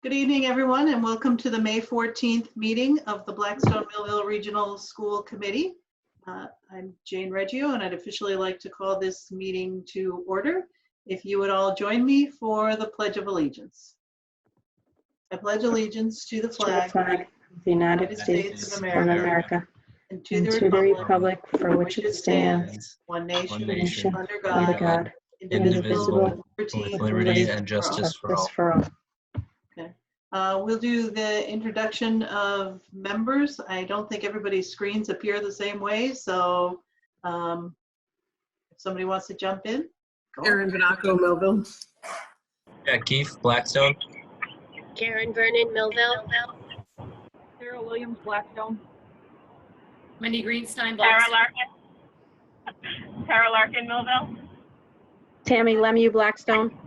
Good evening, everyone, and welcome to the May 14th meeting of the Blackstone Millville Regional School Committee. I'm Jane Reggio, and I'd officially like to call this meeting to order. If you would all join me for the Pledge of Allegiance. I pledge allegiance to the flag of the United States of America, and and to the republic for which it stands, one nation, nation, under under God, God, indivisible, with with liberty and justice justice for all. We'll do the introduction of members. I don't think everybody's screens appear the same way, so if somebody wants to jump in, go on. Erin Vanaco, Millville. Yeah, Keith, Blackstone. Karen Vernon, Millville. Sarah Williams, Blackstone. Wendy Greenstein, Tara Blackstone. Larkin, Millville. Tammy Lemieux, Blackstone.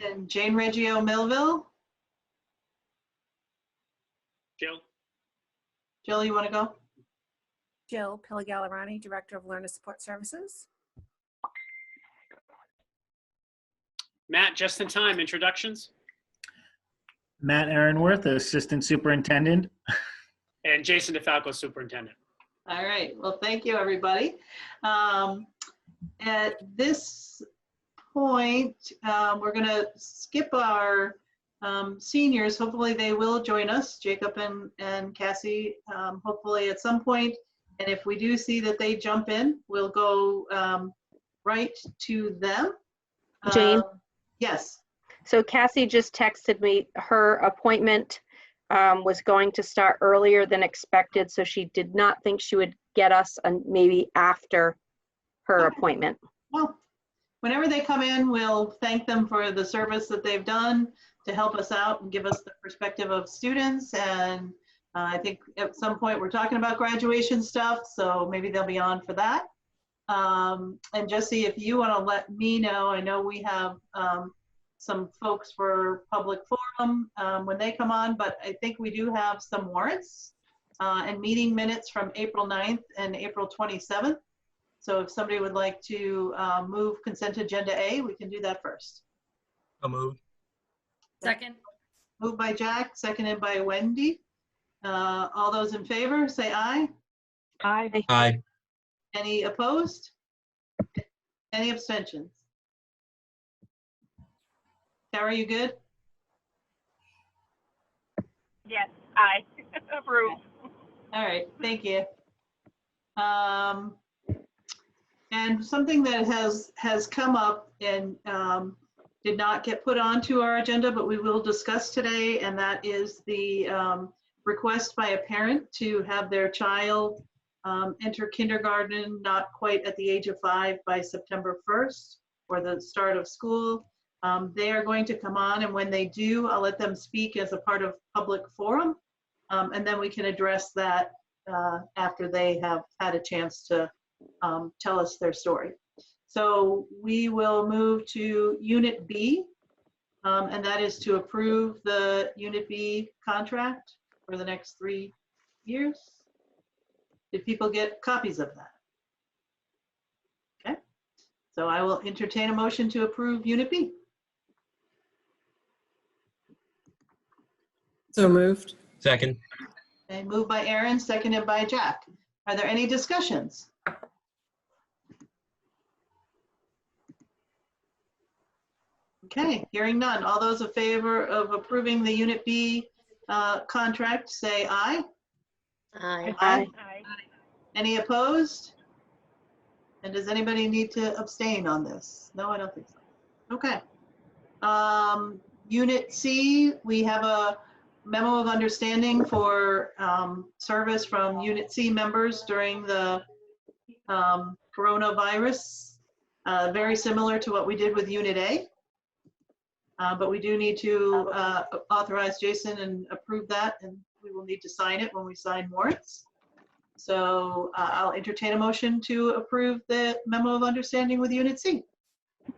And Jane Reggio, Millville. Jill, you want to go? Jill Piligallerani, Director of Learner Support Services. Matt, just in time, introductions. Matt Aaronworth, Assistant Superintendent. And Jason DeFalco, Superintendent. All right. Well, thank you, everybody. At this point, we're going to skip our seniors. Hopefully they will join us, Jacob and Cassie, hopefully at some point. And if we do see that they jump in, we'll go right to them. Jane? Yes. So Cassie just texted me her appointment was going to start earlier than expected, so she did not think she would get us maybe after her appointment. Well, whenever they come in, we'll thank them for the service that they've done to help us out and give us the perspective of students. And I think at some point we're talking about graduation stuff, so maybe they'll be on for that. And Jesse, if you want to let me know, I know we have some folks for public forum when they come on, but I think we do have some warrants and meeting minutes from April 9th and April 27th. So if somebody would like to move consent agenda A, we can do that first. I'll move. Second. Moved by Jack, seconded by Wendy. All those in favor, say aye. Aye. Aye. Any opposed? Any abstentions? Tara, you good? Yes, aye. Approved. All right, thank you. And something that has come up and did not get put onto our agenda, but we will discuss today, and that is the request by a parent to have their child enter kindergarten not quite at the age of 5 by September 1st, or the start of school. They are going to come on, and when they do, I'll let them speak as a part of public forum, and then we can address that after they have had a chance to tell us their story. So we will move to Unit B, and that is to approve the Unit B contract for the next 3 years. Did people get copies of that? Okay, so I will entertain a motion to approve Unit B. So moved. Second. Okay, moved by Aaron, seconded by Jack. Are there any discussions? Okay, hearing none. All those in favor of approving the Unit B contract, say aye. Aye. Aye. Aye. Any opposed? And does anybody need to abstain on this? No, I don't think so. Okay. Unit C, we have a memo of understanding for service from Unit C members during the coronavirus, very similar to what we did with Unit A. But we do need to authorize Jason and approve that, and we will need to sign it when we sign warrants. So I'll entertain a motion to approve the memo of understanding with Unit C.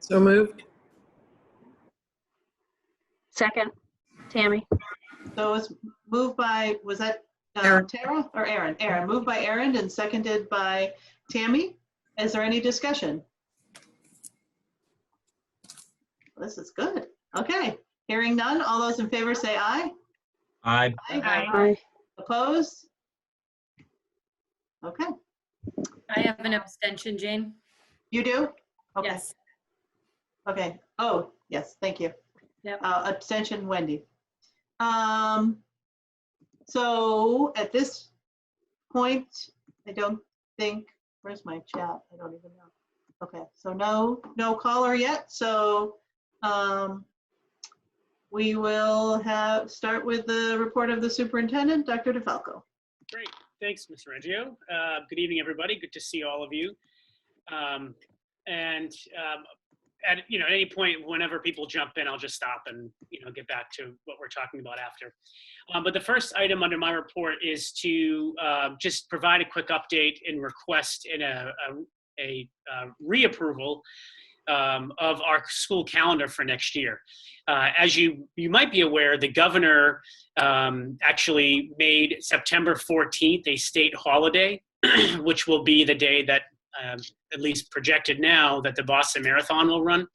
So moved. Second, Tammy. So it's moved by, was that Aaron. Tara or Aaron? Aaron, moved by Aaron and seconded by Tammy. Is there any discussion? This is good. Okay, Hearing none, all those in favor say aye. Aye. Aye. Opposed? Okay, I have an abstention, Jane. you do? Okay. Yes. Okay, oh, yes, thank you. Yep. Abstention, Wendy. So at this point, I don't think, where's my chat? I don't even know. Okay, so no caller yet, so we will start with the report of the superintendent, Dr. DeFalco. Great. Thanks, Ms. Reggio. Good evening, everybody. Good to see all of you. At any point, whenever people jump in, I'll just stop and get back to what we're talking about after. But the first item under my report is to just provide a quick update and request in a reapproval of our school calendar for next year. As you might be aware, the governor actually made September 14th a state holiday, which will be the day that, at least projected now, that the Boston Marathon will run.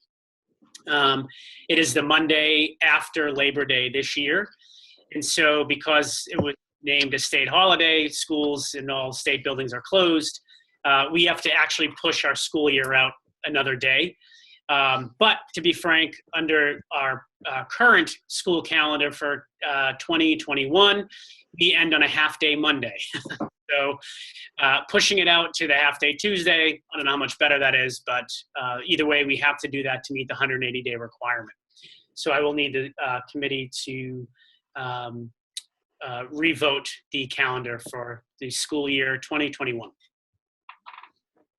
It is the Monday after Labor Day this year. And so because it was named a state holiday, schools and all state buildings are closed, we have to actually push our school year out another day. But to be frank, under our current school calendar for 2021, we end on a half-day Monday. So pushing it out to the half-day Tuesday, I don't know how much better that is, but either way, we have to do that to meet the 180-day requirement. So I will need the committee to revote the calendar for the school year 2021.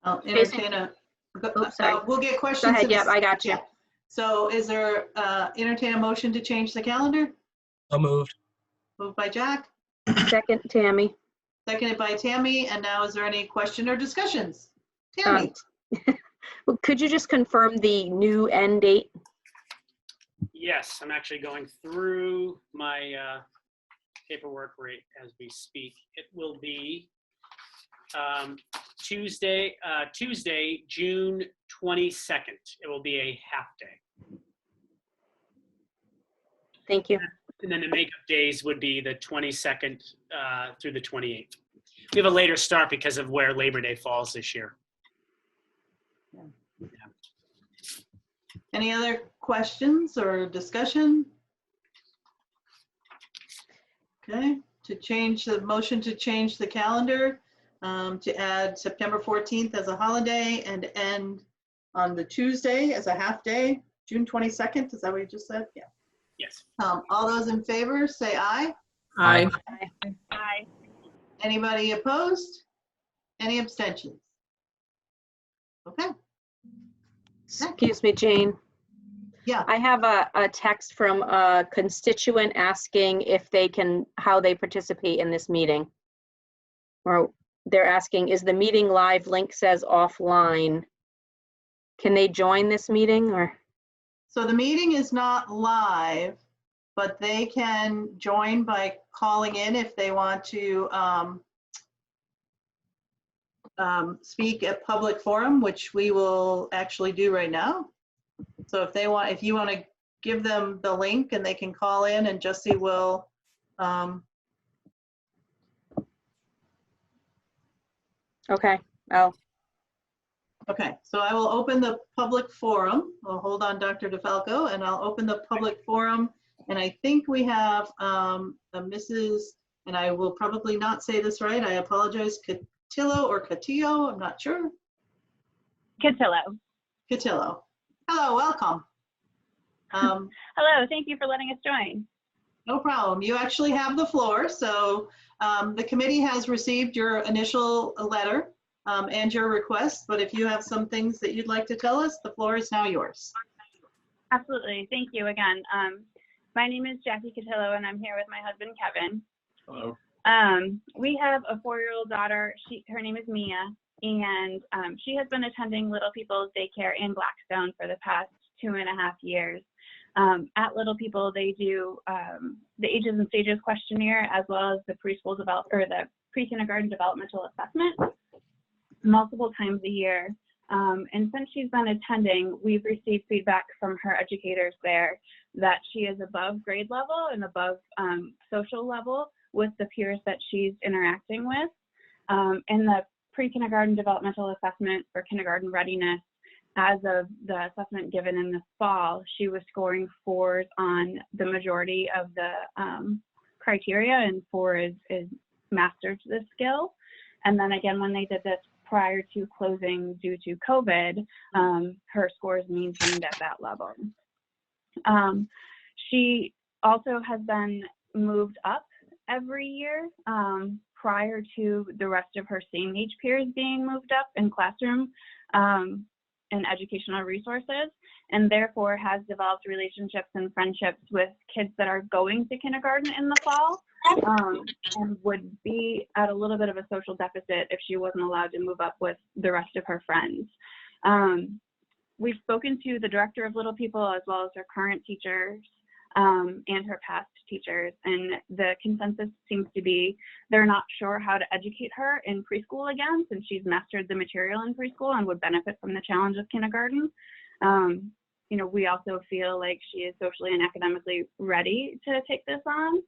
I'll entertain sorry. we'll get questions. Go ahead, yep, I got you. Yeah. So is there, entertain a motion to change the calendar? So moved. Moved by Jack, Second, Tammy. seconded by Tammy, and now is there any question or discussions? Tammy? Could you just confirm the new end date? Yes, I'm actually going through my paperwork right as we speak. It will be Tuesday, June 22nd. It will be a half day. Thank you. And then the makeup days would be the 22nd through the 28th. We have a later start because of where Labor Day falls this year. Any other questions or discussion? Okay, motion to change the calendar, to add September 14th as a holiday and end on the Tuesday as a half day, June 22nd, is that what you just said? Yeah. Yes. All those in favor, say aye. Aye. Aye. Anybody opposed? Any abstentions? Okay. Excuse me, Jane. Yeah. I have a text from a constituent asking how they participate in this meeting. Or they're asking, is the meeting live? Link says offline. Can they join this meeting or? So the meeting is not live, but they can join by calling in if they want to speak at public forum, which we will actually do right now. So if you want to give them the link and they can call in, and Jussie will Okay. Oh, okay, so I will open the public forum. I'll hold on, Dr. DeFalco, and I'll open the public forum. And I think we have a Mrs., and I will probably not say this right, I apologize, Cotillo or Cotillo, I'm not sure. Cotillo. Cotillo. Hello, welcome. Hello, thank you for letting us join. No problem. You actually have the floor. So the committee has received your initial letter and your request, but if you have some things that you'd like to tell us, the floor is now yours. Absolutely, thank you again. My name is Jackie Cotillo and I'm here with my husband, Kevin. Hello. We have a 4-year-old daughter. Her name is Mia, and she has been attending Little People's Daycare in Blackstone for the past 2.5 years. At Little People, they do the Ages and Stages questionnaire, as well as the the pre-kindergarten developmental assessment multiple times a year. And since she's been attending, we've received feedback from her educators there that she is above grade level and above social level with the peers that she's interacting with. In the pre-kindergarten developmental assessment for kindergarten readiness, as of the assessment given in the fall, she was scoring 4s on the majority of the criteria, and 4 is mastered the skill. And then again, when they did this prior to closing due to COVID, her scores maintained at that level. She also has been moved up every year prior to the rest of her same age peers being moved up in classroom and educational resources, and therefore has developed relationships and friendships with kids that are going to kindergarten in the fall, and would be at a little bit of a social deficit if she wasn't allowed to move up with the rest of her friends. We've spoken to the director of Little People as well as her current teachers and her past teachers, and the consensus seems to be they're not sure how to educate her in preschool again, since she's mastered the material in preschool and would benefit from the challenge of kindergarten. You know, we also feel like she is socially and academically ready to take this on,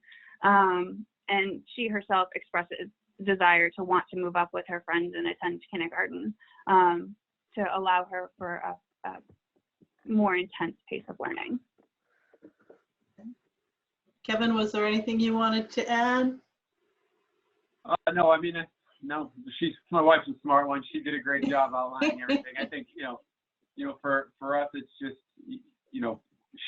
and she herself expresses desire to want to move up with her friends and attend kindergarten to allow her for a more intense pace of learning. Kevin, was there anything you wanted to add? No, I mean, no. My wife's a smart one. She did a great job outlining everything. I think for us, it's just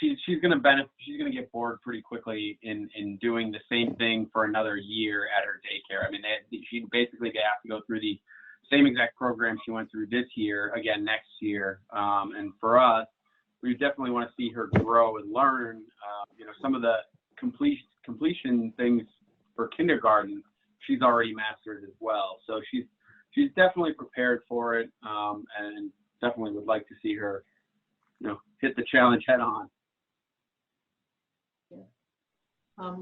she's going to benefit. She's going to get bored pretty quickly in doing the same thing for another year at her daycare. I mean, she basically have to go through the same exact program she went through this year again next year. And for us, we definitely want to see her grow and learn. Some of the completion things for kindergarten, she's already mastered as well. So she's definitely prepared for it, and definitely would like to see her, hit the challenge head on.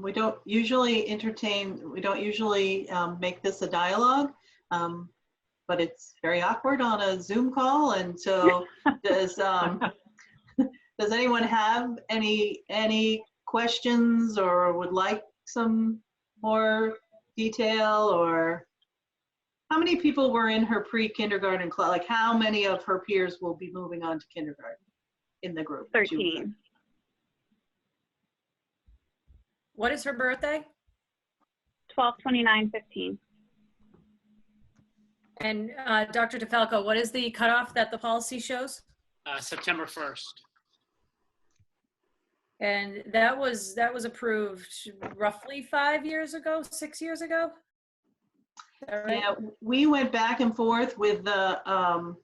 We don't usually make this a dialogue, but it's very awkward on a Zoom call. And so does anyone have any questions or would like some more detail? Or how many people were in her pre-kindergarten class? Like, how many of her peers will be moving on to kindergarten in the group? 13. What is her birthday? 12/29/15. And Dr. DeFalco, what is the cutoff that the policy shows? September 1st. And that was approved roughly 5 years ago, 6 years ago? Is that right? Yeah, we went back and forth with the,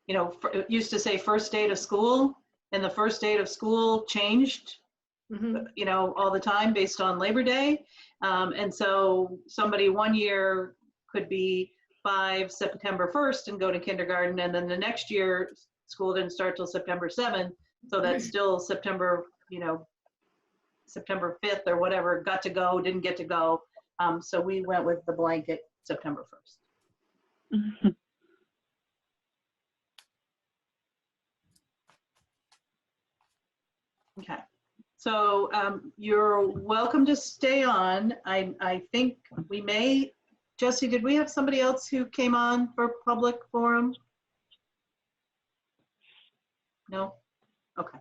it used to say first date of school, and the first date of school changed, all the time based on Labor Day. And so somebody one year could be 5 September 1st and go to kindergarten, and then the next year school didn't start till September 7th. So that's still September 5th or whatever, got to go, didn't get to go. So we went with the blanket September 1st. Okay. So you're welcome to stay on. I think we may, Jesse, did we have somebody else who came on for public forum? No? Okay.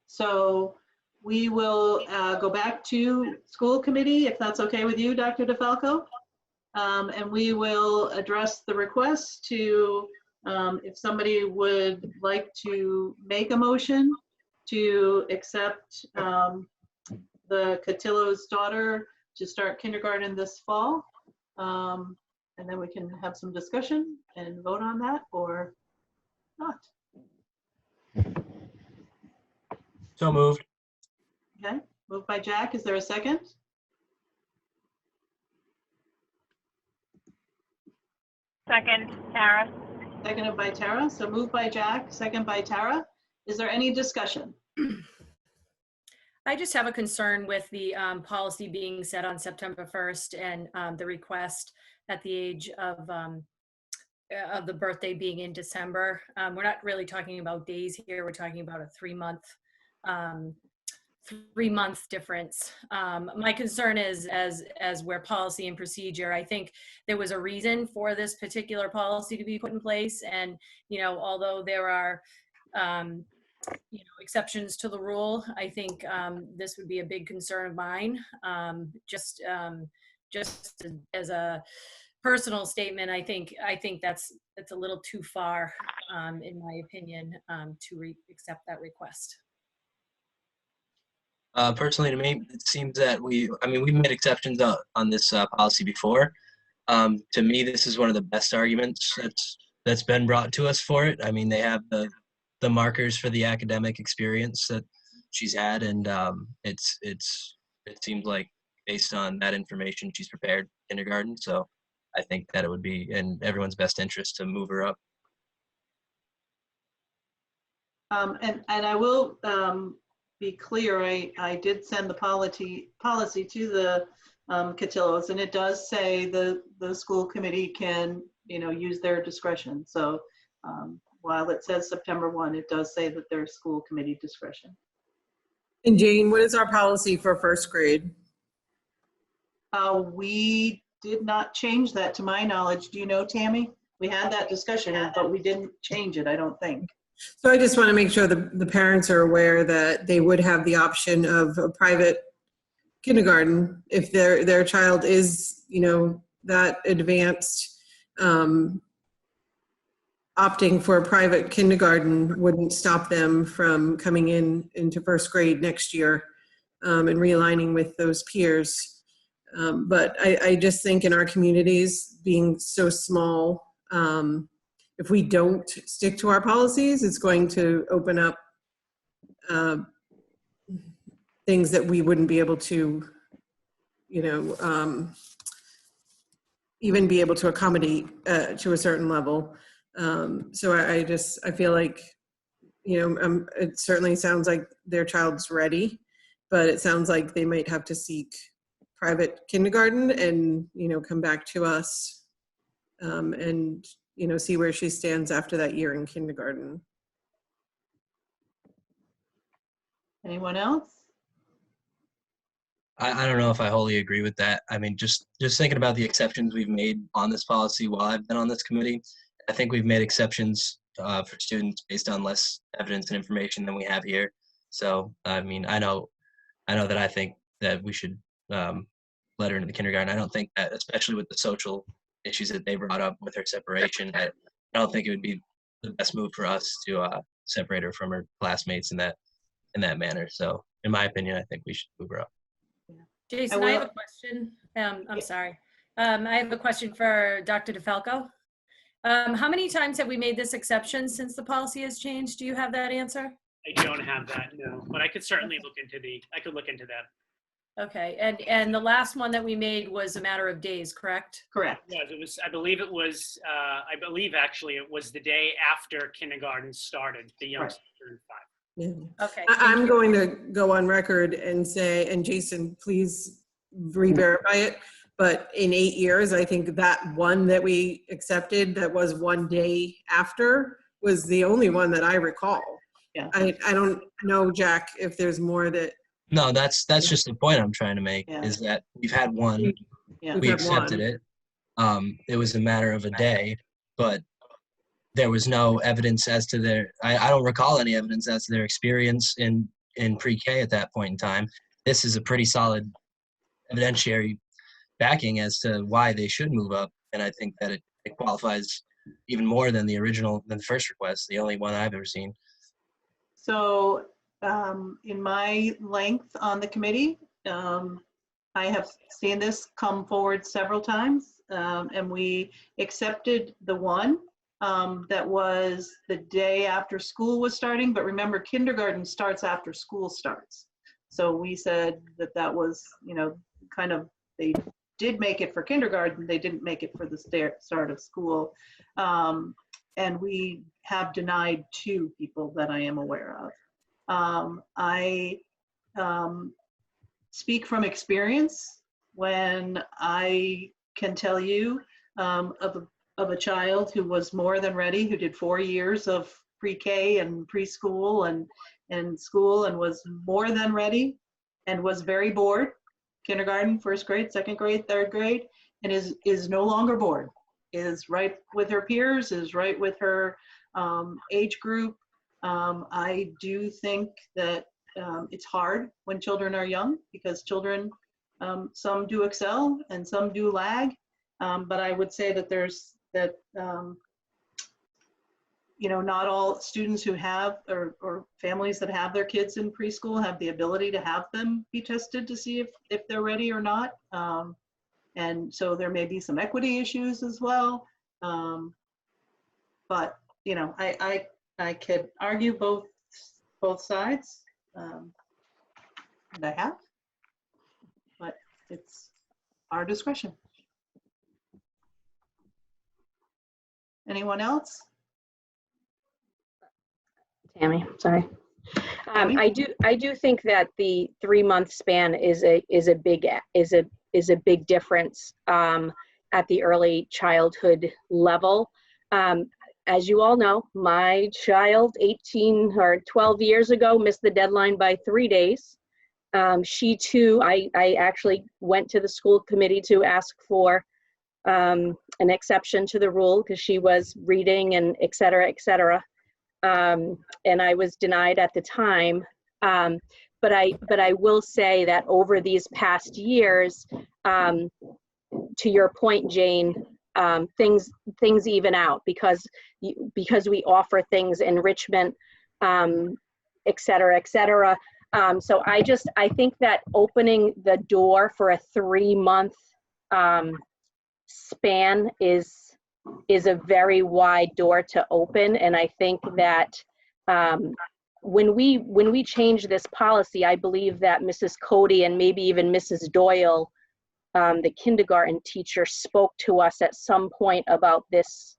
So we will go back to school committee, if that's okay with you, Dr. DeFalco. And we will address the request to, if somebody would like to make a motion to accept the Cotillo's daughter to start kindergarten this fall. And then we can have some discussion and vote on that or not. So moved. Okay, moved by Jack. Is there a second? Second, Tara. Seconded by Tara. So moved by Jack, second by Tara. Is there any discussion? I just have a concern with the policy being set on September 1st and the request at the age of of the birthday being in December. We're not really talking about days here. We're talking about a 3-month difference. My concern is as where policy and procedure, I think there was a reason for this particular policy to be put in place. And, although there are, exceptions to the rule, I think this would be a big concern of mine. Just as a personal statement, I think that's a little too far, in my opinion, to accept that request. Personally, to me, it seems that we've made exceptions on this policy before. To me, this is one of the best arguments that's been brought to us for it. I mean, they have the markers for the academic experience that she's had, and it seems like based on that information, she's prepared kindergarten. So I think that it would be in everyone's best interest to move her up. And I will be clear, I did send the policy to the Cotillos, and it does say the school committee can, use their discretion. So while it says September 1, it does say that there's school committee discretion. And Jane, what is our policy for first grade? We did not change that to my knowledge. Do you know, Tammy? We had that discussion, but we didn't change it, I don't think. So I just want to make sure the parents are aware that they would have the option of a private kindergarten if their child is, that advanced. Opting for a private kindergarten wouldn't stop them from coming into first grade next year and realigning with those peers. But I just think in our communities being so small, if we don't stick to our policies, it's going to open up things that we wouldn't be able to, even be able to accommodate to a certain level. So I feel like, it certainly sounds like their child's ready, but it sounds like they might have to seek private kindergarten and, come back to us and, see where she stands after that year in kindergarten. Anyone else? I don't know if I wholly agree with that. I mean, just thinking about the exceptions we've made on this policy while I've been on this committee, I think we've made exceptions for students based on less evidence and information than we have here. So, I mean, I know that I think that we should let her into the kindergarten. I don't think that, especially with the social issues that they brought up with her separation, I don't think it would be the best move for us to separate her from her classmates in that manner. So, in my opinion, I think we should move her up. Jason, I have a question. I'm sorry. I have a question for Dr. DeFalco. How many times have we made this exception since the policy has changed? Do you have that answer? I don't have that, no, but I could certainly look into that. Okay, and the last one that we made was a matter of days, correct? Correct. Yeah, I believe actually it was the day after kindergarten started, the youngster turned 5. Yeah. Okay. I'm going to go on record and say, and Jason, please re-verify it, but in 8 years, I think that one that we accepted that was one day after was the only one that I recall. Yeah. I don't know, Jack, if there's more that. No, that's just the point I'm trying to make, is that we've had one, we accepted it. It was a matter of a day, but there was no evidence as to their, I don't recall any evidence as to their experience in pre-K at that point in time. This is a pretty solid evidentiary backing as to why they should move up. And I think that it qualifies even more than the first request, the only one I've ever seen. So in my length on the committee, I have seen this come forward several times, and we accepted the one that was the day after school was starting. But remember, kindergarten starts after school starts. So we said that was, kind of, they did make it for kindergarten, they didn't make it for the start of school. And we have denied 2 people that I am aware of. I speak from experience when I can tell you of a child who was more than ready, who did 4 years of pre-K and preschool and school, and was more than ready, and was very bored, kindergarten, first grade, second grade, third grade, and is no longer bored, is right with her peers, is right with her age group. I do think that it's hard when children are young, because children, some do excel and some do lag. But I would say that not all students who have, or families that have their kids in preschool have the ability to have them be tested to see if they're ready or not. And so there may be some equity issues as well. But, I could argue both sides, and I have, but it's our discretion. Anyone else? Tammy, sorry. Tammy? I do think that the 3-month span is a big difference at the early childhood level. As you all know, my child 18 or 12 years ago missed the deadline by 3 days. She too, I actually went to the school committee to ask for an exception to the rule because she was reading and et cetera, et cetera. And I was denied at the time. But I will say that over these past years, to your point, Jane, things even out because we offer things, enrichment, et cetera, et cetera. So I think that opening the door for a 3-month span is a very wide door to open. And I think that when we change this policy, I believe that Mrs. Cody and maybe even Mrs. Doyle, the kindergarten teacher, spoke to us at some point about this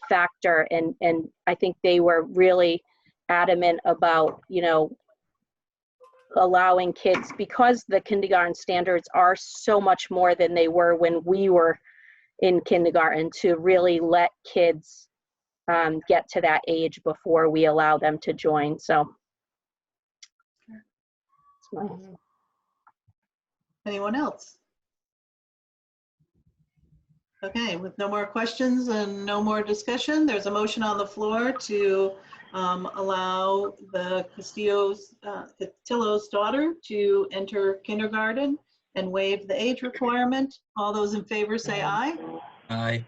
factor. And I think they were really adamant about, allowing kids, because the kindergarten standards are so much more than they were when we were in kindergarten, to really let kids get to that age before we allow them to join. So Anyone else? Okay, with no more questions and no more discussion, there's a motion on the floor to allow the Castillo's daughter to enter kindergarten and waive the age requirement. All those in favor say aye. Aye.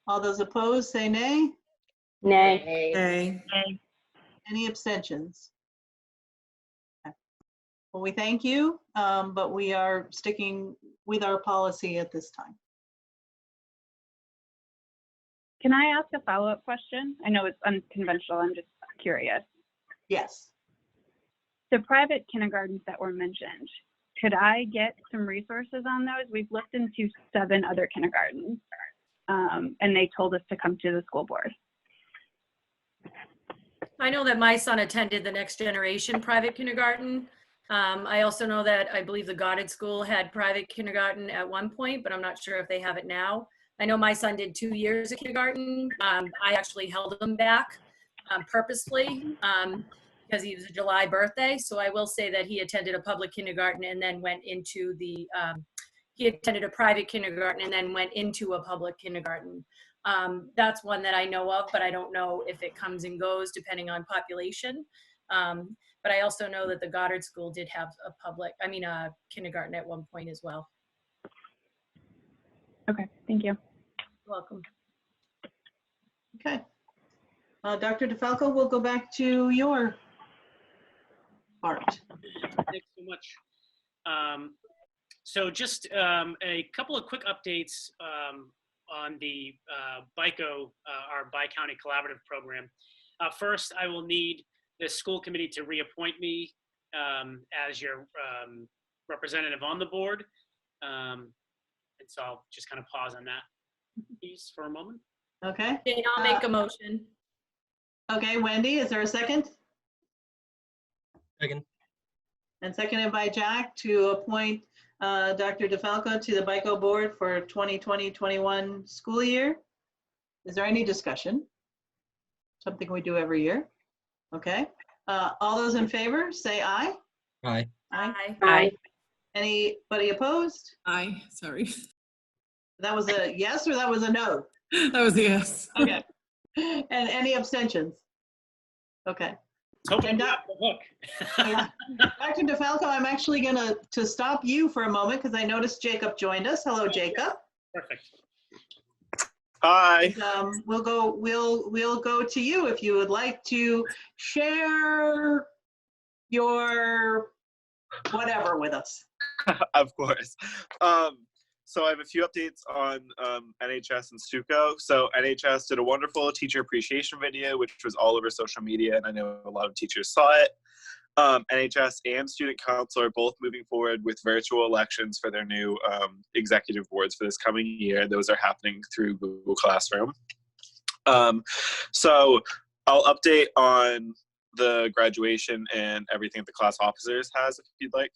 All those opposed say nay. nay. Okay. Any abstentions? Okay. Well, we thank you, but we are sticking with our policy at this time. Can I ask a follow-up question? I know it's unconventional, I'm just curious. Yes. The private kindergartens that were mentioned, could I get some resources on those? We've looked into 7 other kindergartens, and they told us to come to the school board. I know that my son attended the Next Generation private kindergarten. I also know that I believe the Goddard School had private kindergarten at one point, but I'm not sure if they have it now. I know my son did 2 years of kindergarten. I actually held him back purposefully because he was a July birthday. So I will say that he attended a public kindergarten and then went into he attended a private kindergarten and then went into a public kindergarten. That's one that I know of, but I don't know if it comes and goes depending on population. But I also know that the Goddard School did have a kindergarten at one point as well. Okay, thank you. You're welcome. Okay. Dr. DeFalco, we'll go back to your part. Thanks so much. So just a couple of quick updates on the BICO, our Bi-County Collaborative Program. First, I will need the school committee to reappoint me as your representative on the board. And so I'll just kind of pause on that piece for a moment. Okay. Okay, I'll make a motion. Okay, Wendy, is there a second? Second. And seconded by Jack to appoint Dr. DeFalco to the BICO board for 2020-21 school year. Is there any discussion? Something we do every year. Okay. All those in favor, say aye. Aye. Aye. Aye. Anybody opposed? Aye, sorry. That was a yes or that was a no? That was a yes. Okay. And any abstentions? Okay. Hoping And we that- got the hook. Yeah. Dr. DeFalco, I'm actually gonna stop you for a moment because I noticed Jacob joined us. Hello, Jacob. Perfect. Hi. And, we'll go to you if you would like to share your whatever with us. Of course. So I have a few updates on NHS and Stuco. So NHS did a wonderful teacher appreciation video, which was all over social media, and I know a lot of teachers saw it. NHS and Student Council are both moving forward with virtual elections for their new executive boards for this coming year. Those are happening through Google Classroom. So I'll update on the graduation and everything the class officers has, if you'd like.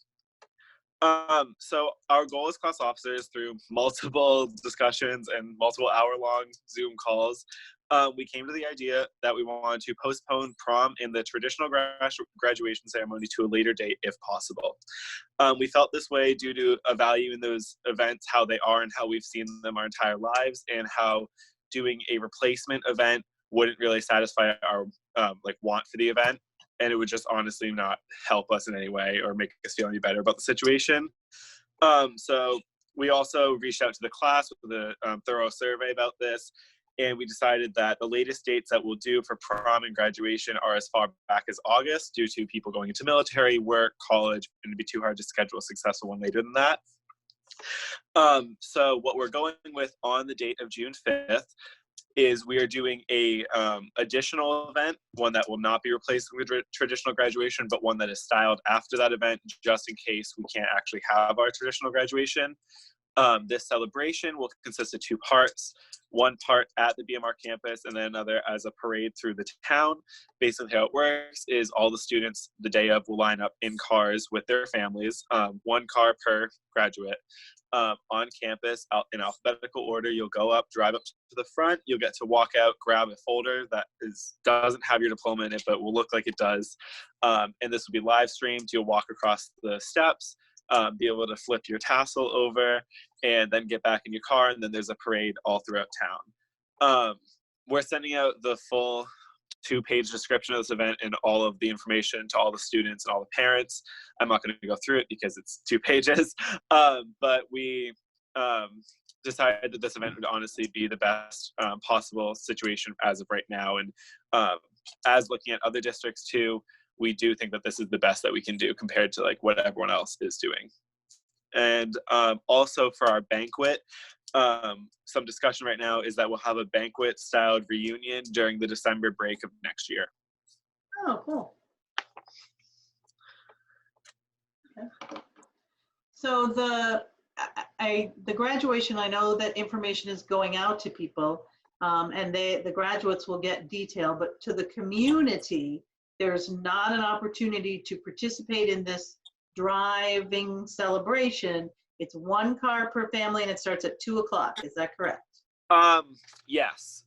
So our goal as class officers, through multiple discussions and multiple hour-long Zoom calls, we came to the idea that we wanted to postpone prom and the traditional graduation ceremony to a later date if possible. We felt this way due to evaluating those events, how they are and how we've seen them our entire lives, and how doing a replacement event wouldn't really satisfy our want for the event. And it would just honestly not help us in any way or make us feel any better about the situation. So we also reached out to the class with a thorough survey about this, and we decided that the latest dates that we'll do for prom and graduation are as far back as August due to people going into military, work, college, and it'd be too hard to schedule a successful one later than that. So what we're going with on the date of June 5th is we are doing a additional event, one that will not be replacing the traditional graduation, but one that is styled after that event, just in case we can't actually have our traditional graduation. This celebration will consist of two parts, one part at the BMR campus and then another as a parade through the town. Basically how it works is all the students the day of will line up in cars with their families, one car per graduate. On campus in alphabetical order. You'll go up, drive up to the front. You'll get to walk out, grab a folder that doesn't have your diploma in it, but will look like it does. And this will be live streamed. You'll walk across the steps, be able to flip your tassel over, and then get back in your car. And then there's a parade all throughout town. We're sending out the full 2-page description of this event and all of the information to all the students and all the parents. I'm not going to go through it because it's 2 pages, but we decided that this event would honestly be the best possible situation as of right now. And as looking at other districts too, we do think that this is the best that we can do compared to what everyone else is doing. And also for our banquet, some discussion right now is that we'll have a banquet styled reunion during the December break of next year. Oh, cool. Okay. So the graduation, I know that information is going out to people, and the graduates will get detail, but to the community, there's not an opportunity to participate in this driving celebration. It's one car per family and it starts at 2 o'clock. Is that correct? Yes.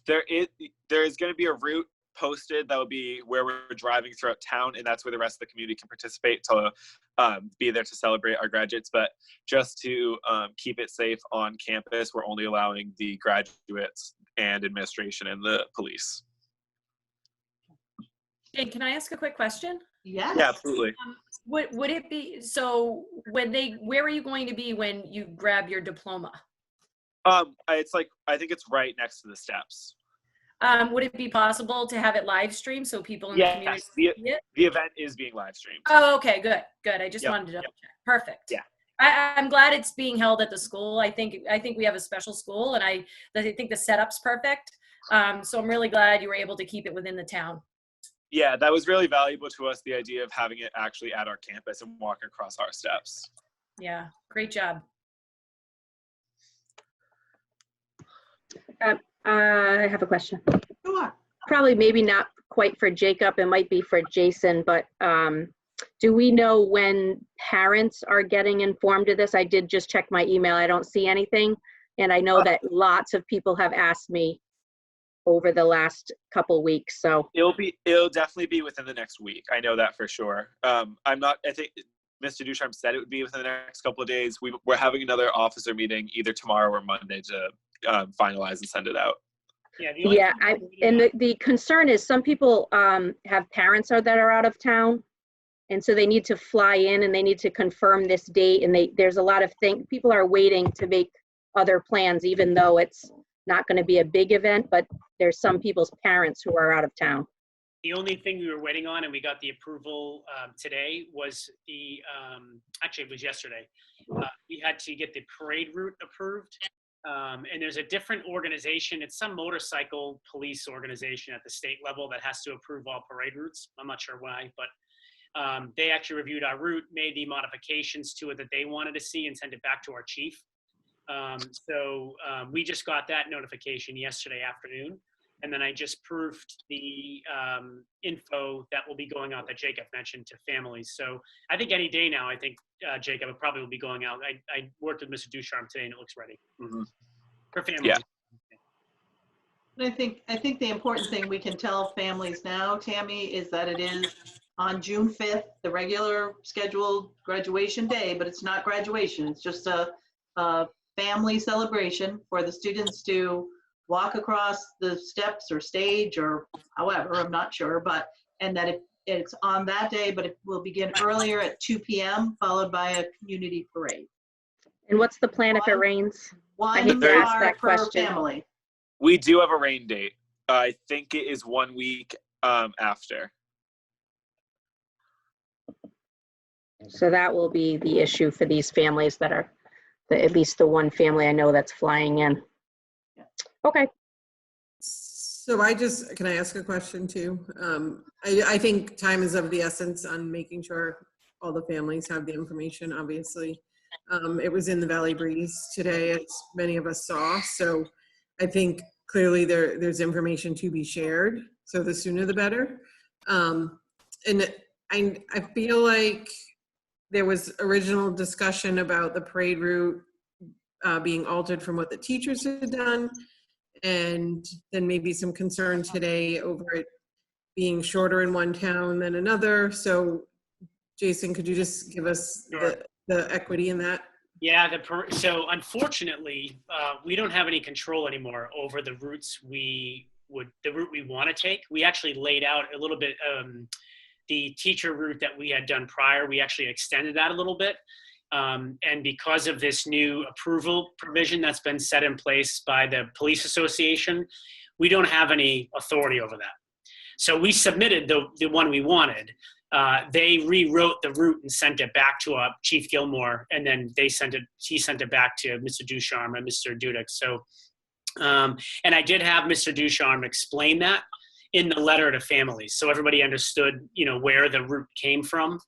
There is going to be a route posted that will be where we're driving throughout town, and that's where the rest of the community can participate to be there to celebrate our graduates. But just to keep it safe on campus, we're only allowing the graduates and administration and the police. Jane, can I ask a quick question? Yes. Yeah, absolutely. Would it be, so where are you going to be when you grab your diploma? It's I think it's right next to the steps. Would it be possible to have it live streamed so people in the community see it? The event is being live streamed. Oh, okay, good. I just wanted to double check. Perfect. Yeah. I'm glad it's being held at the school. I think we have a special school, and I think the setup's perfect. So I'm really glad you were able to keep it within the town. Yeah, that was really valuable to us, the idea of having it actually at our campus and walking across our steps. Yeah, great job. I have a question. Sure. Probably maybe not quite for Jacob. It might be for Jason, but Do we know when parents are getting informed of this? I did just check my email. I don't see anything. And I know that lots of people have asked me over the last couple weeks, so. It'll definitely be within the next week. I know that for sure. I think Mr. Ducharme said it would be within the next couple of days. We're having another officer meeting either tomorrow or Monday to finalize and send it out. Yeah, and the concern is some people have parents that are out of town, and so they need to fly in and they need to confirm this date, and there's a lot of things. People are waiting to make other plans, even though it's not going to be a big event, but there's some people's parents who are out of town. The only thing we were waiting on, and we got the approval today, was actually it was yesterday. We had to get the parade route approved. And there's a different organization. It's some motorcycle police organization at the state level that has to approve all parade routes. I'm not sure why, but they actually reviewed our route, made the modifications to it that they wanted to see, and sent it back to our chief. So we just got that notification yesterday afternoon. And then I just proofed the info that will be going out that Jacob mentioned to families. So I think any day now, I think Jacob, it probably will be going out. I worked with Mr. Ducharme today and it looks ready for families. Yeah. I think the important thing we can tell families now, Tammy, is that it is on June 5th, the regular scheduled graduation day, but it's not graduation. It's just a family celebration for the students to walk across the steps or stage or however, I'm not sure, and that it's on that day, but it will begin earlier at 2 p.m. followed by a community parade. And what's the plan if it rains? I One hate to ask car that per question. family. We do have a rain date. I think it is 1 week after. So that will be the issue for these families that are, at least the one family I know that's flying in. Okay. So can I ask a question too? I think time is of the essence on making sure all the families have the information, obviously. It was in the Valley Breeze today, as many of us saw. So I think clearly there's information to be shared. So the sooner the better. And I feel like there was original discussion about the parade route being altered from what the teachers had done. And then maybe some concern today over it being shorter in one town than another. So Jason, could you just give us the equity in that? Yeah, so unfortunately, we don't have any control anymore over the routes the route we want to take. We actually laid out a little bit, the teacher route that we had done prior, we actually extended that a little bit. And because of this new approval provision that's been set in place by the police association, we don't have any authority over that. So we submitted the one we wanted. They rewrote the route and sent it back to Chief Gilmore, and then he sent it back to Mr. Ducharme and Mr. Dudek. So, and I did have Mr. Ducharme explain that in the letter to families, so everybody understood, where the route came from.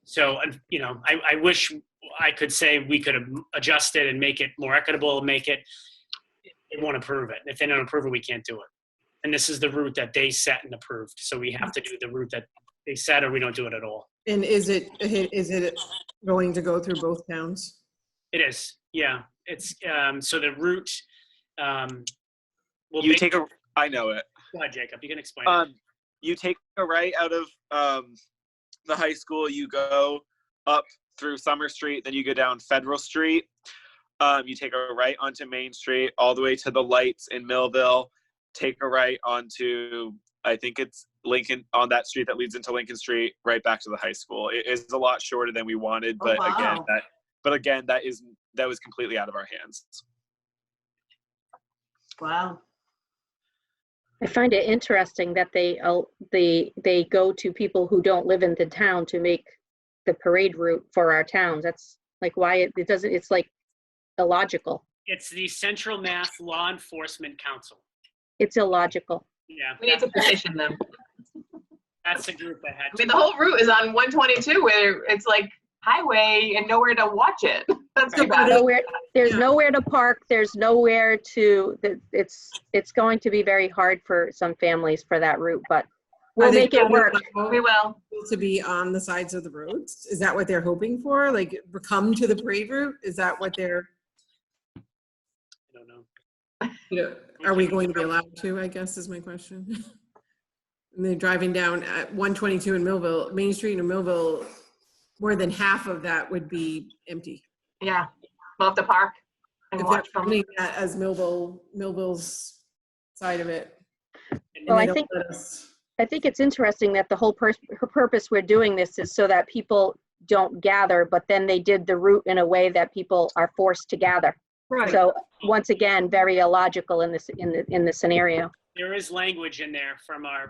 So, I wish I could say we could adjust it and make it more equitable, they won't approve it. If they don't approve it, we can't do it. And this is the route that they set and approved. So we have to do the route that they set, or we don't do it at all. And is it going to go through both towns? It is, yeah. It's, so the route, I know it. Go ahead, Jacob, you can explain it. You take a right out of the high school, you go up through Summer Street, then you go down Federal Street. You take a right onto Main Street, all the way to the lights in Millville. Take a right onto, I think it's Lincoln, on that street that leads into Lincoln Street, right back to the high school. It is a lot shorter than we wanted, but wow. again, that was completely out of our hands. Wow. I find it interesting that they go to people who don't live in the town to make the parade route for our towns. That's like why it doesn't, it's like illogical. It's the Central Mass Law Enforcement Council. It's illogical. Yeah. We need to petition them. That's the group that had I mean, the whole route is on 122 where it's like highway and nowhere to watch it. That's too bad. There's nowhere to park. There's nowhere to, it's going to be very hard for some families for that route, but We'll Are they make it work. We will. To be on the sides of the roads? Is that what they're hoping for? Like, come to the parade route? Is that what they're, I don't know. you know, are we going to be allowed to, I guess is my question. And they're driving down at 122 in Millville, Main Street in Millville, more than half of that would be empty. Yeah. We'll have to park and If watch they're from. running that as Millville's side of it. and Well, they I don't think let us- I think it's interesting that the whole her purpose we're doing this is so that people don't gather, but then they did the route in a way that people are forced to gather. Right. So once again, very illogical in this scenario. There is language in there from our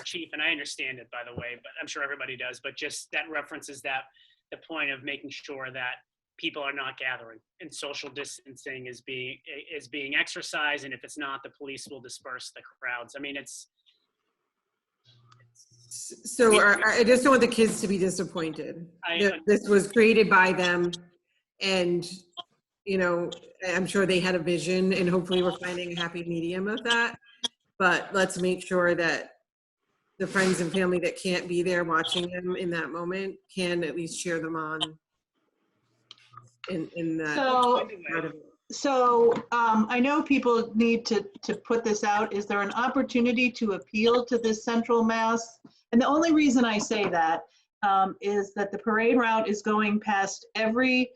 chief, and I understand it, by the way, but I'm sure everybody does, but just that references that the point of making sure that people are not gathering and social distancing is being exercised, and if it's not, the police will disperse the crowds. I mean, So I just don't want the kids to be disappointed. This was created by them, and, you know, I'm sure they had a vision, and hopefully we're finding a happy medium of that. But let's make sure that the friends and family that can't be there watching them in that moment can at least cheer them on in that part of it. So I know people need to put this out. Is there an opportunity to appeal to this central mass? And the only reason I say that is that the parade route is going past every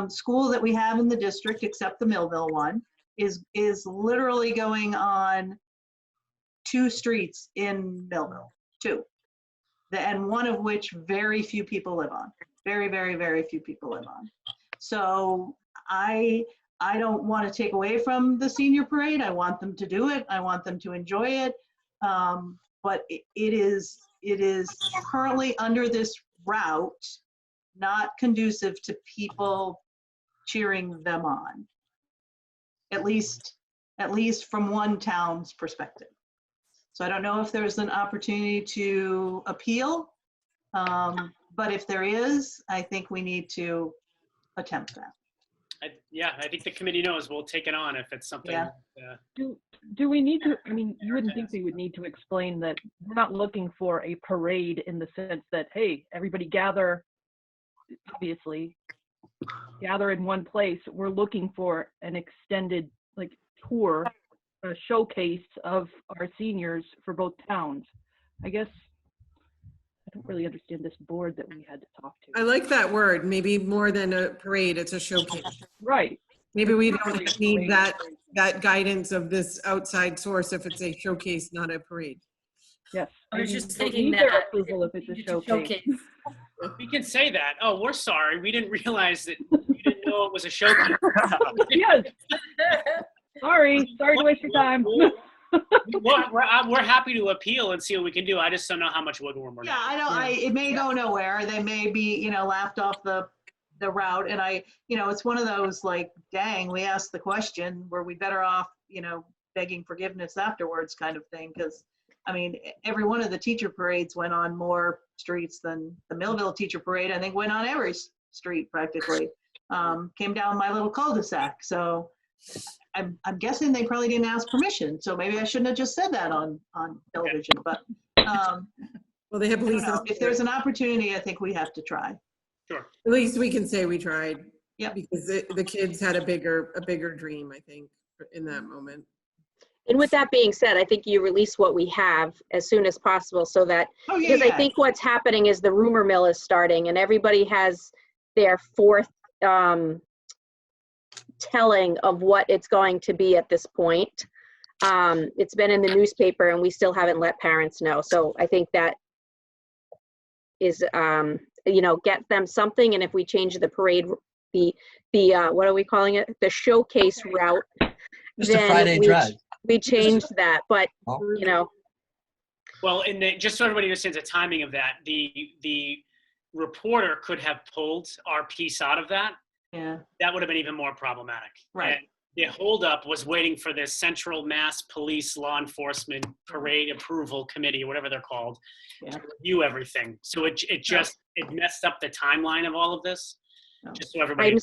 school that we have in the district except the Millville one, is literally going on 2 streets in Millville, 2. And one of which very few people live on. Very, very, very few people live on. So I don't want to take away from the senior parade. I want them to do it. I want them to enjoy it. But it is currently under this route not conducive to people cheering them on. At least from one town's perspective. So I don't know if there's an opportunity to appeal, but if there is, I think we need to attempt that. I think the committee knows we'll take it on if it's something. Yeah. Do we need to, I mean, you wouldn't think we would need to explain that we're not looking for a parade in the sense that, hey, everybody gather, obviously, gather in one place. We're looking for an extended, like, tour, a showcase of our seniors for both towns. I guess I don't really understand this board that we had to talk to. I like that word. Maybe more than a parade, it's a showcase. Right. Maybe we don't need that guidance of this outside source if it's a showcase, not a parade. Yes. I was just don't thinking need their that. approval if it's a showcase. We can say that. Oh, we're sorry. We didn't realize that you didn't know it was a showcase. Yes. Sorry to waste your time. We're happy to appeal and see what we can do. I just don't know how much wiggle room we're It may go nowhere. They may be, laughed off the route. And it's one of those like, dang, we asked the question, were we better off, begging forgiveness afterwards kind of thing? Because, I mean, every one of the teacher parades went on more streets than the Millville teacher parade, I think went on every street practically. Came down my little cul-de-sac. So I'm guessing they probably didn't ask permission. So maybe I shouldn't have just said that on television, but well, they have police. If there's an opportunity, I think we have to try. Sure. At least we can say we tried. Yeah. Because the kids had a bigger dream, I think, in that moment. And with that being said, I think you release what we have as soon as possible so that, because I think what's happening is the rumor mill is starting and everybody has their fourth telling of what it's going to be at this point. It's been in the newspaper and we still haven't let parents know. So I think that is, get them something. And if we change the parade, the what are we calling it? The showcase route. Just a Friday drive. We changed that, but Well, and just so everybody understands the timing of that, the reporter could have pulled our piece out of that. Yeah. That would have been even more problematic. Right. And the holdup was waiting for this Central Mass Police Law Enforcement Parade Approval Committee, or whatever they're called, to review everything. So it messed up the timeline of all of this. No. Just so everybody.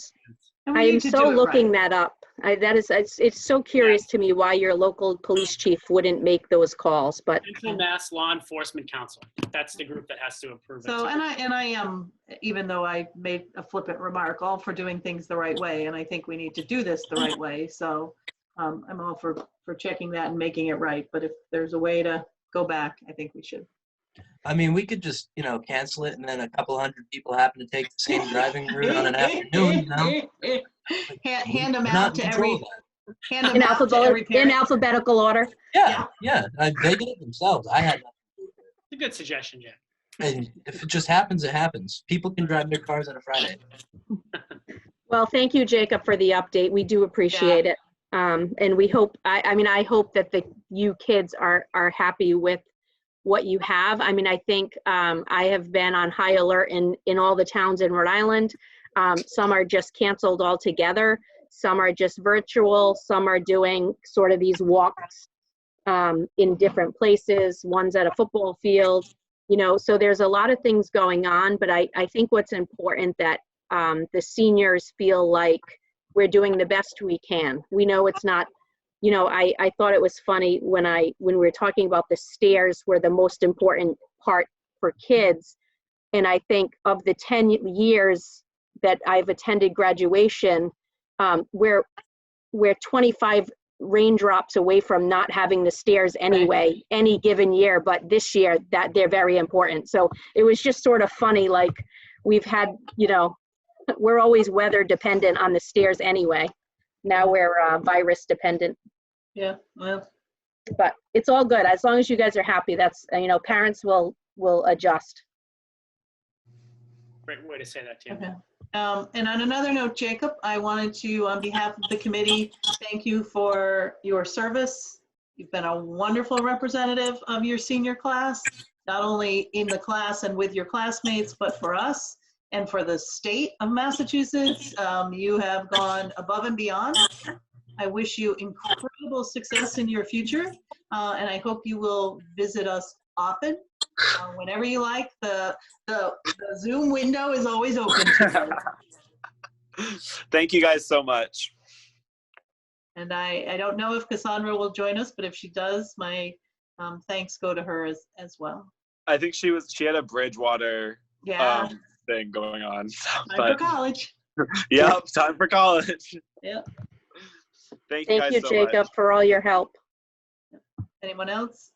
And we I am need to so do it looking right. that up. It's so curious to me why your local police chief wouldn't make those calls, but Central Mass Law Enforcement Council. That's the group that has to approve it. So, and I am, even though I made a flippant remark, all for doing things the right way, and I think we need to do this the right way. So I'm all for checking that and making it right. But if there's a way to go back, I think we should. I mean, we could just, cancel it, and then a couple hundred people happen to take the same driving route on an afternoon, Hand them We're out not to in control every, of that. hand them in out to every parent. alphabetical order. Yeah. They did it themselves. I had nothing. It's a good suggestion, Jen. And if it just happens, it happens. People can drive their cars on a Friday. Well, thank you, Jacob, for the update. We do appreciate it. And we hope, I hope that you kids are happy with what you have. I mean, I think I have been on high alert in all the towns in Rhode Island. Some are just canceled altogether. Some are just virtual. Some are doing sort of these walks in different places. One's at a football field, so there's a lot of things going on. But I think what's important that the seniors feel like we're doing the best we can. We know it's not, I thought it was funny when we were talking about the stairs were the most important part for kids. And I think of the 10 years that I've attended graduation, we're 25 raindrops away from not having the stairs anyway, any given year. But this year that they're very important. So it was just sort of funny, like we've had, we're always weather dependent on the stairs anyway. Now we're virus dependent. Yeah, well. But it's all good. As long as you guys are happy, that's, parents will adjust. Great way to say that, Tim. Okay. And on another note, Jacob, I wanted to, on behalf of the committee, thank you for your service. You've been a wonderful representative of your senior class, not only in the class and with your classmates, but for us and for the state of Massachusetts. You have gone above and beyond. I wish you incredible success in your future, and I hope you will visit us often, whenever you like. The Zoom window is always open to you. Thank you guys so much. And I don't know if Cassandra will join us, but if she does, my thanks go to her as well. I think she had a Bridgewater thing going on. Time for college. Yep, time for college. Yep. Thank you guys so Jacob, much. for all your help. Anyone else?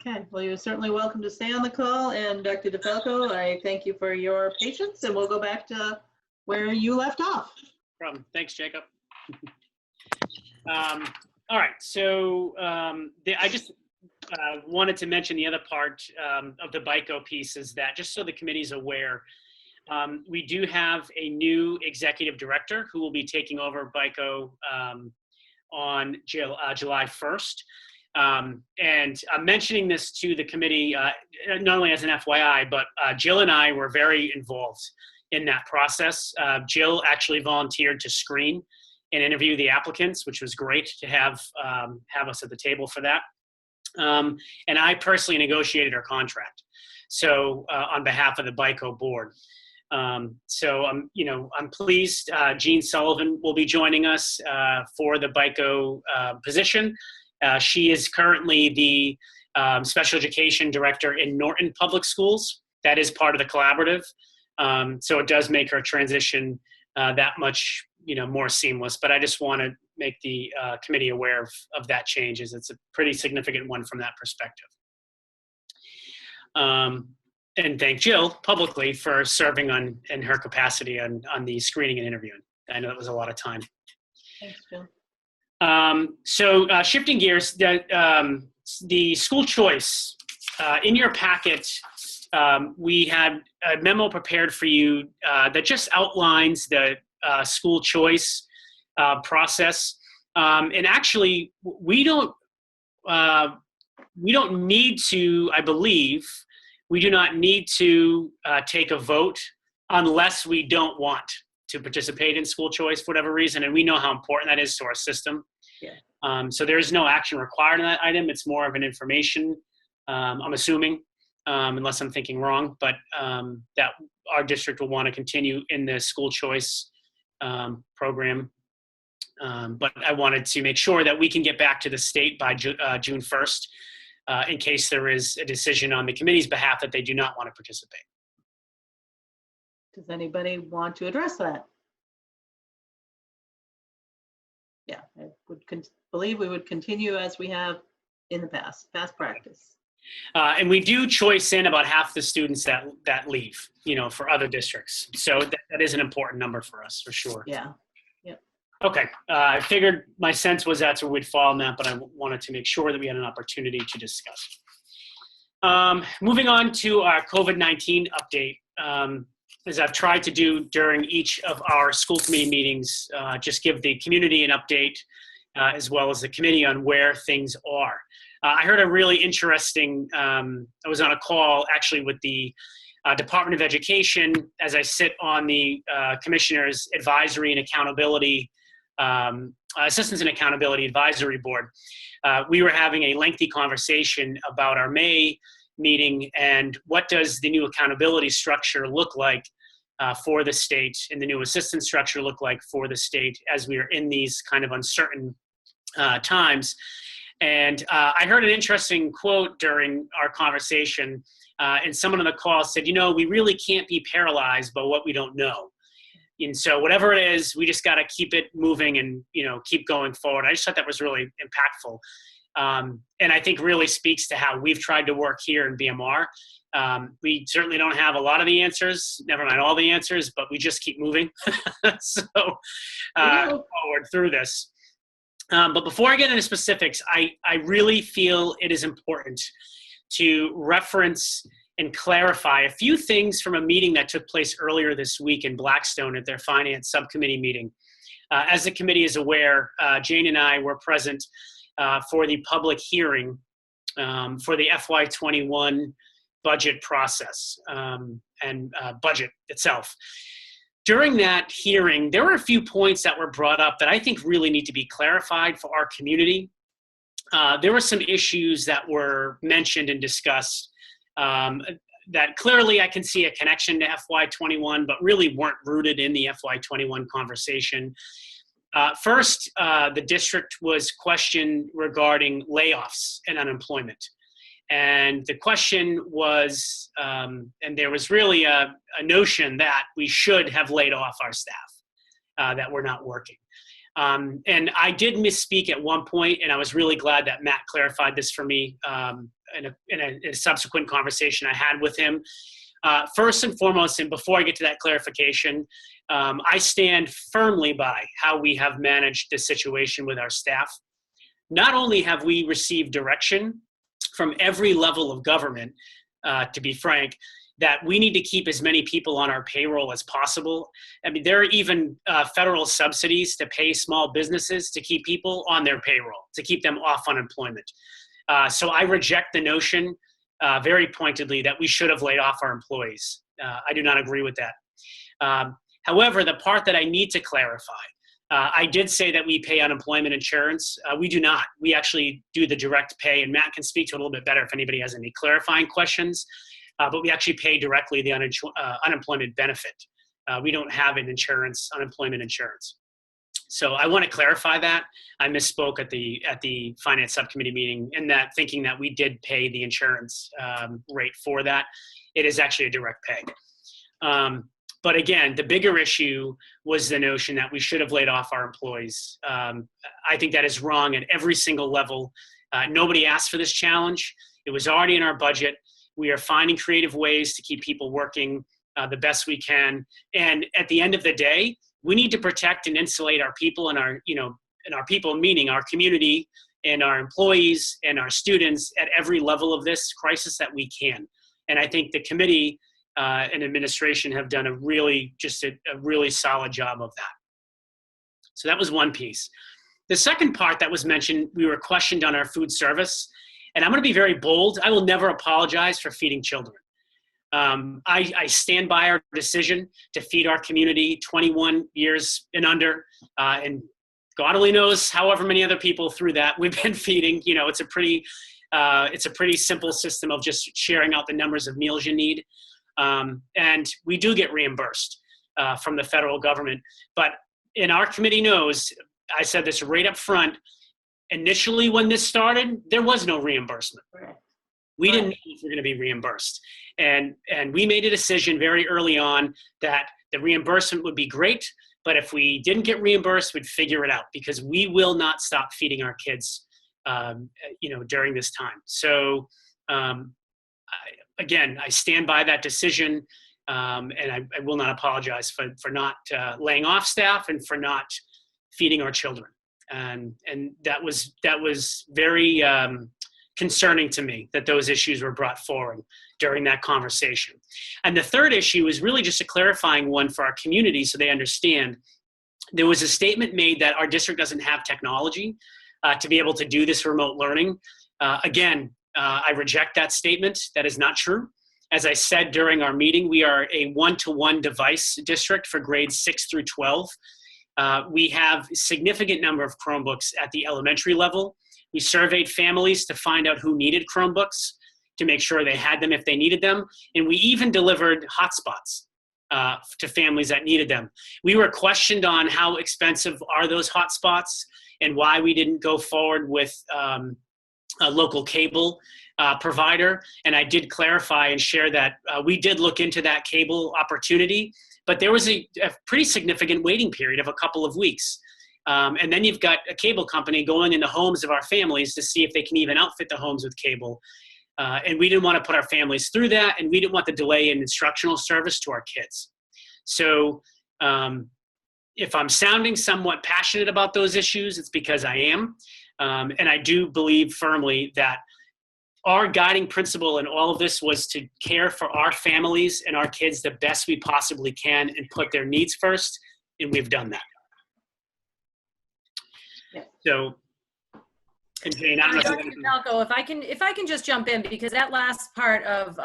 Okay, well, you're certainly welcome to stay on the call. And Dr. DeFalco, I thank you for your patience, and we'll go back to where you left off. Problem. Thanks, Jacob. All right, so I just wanted to mention the other part of the BICO piece is that, just so the committee's aware, we do have a new executive director who will be taking over BICO on July 1st. And I'm mentioning this to the committee, not only as an FYI, but Jill and I were very involved in that process. Jill actually volunteered to screen and interview the applicants, which was great to have us at the table for that. And I personally negotiated our contract, so on behalf of the BICO board. So I'm pleased. Jean Sullivan will be joining us for the BICO position. She is currently the special education director in Norton Public Schools. That is part of the collaborative. So it does make her transition that much more seamless. But I just want to make the committee aware of that change, as it's a pretty significant one from that perspective. And thank Jill publicly for serving in her capacity on the screening and interviewing. I know it was a lot of time. Thanks, Jill. So shifting gears, the school choice, in your packet, we had a memo prepared for you that just outlines the school choice process. And actually, we don't need to, I believe, we do not need to take a vote unless we don't want to participate in school choice for whatever reason. And we know how important that is to our system. Yeah. So there is no action required on that item. It's more of an information, I'm assuming, unless I'm thinking wrong, but that our district will want to continue in the school choice program. But I wanted to make sure that we can get back to the state by June 1st in case there is a decision on the committee's behalf that they do not want to participate. Does anybody want to address that? Yeah, I would believe we would continue as we have in the past practice. And we do choice in about half the students that leave, for other districts. So that is an important number for us, for sure. Yeah. Yep. Okay. I figured my sense was that's where we'd fall on that, but I wanted to make sure that we had an opportunity to discuss. Moving on to our COVID-19 update. As I've tried to do during each of our school committee meetings, just give the community an update as well as the committee on where things are. I heard a really interesting, I was on a call actually with the Department of Education as I sit on the Commissioner's Advisory and Accountability, Assistance and Accountability Advisory Board. We were having a lengthy conversation about our May meeting and what does the new accountability structure look like for the state and the new assistance structure look like for the state as we are in these kind of uncertain times. And I heard an interesting quote during our conversation, and someone on the call said, we really can't be paralyzed by what we don't know. And so whatever it is, we just got to keep it moving and, keep going forward. I just thought that was really impactful. And I think really speaks to how we've tried to work here in BMR. We certainly don't have a lot of the answers, never mind all the answers, but we just keep moving. So forward through this. But before I get into specifics, I really feel it is important to reference and clarify a few things from a meeting that took place earlier this week in Blackstone at their finance subcommittee meeting. As the committee is aware, Jane and I were present for the public hearing for the FY21 budget process and budget itself. During that hearing, there were a few points that were brought up that I think really need to be clarified for our community. There were some issues that were mentioned and discussed that clearly I can see a connection to FY21, but really weren't rooted in the FY21 conversation. First, the district was questioned regarding layoffs and unemployment. And the question was, and there was really a notion that we should have laid off our staff, that were not working. And I did misspeak at one point, and I was really glad that Matt clarified this for me in a subsequent conversation I had with him. First and foremost, and before I get to that clarification, I stand firmly by how we have managed this situation with our staff. Not only have we received direction from every level of government, to be frank, that we need to keep as many people on our payroll as possible. I mean, there are even federal subsidies to pay small businesses to keep people on their payroll, to keep them off unemployment. So I reject the notion very pointedly that we should have laid off our employees. I do not agree with that. However, the part that I need to clarify, I did say that we pay unemployment insurance. We do not. We actually do the direct pay, and Matt can speak to it a little bit better if anybody has any clarifying questions. But we actually pay directly the unemployment benefit. We don't have an unemployment insurance. So I want to clarify that. I misspoke at the finance subcommittee meeting in that thinking that we did pay the insurance rate for that. It is actually a direct pay. But again, the bigger issue was the notion that we should have laid off our employees. I think that is wrong at every single level. Nobody asked for this challenge. It was already in our budget. We are finding creative ways to keep people working the best we can. And at the end of the day, we need to protect and insulate our people and our people, meaning our community and our employees and our students at every level of this crisis that we can. And I think the committee and administration have done a really solid job of that. So that was one piece. The second part that was mentioned, we were questioned on our food service. And I'm going to be very bold. I will never apologize for feeding children. I stand by our decision to feed our community 21 years and under. And God only knows however many other people through that we've been feeding. It's a pretty It's a pretty simple system of just sharing out the numbers of meals you need. And we do get reimbursed from the federal government. But our committee knows, I said this right up front, initially when this started, there was no reimbursement. We didn't know if we were going to be reimbursed. And we made a decision very early on that the reimbursement would be great, but if we didn't get reimbursed, we'd figure it out, because we will not stop feeding our kids, during this time. So again, I stand by that decision, and I will not apologize for not laying off staff and for not feeding our children. And that was very concerning to me that those issues were brought forward during that conversation. And the third issue is really just a clarifying one for our community so they understand. There was a statement made that our district doesn't have technology to be able to do this remote learning. Again, I reject that statement. That is not true. As I said during our meeting, we are a one-to-one device district for grades 6 through 12. We have a significant number of Chromebooks at the elementary level. We surveyed families to find out who needed Chromebooks to make sure they had them if they needed them. And we even delivered hotspots to families that needed them. We were questioned on how expensive are those hotspots and why we didn't go forward with a local cable provider. And I did clarify and share that we did look into that cable opportunity, but there was a pretty significant waiting period of a couple of weeks. And then you've got a cable company going into homes of our families to see if they can even outfit the homes with cable. And we didn't want to put our families through that, and we didn't want the delay in instructional service to our kids. So if I'm sounding somewhat passionate about those issues, it's because I am. And I do believe firmly that our guiding principle in all of this was to care for our families and our kids the best we possibly can and put their needs first, and we've done that. Yeah. So, and Jane, I don't know if Dr. Falco, if I can just jump in, because that last part of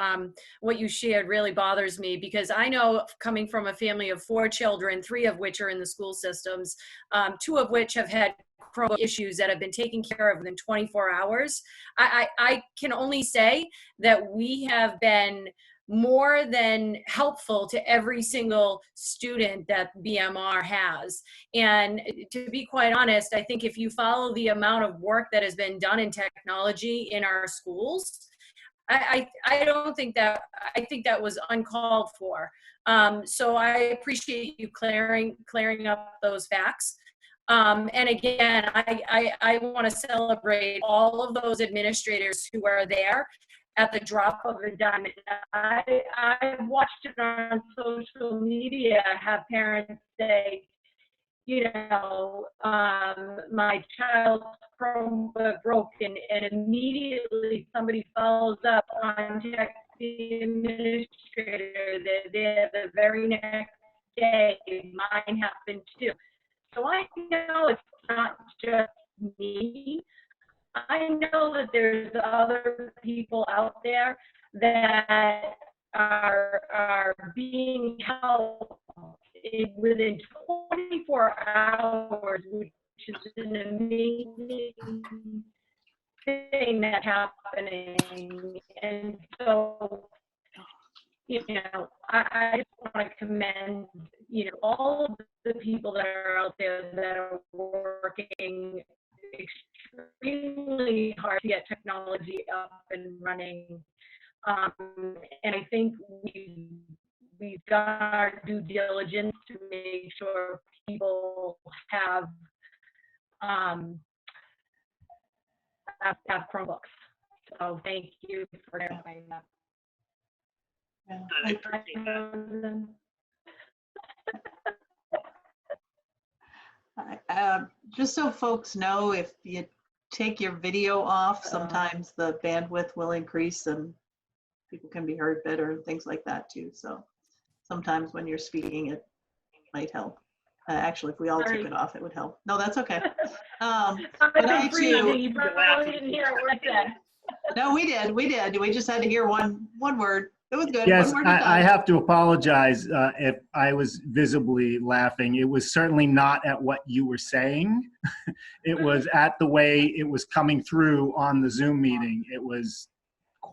what you shared really bothers me, because I know, coming from a family of 4 children, 3 of which are in the school systems, 2 of which have had Chromebook issues that have been taken care of within 24 hours. I can only say that we have been more than helpful to every single student that BMR has. And to be quite honest, I think if you follow the amount of work that has been done in technology in our schools, I don't think that, I think that was uncalled for. So I appreciate you clearing up those facts. And again, I want to celebrate all of those administrators who are there at the drop of a dime. I've watched it on social media, have parents say, my child's Chromebook broke, and immediately somebody follows up on text the administrator that the very next day, mine happened too. So I know it's not just me. I know that there's other people out there that are being helped within 24 hours, which is an amazing thing that's happening. And so, I just want to commend, all of the people that are out there that are working extremely hard to get technology up and running. And I think we've done our due diligence to make sure people have Chromebooks. So thank you for clarifying that. Just so folks know, if you take your video off, sometimes the bandwidth will increase and people can be heard better and things like that too. So sometimes when you're speaking, it might help. Actually, if we all took it off, it would help. No, that's okay. But I too. You probably didn't hear what I said. No, we did. We just had to hear one word. It was good. Yes, One more I time. have to apologize if I was visibly laughing. It was certainly not at what you were saying. It was at the way it was coming through on the Zoom meeting. It was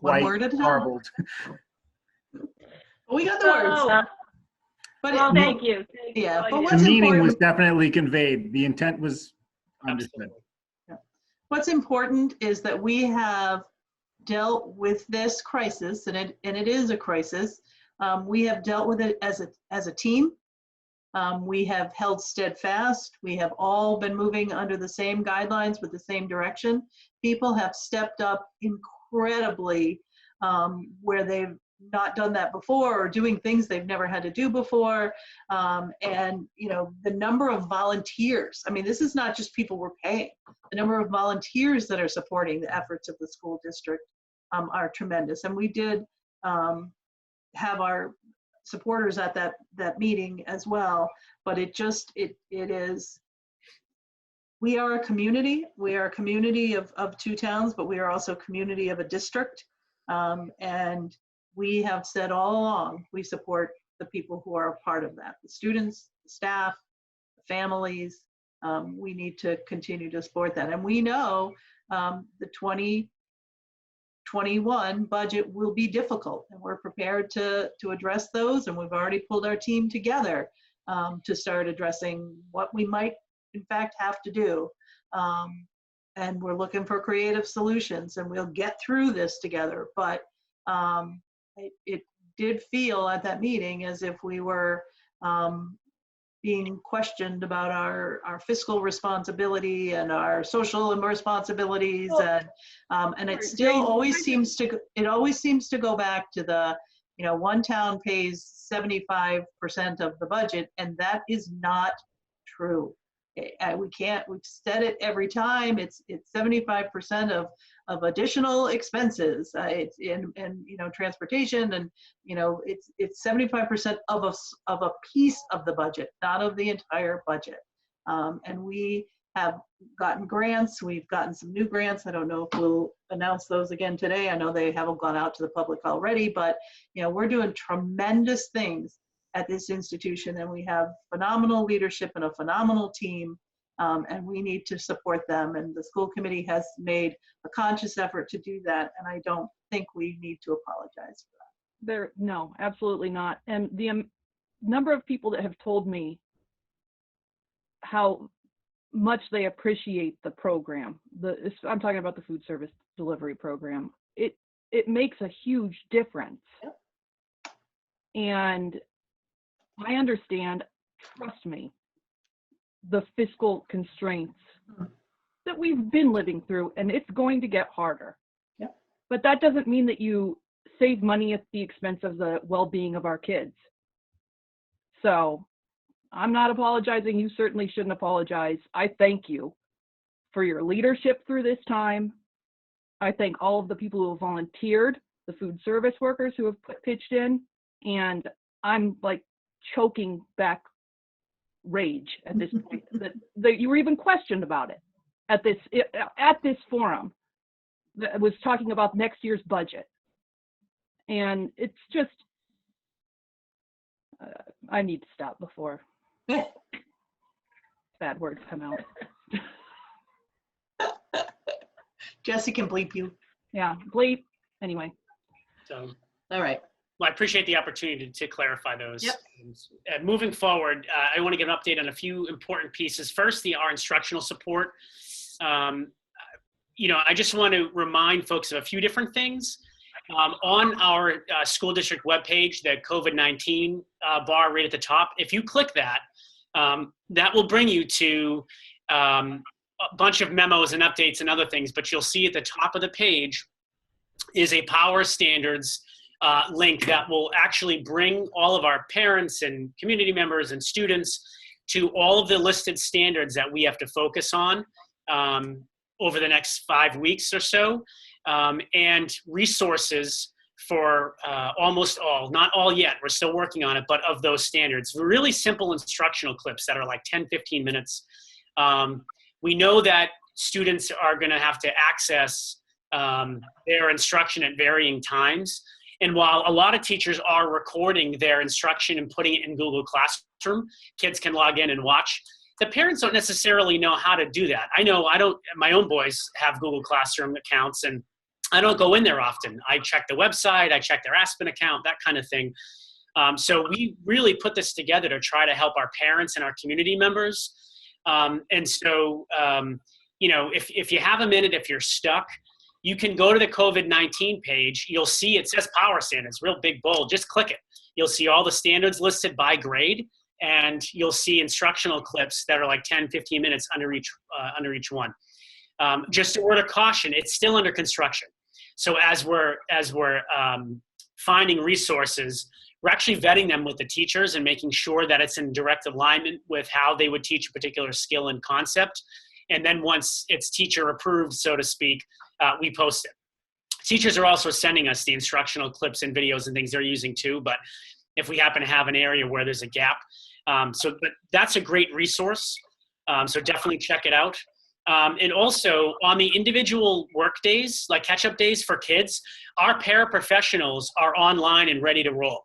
One quite word at a time. garbled. We got the words. Oh, But well, it- thank you. Thank you. yeah, but The what's meaning important? was definitely conveyed. The intent was understood. What's important is that we have dealt with this crisis, and it is a crisis. We have dealt with it as a team. We have held steadfast. We have all been moving under the same guidelines with the same direction. People have stepped up incredibly where they've not done that before, or doing things they've never had to do before. And the number of volunteers, I mean, this is not just people we're paying. The number of volunteers that are supporting the efforts of the school district are tremendous. And we did have our supporters at that meeting as well, but it is, we are a community. We are a community of two towns, but we are also a community of a district. And we have said all along, we support the people who are a part of that, the students, the staff, the families. We need to continue to support that. And we know the 2021 budget will be difficult, and we're prepared to address those. And we've already pulled our team together to start addressing what we might in fact have to do. And we're looking for creative solutions, and we'll get through this together. But it did feel at that meeting as if we were being questioned about our fiscal responsibility and our social responsibilities, and it still always seems to go back to the one town pays 75% of the budget, and that is not true. We've said it every time. It's 75% of additional expenses. It's in transportation, and it's 75% of a piece of the budget, not of the entire budget. And we have gotten grants. We've gotten some new grants. I don't know if we'll announce those again today. I know they haven't gone out to the public already, but we're doing tremendous things at this institution, and we have phenomenal leadership and a phenomenal team, and we need to support them. And the school committee has made a conscious effort to do that, and I don't think we need to apologize for that. No, absolutely not. And the number of people that have told me how much they appreciate the program, I'm talking about the food service delivery program, it makes a huge difference. Yep. And I understand, trust me, the fiscal constraints that we've been living through, and it's going to get harder. Yep. But that doesn't mean that you save money at the expense of the well-being of our kids. So I'm not apologizing. You certainly shouldn't apologize. I thank you for your leadership through this time. I thank all of the people who have volunteered, the food service workers who have pitched in, and I'm like choking back rage at this point that you were even questioned about it at this forum that was talking about next year's budget. And it's just I need to stop before bad words come out. Jesse can bleep you. Yeah, bleep. Anyway. So, all right. Well, I appreciate the opportunity to clarify those. Yep. Moving forward, I want to give an update on a few important pieces. First, our instructional support. I just want to remind folks of a few different things. On our school district webpage, the COVID-19 bar right at the top, if you click that, that will bring you to a bunch of memos and updates and other things, but you'll see at the top of the page is a Power Standards link that will actually bring all of our parents and community members and students to all of the listed standards that we have to focus on over the next 5 weeks or so, and resources for almost all, not all yet, we're still working on it, but of those standards. Really simple instructional clips that are like 10, 15 minutes. We know that students are gonna have to access their instruction at varying times. And while a lot of teachers are recording their instruction and putting it in Google Classroom, kids can log in and watch. The parents don't necessarily know how to do that. I know my own boys have Google Classroom accounts, and I don't go in there often. I check the website, I check their Aspen account, that kind of thing. So we really put this together to try to help our parents and our community members. And so, you know, if you have a minute, if you're stuck, you can go to the COVID-19 page. You'll see it says power standards, real big bold. Just click it. You'll see all the standards listed by grade, and you'll see instructional clips that are like 10, 15 minutes under each one. Just a word of caution, it's still under construction. So as we're finding resources, we're actually vetting them with the teachers and making sure that it's in direct alignment with how they would teach a particular skill and concept. And then once it's teacher approved, so to speak, we post it. Teachers are also sending us the instructional clips and videos and things they're using too, but if we happen to have an area where there's a gap. But that's a great resource, so definitely check it out. And also on the individual work days, like catch-up days for kids, our paraprofessionals are online and ready to roll.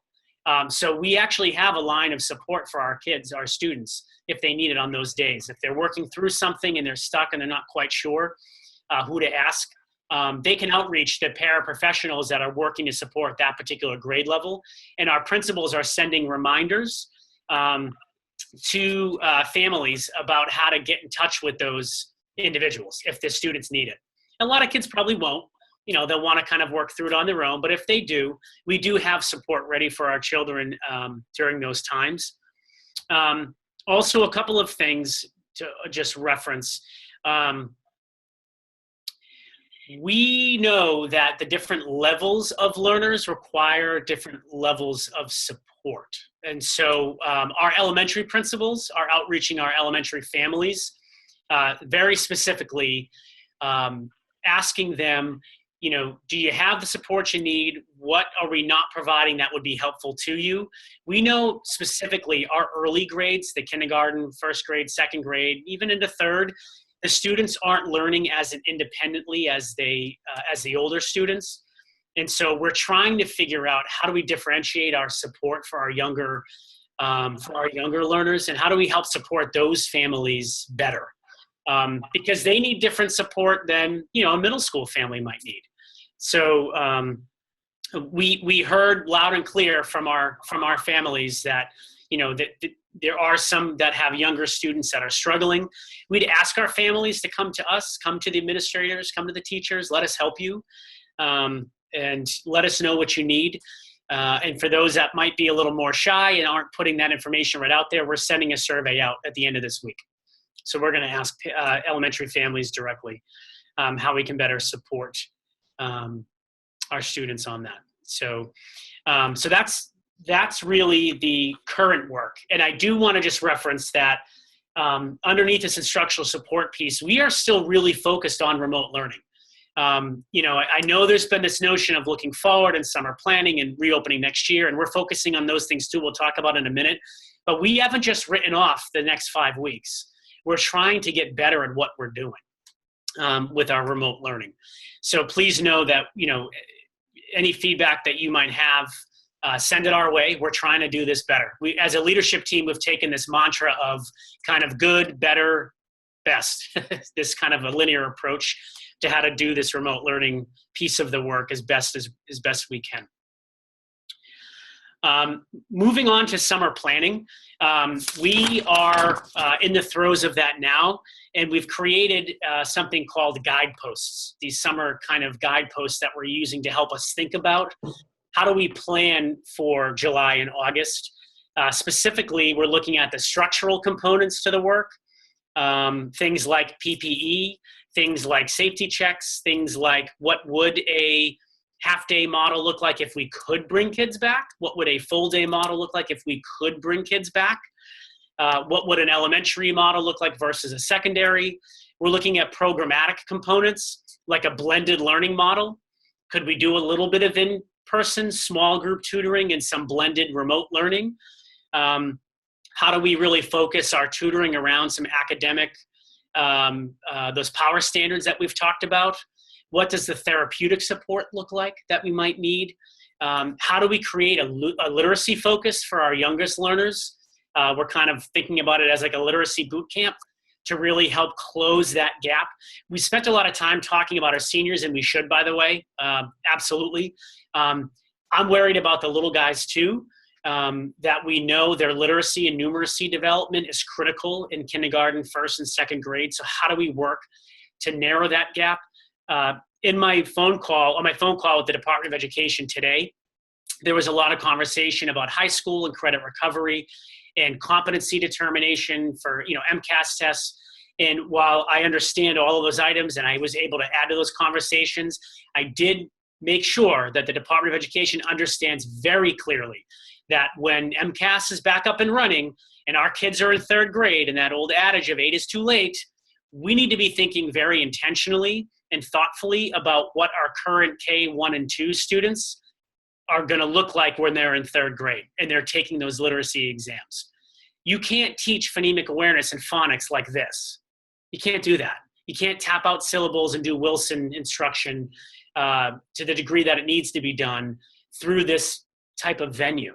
So we actually have a line of support for our kids, our students, if they need it on those days. If they're working through something and they're stuck and they're not quite sure who to ask, they can outreach the paraprofessionals that are working to support that particular grade level. And our principals are sending reminders to families about how to get in touch with those individuals if the students need it. A lot of kids probably won't. You know, they'll want to kind of work through it on their own, but if they do, we do have support ready for our children during those times. Also, a couple of things to just reference. We know that the different levels of learners require different levels of support. And so our elementary principals are outreaching our elementary families, very specifically asking them, you know, do you have the support you need? What are we not providing that would be helpful to you? We know specifically our early grades, the kindergarten, first grade, second grade, even into third, the students aren't learning as independently as the older students. And so we're trying to figure out how do we differentiate our support for our younger learners, and how do we help support those families better? Because they need different support than, you know, a middle school family might need. So we heard loud and clear from our families that, you know, that there are some that have younger students that are struggling. We'd ask our families to come to us, come to the administrators, come to the teachers, let us help you, and let us know what you need. And for those that might be a little more shy and aren't putting that information right out there, we're sending a survey out at the end of this week. So we're going to ask elementary families directly how we can better support our students on that. So, so that's really the current work. And I do want to just reference that underneath this instructional support piece, we are still really focused on remote learning. You know, I know there's been this notion of looking forward and summer planning and reopening next year, and we're focusing on those things too. We'll talk about in a minute, but we haven't just written off the next 5 weeks. We're trying to get better at what we're doing with our remote learning. So please know that, you know, any feedback that you might have, send it our way. We're trying to do this better. We, as a leadership team, we've taken this mantra of kind of good, better, best, this kind of a linear approach to how to do this remote learning piece of the work as best we can. Moving on to summer planning, we are in the throes of that now, and we've created something called guideposts, these summer kind of guideposts that we're using to help us think about how do we plan for July and August. Specifically, we're looking at the structural components to the work, things like PPE, things like safety checks, things like what would a half-day model look like if we could bring kids back? What would a full-day model look like if we could bring kids back? What would an elementary model look like versus a secondary? We're looking at programmatic components, like a blended learning model. Could we do a little bit of in-person small group tutoring and some blended remote learning? How do we really focus our tutoring around some academic, those power standards that we've talked about? What does the therapeutic support look like that we might need? How do we create a literacy focus for our youngest learners? We're kind of thinking about it as like a literacy boot camp to really help close that gap. We spent a lot of time talking about our seniors, and we should, by the way, absolutely. I'm worried about the little guys too, that we know their literacy and numeracy development is critical in kindergarten, first and second grade. So how do we work to narrow that gap? On my phone call with the Department of Education today, there was a lot of conversation about high school and credit recovery and competency determination for, MCAS tests. And while I understand all of those items and I was able to add to those conversations, I did make sure that the Department of Education understands very clearly that when MCAS is back up and running and our kids are in third grade and that old adage of 8 is too late, we need to be thinking very intentionally and thoughtfully about what our current K1 and 2 students are going to look like when they're in third grade and they're taking those literacy exams. You can't teach phonemic awareness and phonics like this. You can't do that. You can't tap out syllables and do Wilson instruction to the degree that it needs to be done through this type of venue.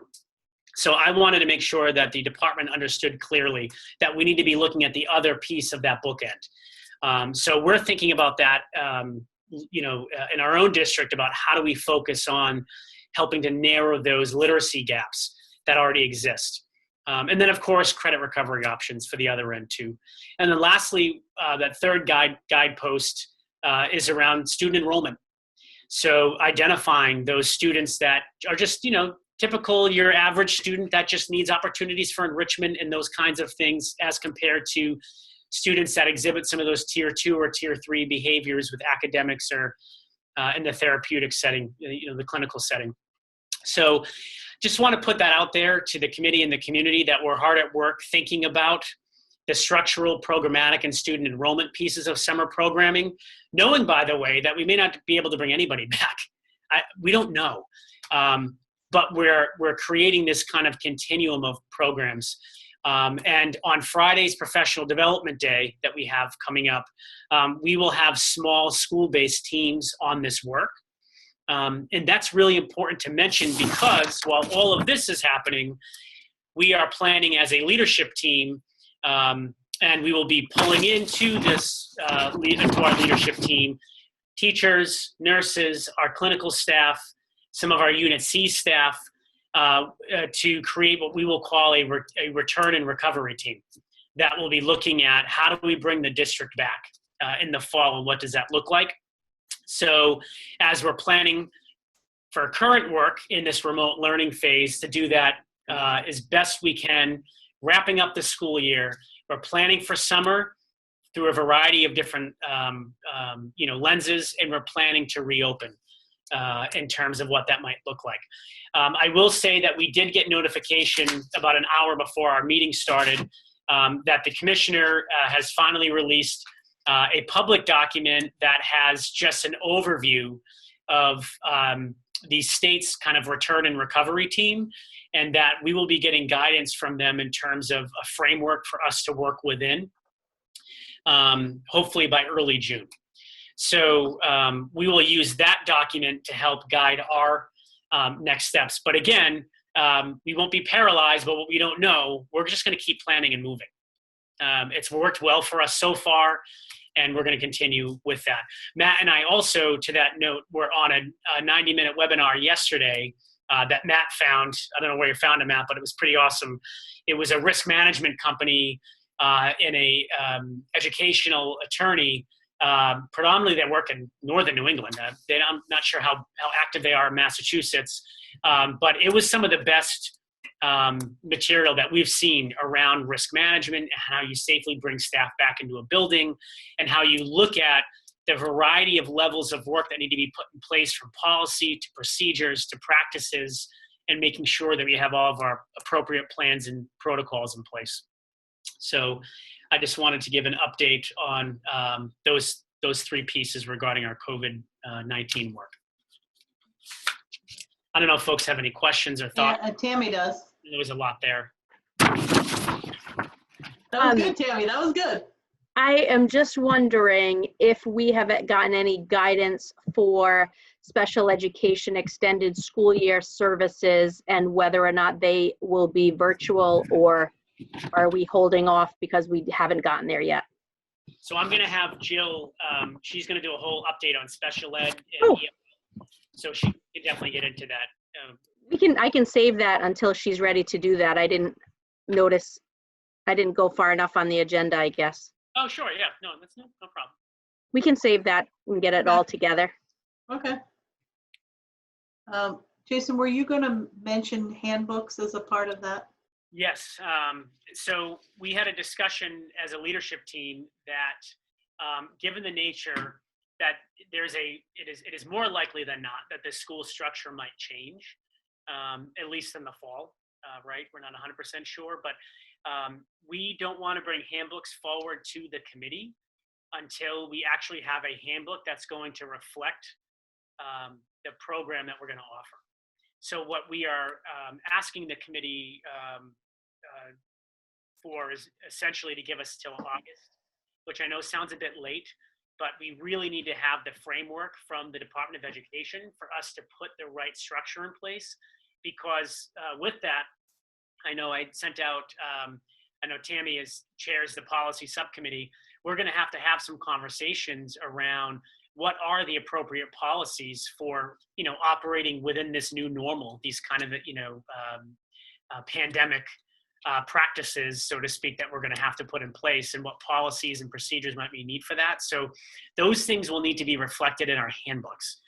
So I wanted to make sure that the department understood clearly that we need to be looking at the other piece of that bookend. So we're thinking about that, in our own district about how do we focus on helping to narrow those literacy gaps that already exist. And then, of course, credit recovery options for the other end, too. And then lastly, that third guidepost is around student enrollment. So identifying those students that are just, typical, your average student that just needs opportunities for enrichment and those kinds of things as compared to students that exhibit some of those tier 2 or tier 3 behaviors with academics or in the therapeutic setting, the clinical setting. So just want to put that out there to the committee and the community that we're hard at work thinking about the structural, programmatic, and student enrollment pieces of summer programming, knowing, by the way, that we may not be able to bring anybody back. We don't know. But we're creating this kind of continuum of programs. And on Friday's Professional Development Day that we have coming up, we will have small school-based teams on this work. And that's really important to mention because while all of this is happening, we are planning as a leadership team, and we will be pulling into this, into our leadership team, teachers, nurses, our clinical staff, some of our Unit C staff, to create what we will call a return and recovery team that will be looking at how do we bring the district back in the fall and what does that look like. So as we're planning for current work in this remote learning phase to do that as best we can, wrapping up the school year, we're planning for summer through a variety of different lenses, and we're planning to reopen in terms of what that might look like. I will say that we did get notification about an hour before our meeting started that the commissioner has finally released a public document that has just an overview of the state's kind of return and recovery team, and that we will be getting guidance from them in terms of a framework for us to work within, hopefully by early June. So we will use that document to help guide our next steps. But again, we won't be paralyzed by what we don't know. We're just going to keep planning and moving. It's worked well for us so far, and we're going to continue with that. Matt and I also, to that note, were on a 90-minute webinar yesterday that Matt found. I don't know where you found it, Matt, but it was pretty awesome. It was a risk management company and a educational attorney. Predominantly they work in northern New England. I'm not sure how active they are in Massachusetts, but it was some of the best material that we've seen around risk management and how you safely bring staff back into a building and how you look at the variety of levels of work that need to be put in place from policy to procedures to practices and making sure that we have all of our appropriate plans and protocols in place. So I just wanted to give an update on those three pieces regarding our COVID-19 work. I don't know if folks have any questions or thoughts. Yeah, Tammy does. There was a lot there. That was good, Tammy. That was good. I am just wondering if we have gotten any guidance for special education extended school year services and whether or not they will be virtual, or are we holding off because we haven't gotten there yet? So I'm going to have Jill, she's going to do a whole update on special ed. Oh. So she can definitely get into that. I can save that until she's ready to do that. I didn't notice, I didn't go far enough on the agenda, I guess. Oh, sure, yeah, no, that's no problem. We can save that and get it all together. Okay. Jason, were you going to mention handbooks as a part of that? Yes, so we had a discussion as a leadership team that given the nature that it is more likely than not that the school structure might change, at least in the fall, right? We're not 100% sure, but we don't want to bring handbooks forward to the committee until we actually have a handbook that's going to reflect the program that we're going to offer. So what we are asking the committee for is essentially to give us till August, which I know sounds a bit late, but we really need to have the framework from the Department of Education for us to put the right structure in place. Because with that, I know I sent out, I know Tammy chairs the policy subcommittee. We're going to have some conversations around what are the appropriate policies for, operating within this new normal, these kind of, pandemic practices, so to speak, that we're going to have to put in place, and what policies and procedures might we need for that. So those things will need to be reflected in our handbooks.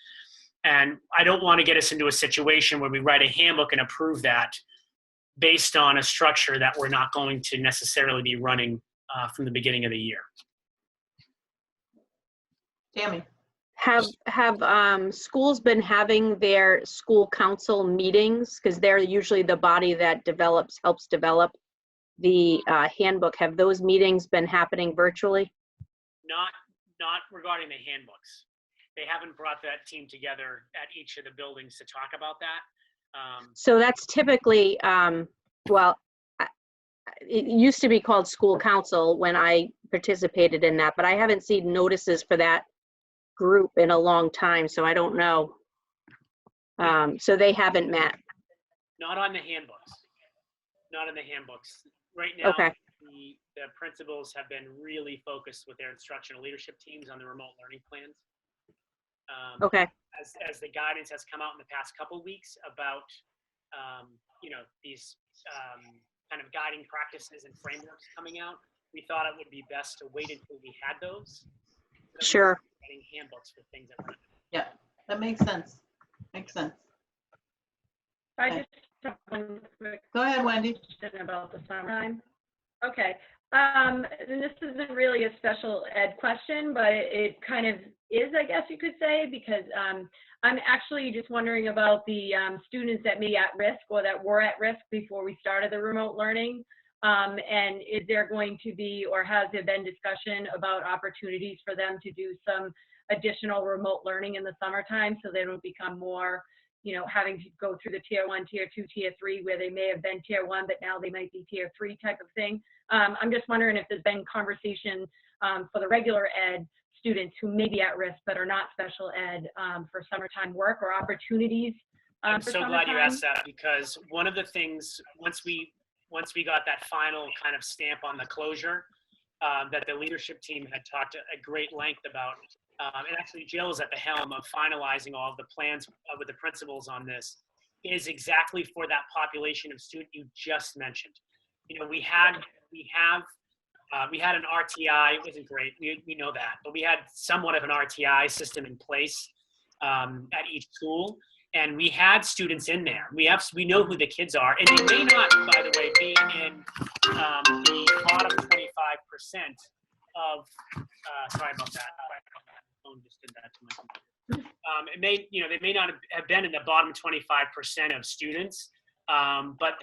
And I don't want to get us into a situation where we write a handbook and approve that based on a structure that we're not going to necessarily be running from the beginning of the year. Tammy. Have schools been having their school council meetings? Because they're usually the body that helps develop the handbook. Have those meetings been happening virtually? Not regarding the handbooks. They haven't brought that team together at each of the buildings to talk about that. So that's typically, well, it used to be called school council when I participated in that, but I haven't seen notices for that group in a long time, so I don't know. So they haven't met. Not on the handbooks. Not in the handbooks. Right now, okay. The principals have been really focused with their instructional leadership teams on the remote learning plans. Okay. As the guidance has come out in the past couple weeks about, these kind of guiding practices and frameworks coming out, we thought it would be best to wait until we had those. Sure. Getting handbooks for things that we're not doing. Yeah, that makes sense. Makes sense. I just have one quick Go ahead, Wendy. question about the summertime. Okay. And this isn't really a special ed question, but it kind of is, I guess you could say, because I'm actually just wondering about the students that may be at risk or that were at risk before we started the remote learning. And is there going to be, or has there been discussion about opportunities for them to do some additional remote learning in the summertime so they don't become more, having to go through the tier 1, tier 2, tier 3, where they may have been tier 1, but now they might be tier 3 type of thing. I'm just wondering if there's been conversation for the regular ed students who may be at risk but are not special ed for summertime work or opportunities. I'm so glad you asked that, because one of the things, once we got that final kind of stamp on the closure, that the leadership team had talked at great length about, and actually Jill is at the helm of finalizing all of the plans with the principals on this, is exactly for that population of student you just mentioned. We had an RTI. It wasn't great. We know that, but we had somewhat of an RTI system in place at each school. And we had students in there. We know who the kids are, and they may not, by the way, be in the bottom 25% of. Sorry about that. My phone just did that to my computer. They may not have been in the bottom 25% of students, but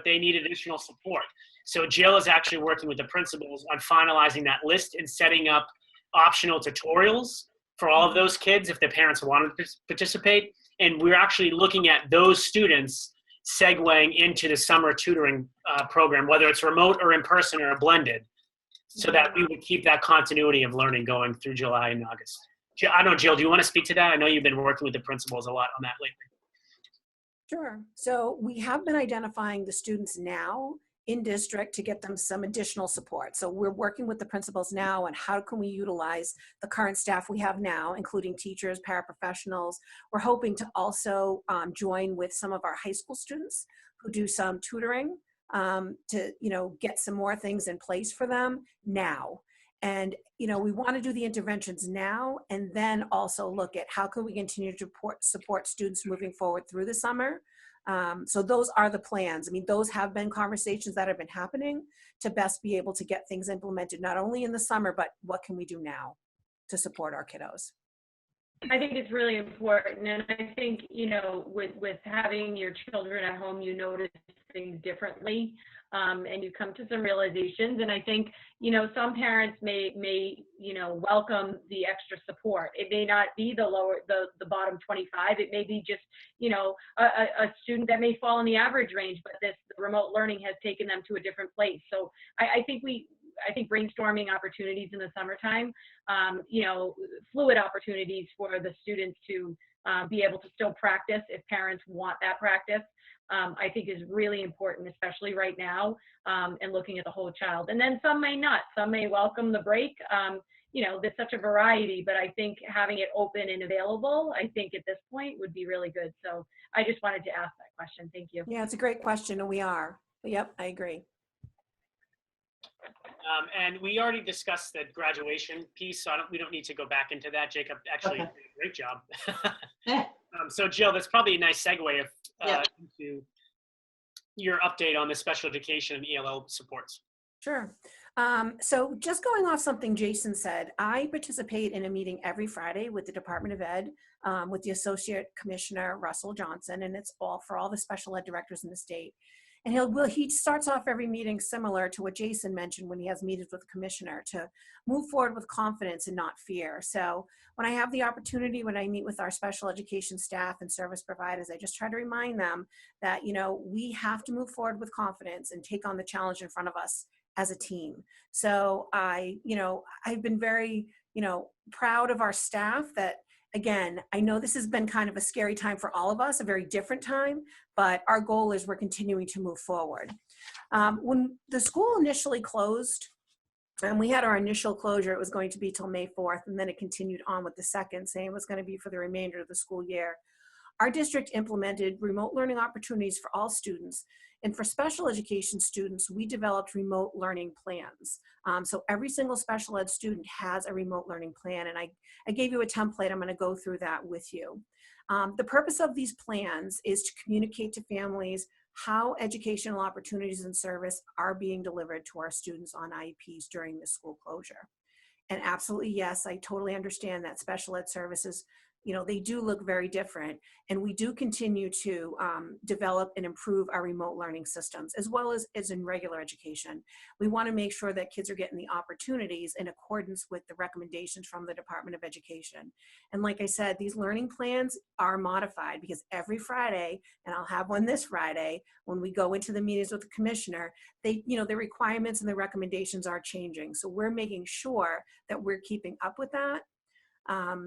they need additional support. So Jill is actually working with the principals on finalizing that list and setting up optional tutorials for all of those kids if their parents want to participate. And we're actually looking at those students segueing into the summer tutoring program, whether it's remote or in person or a blended, so that we would keep that continuity of learning going through July and August. I don't know, Jill, do you want to speak to that? I know you've been working with the principals a lot on that lately. Sure. So we have been identifying the students now in district to get them some additional support. So we're working with the principals now on how can we utilize the current staff we have now, including teachers, paraprofessionals. We're hoping to also join with some of our high school students who do some tutoring to, get some more things in place for them now. And, we want to do the interventions now and then also look at how can we continue to support students moving forward through the summer. So those are the plans. I mean, those have been conversations that have been happening to best be able to get things implemented, not only in the summer, but what can we do now to support our kiddos? I think it's really important. And I think, with having your children at home, you notice things differently. And you come to some realizations. And I think, some parents may welcome the extra support. It may not be the bottom 25. It may be just, a student that may fall in the average range, but the remote learning has taken them to a different place. So I think brainstorming opportunities in the summertime, fluid opportunities for the students to be able to still practice if parents want that practice, I think is really important, especially right now, and looking at the whole child. And then some may not. Some may welcome the break. There's such a variety, but I think having it open and available, I think at this point would be really good. So I just wanted to ask that question. Thank you. Yeah, it's a great question, and we are. Yep, I agree. And we already discussed the graduation piece, so we don't need to go back into that. Jacob actually did a great job. So Jill, that's probably a nice segue into your update on the special education and ELL supports. Sure. So just going off something Jason said, I participate in a meeting every Friday with the Department of Ed, with the Associate Commissioner, Russell Johnson, and it's all for all the special ed directors in the state. And he starts off every meeting similar to what Jason mentioned when he has meetings with the commissioner, to move forward with confidence and not fear. So when I have the opportunity, when I meet with our special education staff and service providers, I just try to remind them that, we have to move forward with confidence and take on the challenge in front of us as a team. So I've been very, proud of our staff that, again, I know this has been kind of a scary time for all of us, a very different time, but our goal is we're continuing to move forward. When the school initially closed, and we had our initial closure, it was going to be till May 4th, and then it continued on with the second, saying it was going to be for the remainder of the school year. Our district implemented remote learning opportunities for all students. And for special education students, we developed remote learning plans. So every single special ed student has a remote learning plan. And I gave you a template. I'm going to go through that with you. The purpose of these plans is to communicate to families how educational opportunities and service are being delivered to our students on IEPs during the school closure. And absolutely, yes, I totally understand that special ed services, they do look very different, and we do continue to develop and improve our remote learning systems as well as in regular education. We want to make sure that kids are getting the opportunities in accordance with the recommendations from the Department of Education. And like I said, these learning plans are modified because every Friday, and I'll have one this Friday, when we go into the meetings with the commissioner, the requirements and the recommendations are changing. So we're making sure that we're keeping up with that.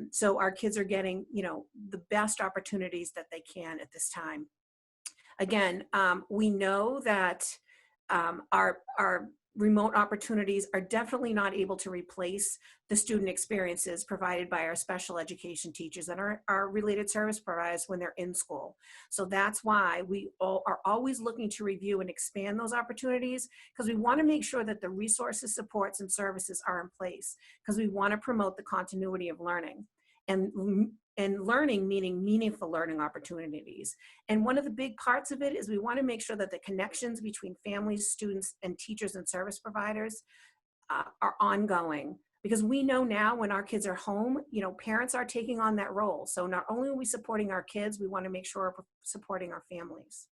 So our kids are getting, the best opportunities that they can at this time. Again, we know that our remote opportunities are definitely not able to replace the student experiences provided by our special education teachers and our related service providers when they're in school. So that's why we are always looking to review and expand those opportunities, because we want to make sure that the resources, supports, and services are in place, because we want to promote the continuity of learning. And learning meaning meaningful learning opportunities. And one of the big parts of it is we want to make sure that the connections between families, students, and teachers and service providers are ongoing. Because we know now when our kids are home, parents are taking on that role. So not only are we supporting our kids, we want to make sure we're supporting our families.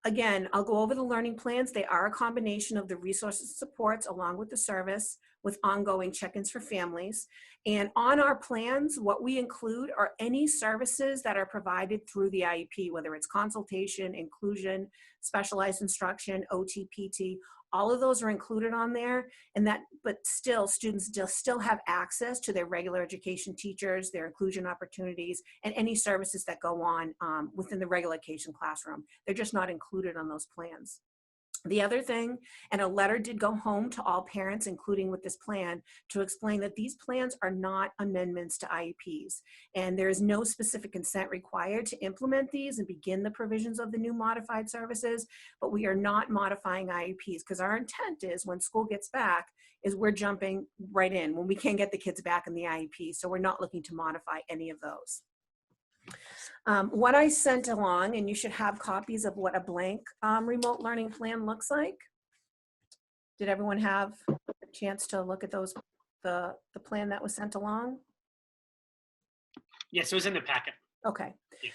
Again, I'll go over the learning plans. They are a combination of the resources and supports along with the service, with ongoing check-ins for families. And on our plans, what we include are any services that are provided through the IEP, whether it's consultation, inclusion, specialized instruction, OT, PT, All of those are included on there, and that, but still, students still have access to their regular education teachers, their inclusion opportunities, and any services that go on within the regular education classroom. They're just not included on those plans. The other thing, and a letter did go home to all parents, including with this plan, to explain that these plans are not amendments to IEPs, and there is no specific consent required to implement these and begin the provisions of the new modified services, but we are not modifying IEPs, because our intent is when school gets back, is we're jumping right in when we can't get the kids back in the IEP, so we're not looking to modify any of those. What I sent along, and you should have copies of what a blank remote learning plan looks like. Did everyone have a chance to look at those, the plan that was sent along? Yes, it was in the packet. Okay. Yeah.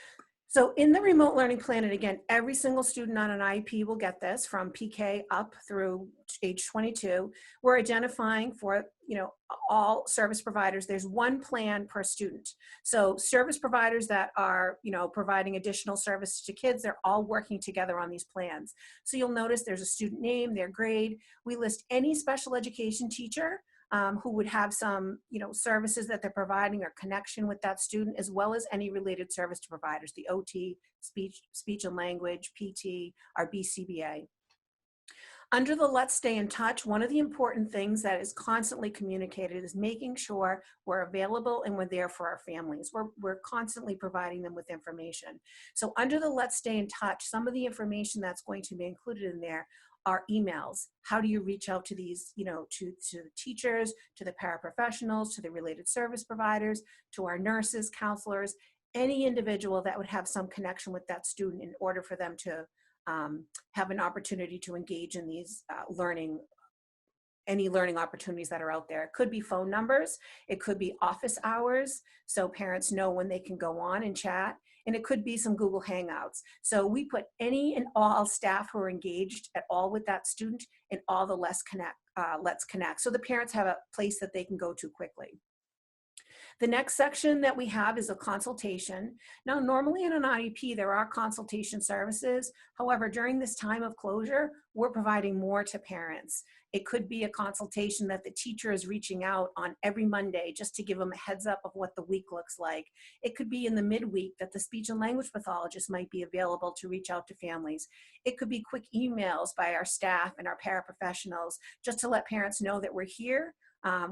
So in the remote learning plan, and again, every single student on an IEP will get this from PK up through age 22. We're identifying for, you know, all service providers. There's one plan per student. So service providers that are, you know, providing additional services to kids, they're all working together on these plans. So you'll notice there's a student name, their grade. We list any special education teacher who would have some, you know, services that they're providing or connection with that student, as well as any related service providers, the OT, speech and language, PT, our BCBA. Under the Let's Stay in Touch, one of the important things that is constantly communicated is making sure we're available and we're there for our families. We're constantly providing them with information. So under the Let's Stay in Touch, some of the information that's going to be included in there are emails. How do you reach out to these, you know, to the teachers, to the paraprofessionals, to the related service providers, to our nurses, counselors, any individual that would have some connection with that student in order for them to have an opportunity to engage in these any learning opportunities that are out there. It could be phone numbers, it could be office hours, so parents know when they can go on and chat, and it could be some Google Hangouts. So we put any and all staff who are engaged at all with that student in all the Let's Connect, so the parents have a place that they can go to quickly. The next section that we have is a consultation. Now, normally in an IEP, there are consultation services. However, during this time of closure, we're providing more to parents. It could be a consultation that the teacher is reaching out on every Monday just to give them a heads up of what the week looks like. It could be in the midweek that the speech and language pathologist might be available to reach out to families. It could be quick emails by our staff and our paraprofessionals just to let parents know that we're here.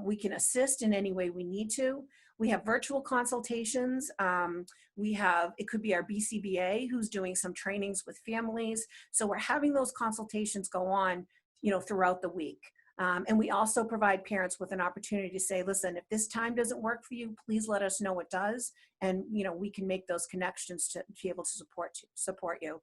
We can assist in any way we need to. We have virtual consultations. It could be our BCBA who's doing some trainings with families. So we're having those consultations go on, you know, throughout the week. And we also provide parents with an opportunity to say, listen, if this time doesn't work for you, please let us know it does. And, you know, we can make those connections to be able to support you.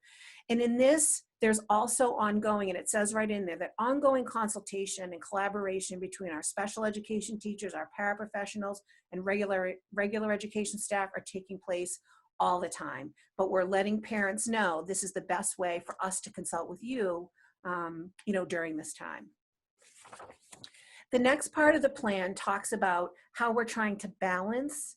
And in this, there's also ongoing, and it says right in there, that ongoing consultation and collaboration between our special education teachers, our paraprofessionals, and regular education staff are taking place all the time. But we're letting parents know this is the best way for us to consult with you, you know, during this time. The next part of the plan talks about how we're trying to balance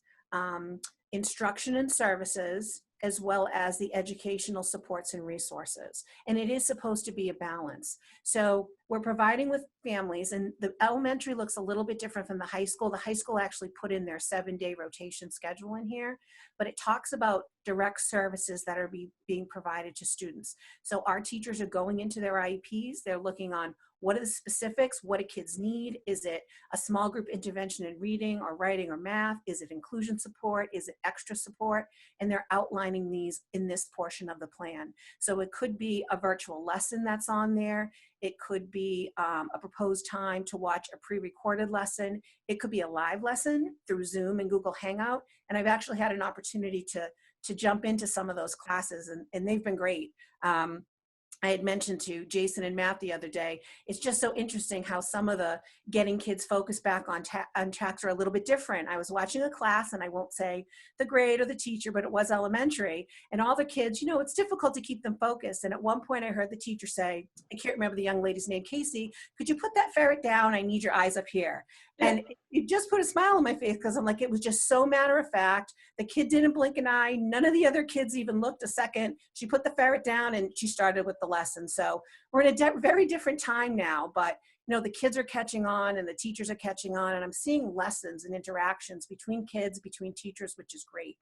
instruction and services, as well as the educational supports and resources. And it is supposed to be a balance. So we're providing with families, and the elementary looks a little bit different from the high school. The high school actually put in their 7-day rotation schedule in here, but it talks about direct services that are being provided to students. So our teachers are going into their IEPs, they're looking on what are the specifics, what do kids need? Is it a small group intervention in reading or writing or math? Is it inclusion support? Is it extra support? And they're outlining these in this portion of the plan. So it could be a virtual lesson that's on there. It could be a proposed time to watch a pre-recorded lesson. It could be a live lesson through Zoom and Google Hangout. And I've actually had an opportunity to jump into some of those classes, and they've been great. I had mentioned to Jason and Matt the other day, it's just so interesting how some of the getting kids focused back on tracks are a little bit different. I was watching a class, and I won't say the grade or the teacher, but it was elementary, and all the kids, you know, it's difficult to keep them focused. And at one point I heard the teacher say, I can't remember the young lady's name, Casey, could you put that ferret down? I need your eyes up here. And it just put a smile on my face because I'm like, it was just so matter of fact. The kid didn't blink an eye. None of the other kids even looked a second. She put the ferret down and she started with the lesson. So we're in a very different time now, but you know, the kids are catching on and the teachers are catching on, and I'm seeing lessons and interactions between kids, between teachers, which is great.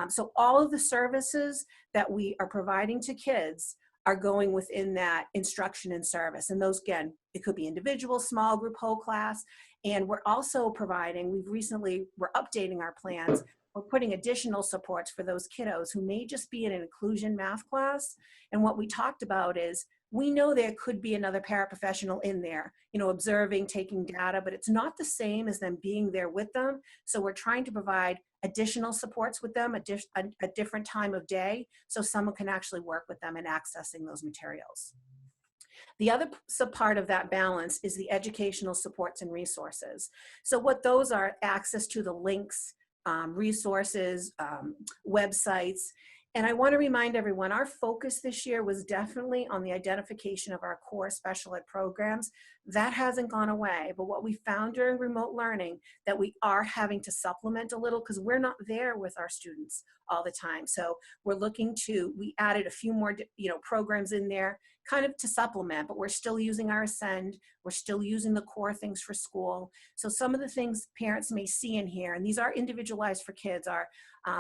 So all of the services that we are providing to kids are going within that instruction and service. And those, again, it could be individual, small group, whole class. And we're also providing, we're updating our plans. We're putting additional supports for those kiddos who may just be in an inclusion math class. And what we talked about is, we know there could be another paraprofessional in there, you know, observing, taking data, but it's not the same as them being there with them. So we're trying to provide additional supports with them, a different time of day, so someone can actually work with them in accessing those materials. The other part of that balance is the educational supports and resources. So what those are, access to the links, resources, websites. And I want to remind everyone, our focus this year was definitely on the identification of our core special ed programs. That hasn't gone away, but what we found during remote learning, that we are having to supplement a little because we're not there with our students all the time. So we're looking to, we added a few more, you know, programs in there kind of to supplement, but we're still using our Ascend. We're still using the core things for school. So some of the things parents may see in here, and these are individualized for kids, are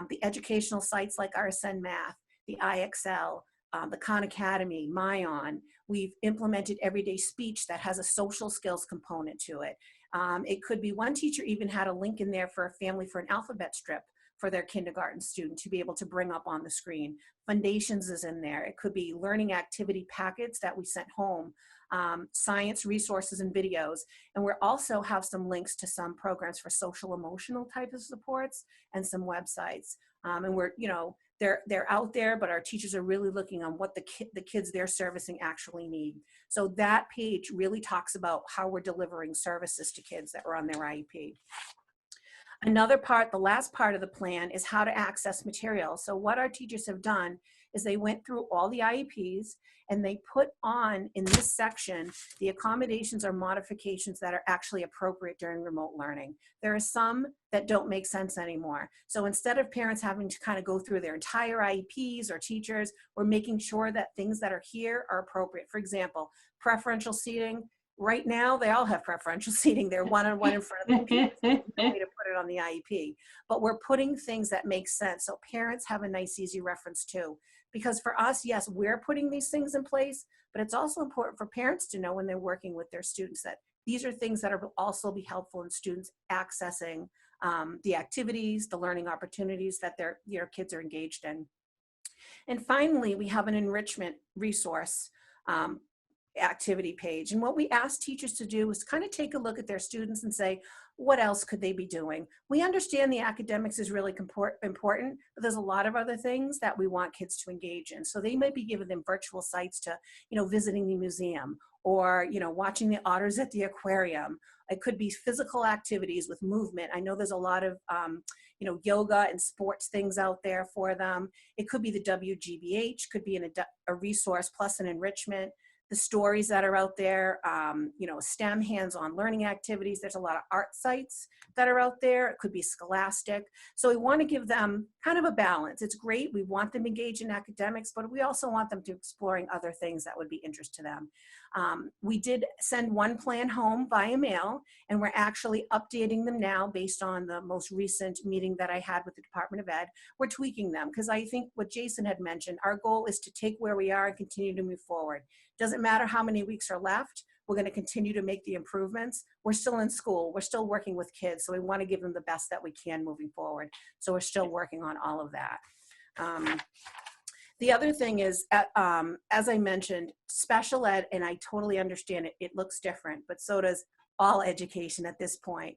the educational sites like our Ascend Math, the IXL, the Khan Academy, Myon. We've implemented everyday speech that has a social skills component to it. It could be, one teacher even had a link in there for a family for an alphabet strip for their kindergarten student to be able to bring up on the screen. Foundations is in there. It could be learning activity packets that we sent home, science resources and videos. And we also have some links to some programs for social emotional type of supports and some websites. And we're, you know, they're out there, but our teachers are really looking on what the kids they're servicing actually need. So that page really talks about how we're delivering services to kids that were on their IEP. Another part, the last part of the plan, is how to access material. So what our teachers have done is they went through all the IEPs and they put on in this section the accommodations or modifications that are actually appropriate during remote learning. There are some that don't make sense anymore. So instead of parents having to kind of go through their entire IEPs or teachers, we're making sure that things that are here are appropriate. For example, preferential seating. Right now, they all have preferential seating. They're one-on-one in front of the computer. There's no way to put it on the IEP. But we're putting things that make sense so parents have a nice, easy reference too. Because for us, yes, we're putting these things in place, but it's also important for parents to know when they're working with their students that these are things that will also be helpful in students accessing the activities, the learning opportunities that their kids are engaged in. And finally, we have an enrichment resource activity page. And what we ask teachers to do is kind of take a look at their students and say, what else could they be doing? We understand the academics is really important, but there's a lot of other things that we want kids to engage in. So they might be giving them virtual sites to, you know, visiting the museum or, you know, watching the otters at the aquarium. It could be physical activities with movement. I know there's a lot of, you know, yoga and sports things out there for them. It could be the WGBH, could be a resource plus an enrichment. The stories that are out there, you know, STEM hands-on learning activities. There's a lot of art sites that are out there. It could be Scholastic. So we want to give them kind of a balance. It's great. We want them engaged in academics, but we also want them to exploring other things that would be interest to them. We did send one plan home via mail, and we're actually updating them now based on the most recent meeting that I had with the Department of Ed. We're tweaking them because I think what Jason had mentioned, our goal is to take where we are and continue to move forward. Doesn't matter how many weeks are left, we're going to continue to make the improvements. We're still in school, we're still working with kids, so we want to give them the best that we can moving forward. So we're still working on all of that. The other thing is, as I mentioned, special ed, and I totally understand it, it looks different, but so does all education at this point.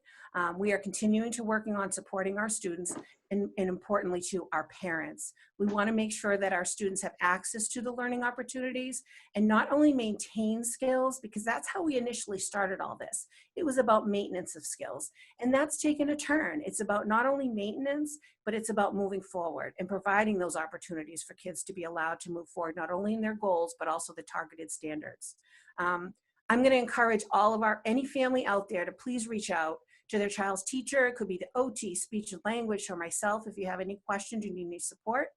We are continuing to working on supporting our students and importantly to our parents. We want to make sure that our students have access to the learning opportunities and not only maintain skills, because that's how we initially started all this. It was about maintenance of skills, and that's taken a turn. It's about not only maintenance, but it's about moving forward and providing those opportunities for kids to be allowed to move forward, not only in their goals, but also the targeted standards. I'm going to encourage all of any family out there to please reach out to their child's teacher. It could be the OT, speech and language, or myself if you have any questions, you need any support.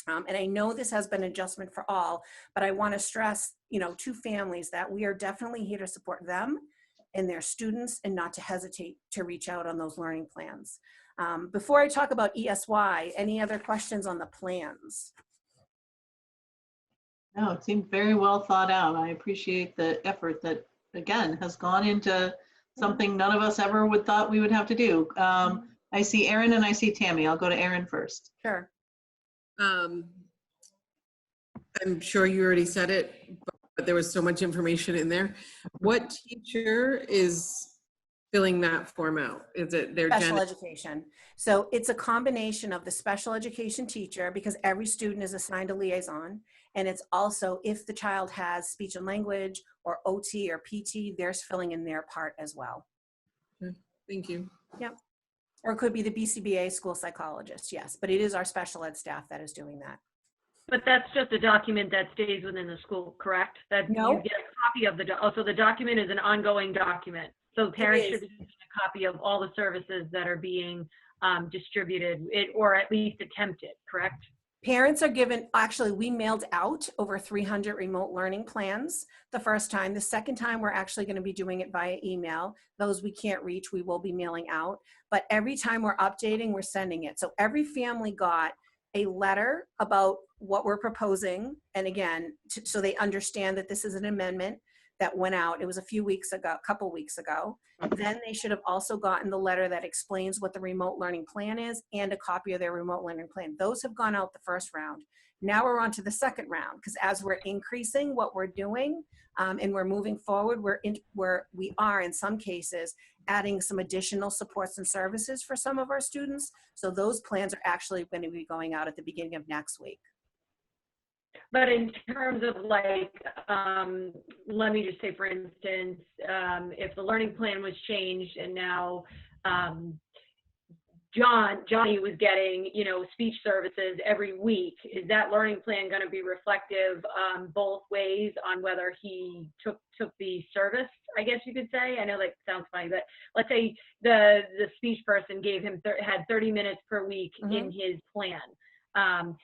And I know this has been an adjustment for all, but I want to stress, to families that we are definitely here to support them and their students and not to hesitate to reach out on those learning plans. Before I talk about ESY, any other questions on the plans? No, it seemed very well thought out. I appreciate the effort that, again, has gone into something none of us ever would thought we would have to do. I see Erin and I see Tammy. I'll go to Erin first. Sure. I'm sure you already said it, but there was so much information in there. What teacher is filling that form out? Is it their Special education. So it's a combination of the special education teacher, because every student is assigned a liaison. And it's also if the child has speech and language or OT or PT, they're filling in their part as well. Thank you. Yep. Or it could be the BCBA school psychologist, yes. But it is our special ed staff that is doing that. But that's just a document that stays within the school, correct? That No. you get a copy of the, so the document is an ongoing document. So parents should be getting a copy of all the services that are being distributed, or at least attempted, correct? Parents are given, actually, we mailed out over 300 remote learning plans the first time. The second time, we're actually going to be doing it via email. Those we can't reach, we will be mailing out. But every time we're updating, we're sending it. So every family got a letter about what we're proposing. And again, so they understand that this is an amendment that went out. It was a few weeks ago, a couple weeks ago. Then they should have also gotten the letter that explains what the remote learning plan is and a copy of their remote learning plan. Those have gone out the first round. Now we're on to the second round, because as we're increasing what we're doing and we're moving forward, we are in some cases adding some additional supports and services for some of our students. So those plans are actually going to be going out at the beginning of next week. But in terms of like, let me just say, for instance, if the learning plan was changed and now Johnny was getting, speech services every week, is that learning plan going to be reflective both ways on whether he took the service, I guess you could say? I know that sounds funny, but let's say the speech person gave him had 30 minutes per week in his plan. And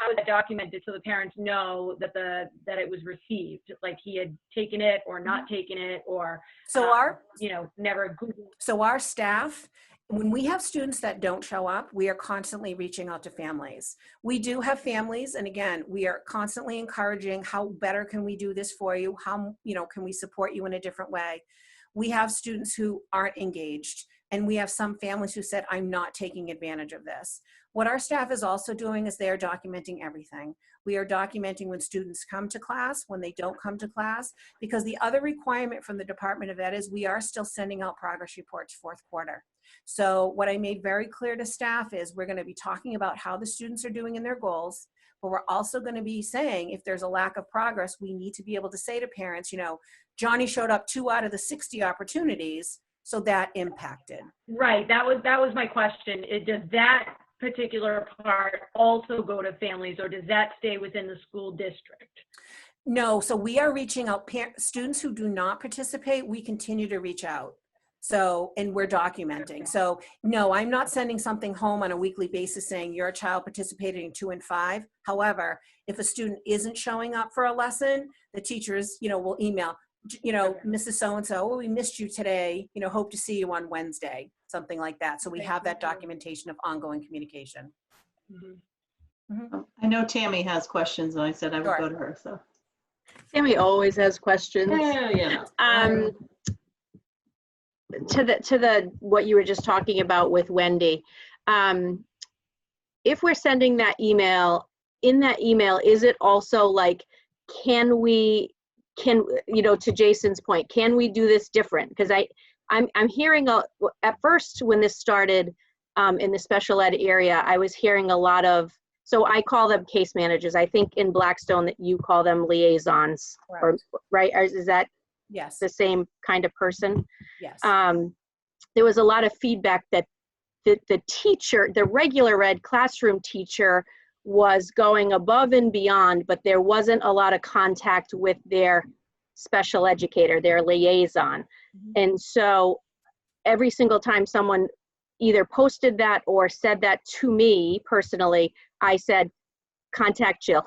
how is that documented so the parents know that that it was received, like he had taken it or not taken it, or never Googled. So our staff, when we have students that don't show up, we are constantly reaching out to families. We do have families, and again, we are constantly encouraging how better can we do this for you? How can we support you in a different way? We have students who aren't engaged, and we have some families who said, I'm not taking advantage of this. What our staff is also doing is they are documenting everything. We are documenting when students come to class, when they don't come to class, because the other requirement from the Department of Ed is we are still sending out progress reports fourth quarter. So what I made very clear to staff is we're going to be talking about how the students are doing in their goals, but we're also going to be saying if there's a lack of progress, we need to be able to say to parents, Johnny showed up 2 out of the 60 opportunities, so that impacted. Right, that was my question. Does that particular part also go to families, or does that stay within the school district? No, so we are reaching out, students who do not participate, we continue to reach out. So, and we're documenting. So no, I'm not sending something home on a weekly basis saying your child participated in 2 and 5. However, if a student isn't showing up for a lesson, the teachers, will email, Mrs. So-and-so, we missed you today, hope to see you on Wednesday, something like that. So we have that documentation of ongoing communication. I know Tammy has questions, and I said I would go to her. So Tammy always has questions. Yeah. To the what you were just talking about with Wendy, if we're sending that email, in that email, is it also like, to Jason's point, can we do this different? Because I'm hearing at first when this started in the special ed area, I was hearing a lot of, so I call them case managers. I think in Blackstone that you call them liaisons, right? Or is that yes, the same kind of person? Yes. There was a lot of feedback that the teacher, the regular ed classroom teacher, was going above and beyond, but there wasn't a lot of contact with their special educator, their liaison. And so every single time someone either posted that or said that to me personally, I said, contact Jill.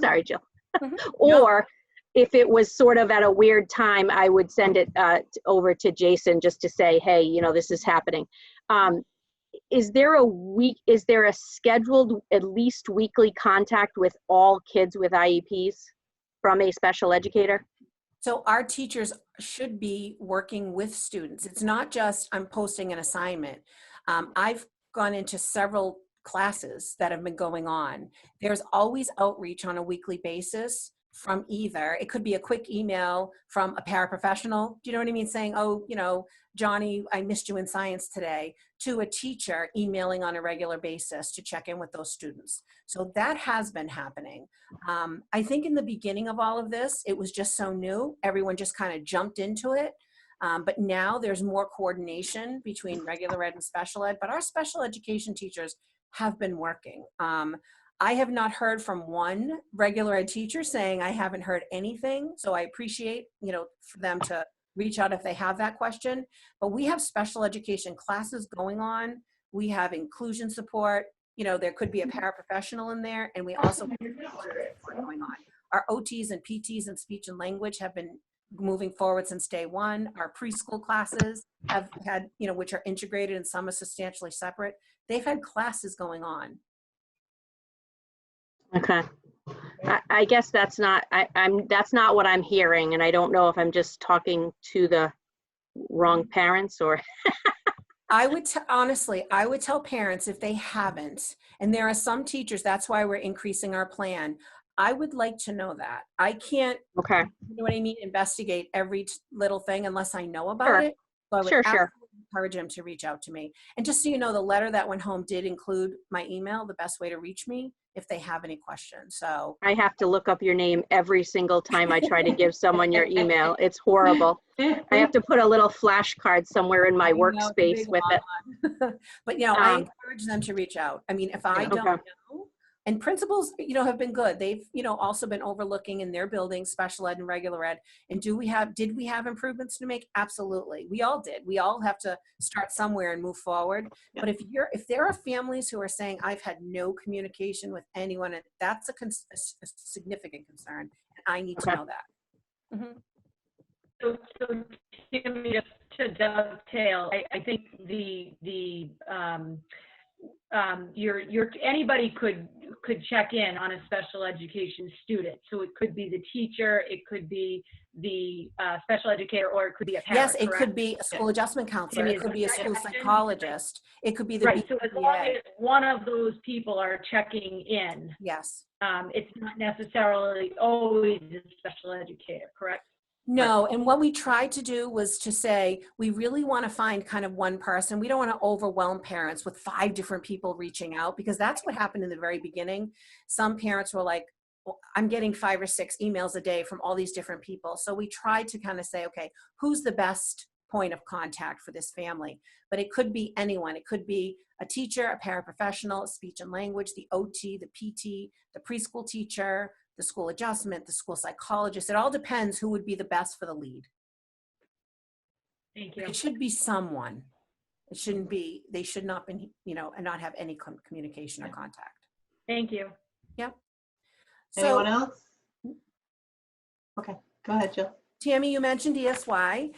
Sorry, Jill. Or if it was sort of at a weird time, I would send it over to Jason just to say, hey, you know, this is happening. Is there a scheduled at least weekly contact with all kids with IEPs from a special educator? So our teachers should be working with students. It's not just I'm posting an assignment. I've gone into several classes that have been going on. There's always outreach on a weekly basis from either, it could be a quick email from a paraprofessional, do you know what I mean? Saying, oh, you know, Johnny, I missed you in science today, to a teacher emailing on a regular basis to check in with those students. So that has been happening. I think in the beginning of all of this, it was just so new. Everyone just kind of jumped into it. But now there's more coordination between regular ed and special ed, but our special education teachers have been working. I have not heard from one regular ed teacher saying I haven't heard anything. So I appreciate, you know, for them to reach out if they have that question. But we have special education classes going on. We have inclusion support. You know, there could be a paraprofessional in there, and we also have support going on. Our OTs and PTs and speech and language have been moving forward since day one. Our preschool classes have had, you know, which are integrated and some are substantially separate. They've had classes going on. Okay. I guess that's not, that's not what I'm hearing, and I don't know if I'm just talking to the wrong parents or. I would honestly, I would tell parents if they haven't, and there are some teachers, that's why we're increasing our plan. I would like to know that. I can't, okay, you know what I mean, investigate every little thing unless I know about it. So I would sure. encourage them to reach out to me. And just so you know, the letter that went home did include my email, the best way to reach me if they have any questions. So I have to look up your name every single time I try to give someone your email. It's horrible. I have to put a little flashcard somewhere in my workspace with it. But, you know, I encourage them to reach out. I mean, if I don't know, and principals, you know, have been good. They've, you know, also been overlooking in their buildings, special ed and regular ed. And did we have improvements to make? Absolutely. We all did. We all have to start somewhere and move forward. Yeah. But if there are families who are saying, I've had no communication with anyone, and that's a significant concern, and I need to know that. Mm-hmm. So just to dovetail, I think anybody could check in on a special education student. So it could be the teacher, it could be the special educator, or it could be a parent. Yes, it could be a school adjustment counselor, it could be a school psychologist, it could be the right. So as long as one of those people are checking in, yes, it's not necessarily always a special educator, correct? No, and what we tried to do was to say, we really want to find kind of one person. We don't want to overwhelm parents with 5 different people reaching out, because that's what happened in the very beginning. Some parents were like, well, I'm getting 5 or 6 emails a day from all these different people. So we tried to kind of say, okay, who's the best point of contact for this family? But it could be anyone. It could be a teacher, a paraprofessional, speech and language, the OT, the PT, the preschool teacher, the school adjustment, the school psychologist. It all depends who would be the best for the lead. Thank you. It should be someone. It shouldn't be, they should not be, you know, and not have any communication or contact. Thank you. Yep. Anyone else? Okay, go ahead, Jill. Tammy, you mentioned ESY.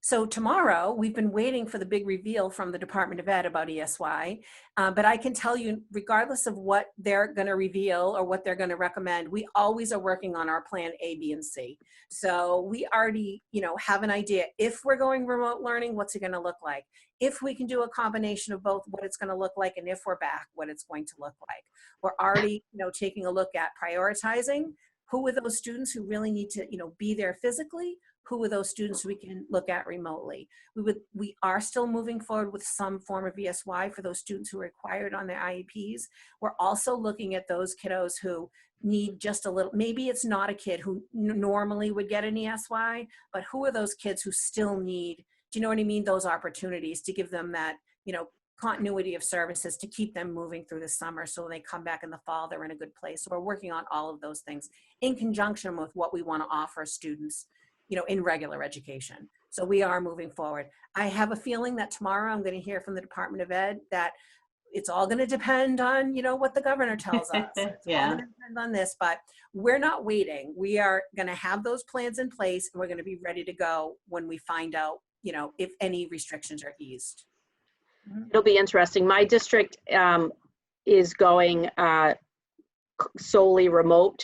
So tomorrow, we've been waiting for the big reveal from the Department of Ed about ESY. But I can tell you, regardless of what they're going to reveal or what they're going to recommend, we always are working on our plan A, B, and C. So we already, you know, have an idea. If we're going remote learning, what's it going to look like? If we can do a combination of both, what it's going to look like, and if we're back, what it's going to look like. We're already, you know, taking a look at prioritizing. Who are those students who really need to, you know, be there physically? Who are those students we can look at remotely? We are still moving forward with some form of ESY for those students who are required on their IEPs. We're also looking at those kiddos who need just a little, maybe it's not a kid who normally would get an ESY, but who are those kids who still need, do you know what I mean? Those opportunities to give them that, you know, continuity of services to keep them moving through the summer, so when they come back in the fall, they're in a good place. So we're working on all of those things in conjunction with what we want to offer students, you know, in regular education. So we are moving forward. I have a feeling that tomorrow I'm going to hear from the Department of Ed that it's all going to depend on, what the governor tells us. It's all going to depend on this, but we're not waiting. We are going to have those plans in place, and we're going to be ready to go when we find out, if any restrictions are eased. It'll be interesting. My district is going solely remote.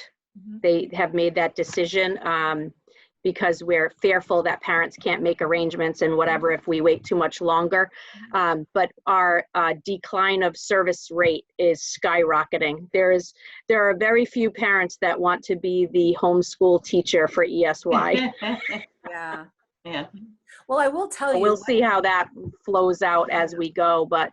They have made that decision because we're fearful that parents can't make arrangements and whatever if we wait too much longer. But our decline of service rate is skyrocketing. There are very few parents that want to be the homeschool teacher for ESY. Yeah. Yeah. Well, I will tell you. We'll see how that flows out as we go, but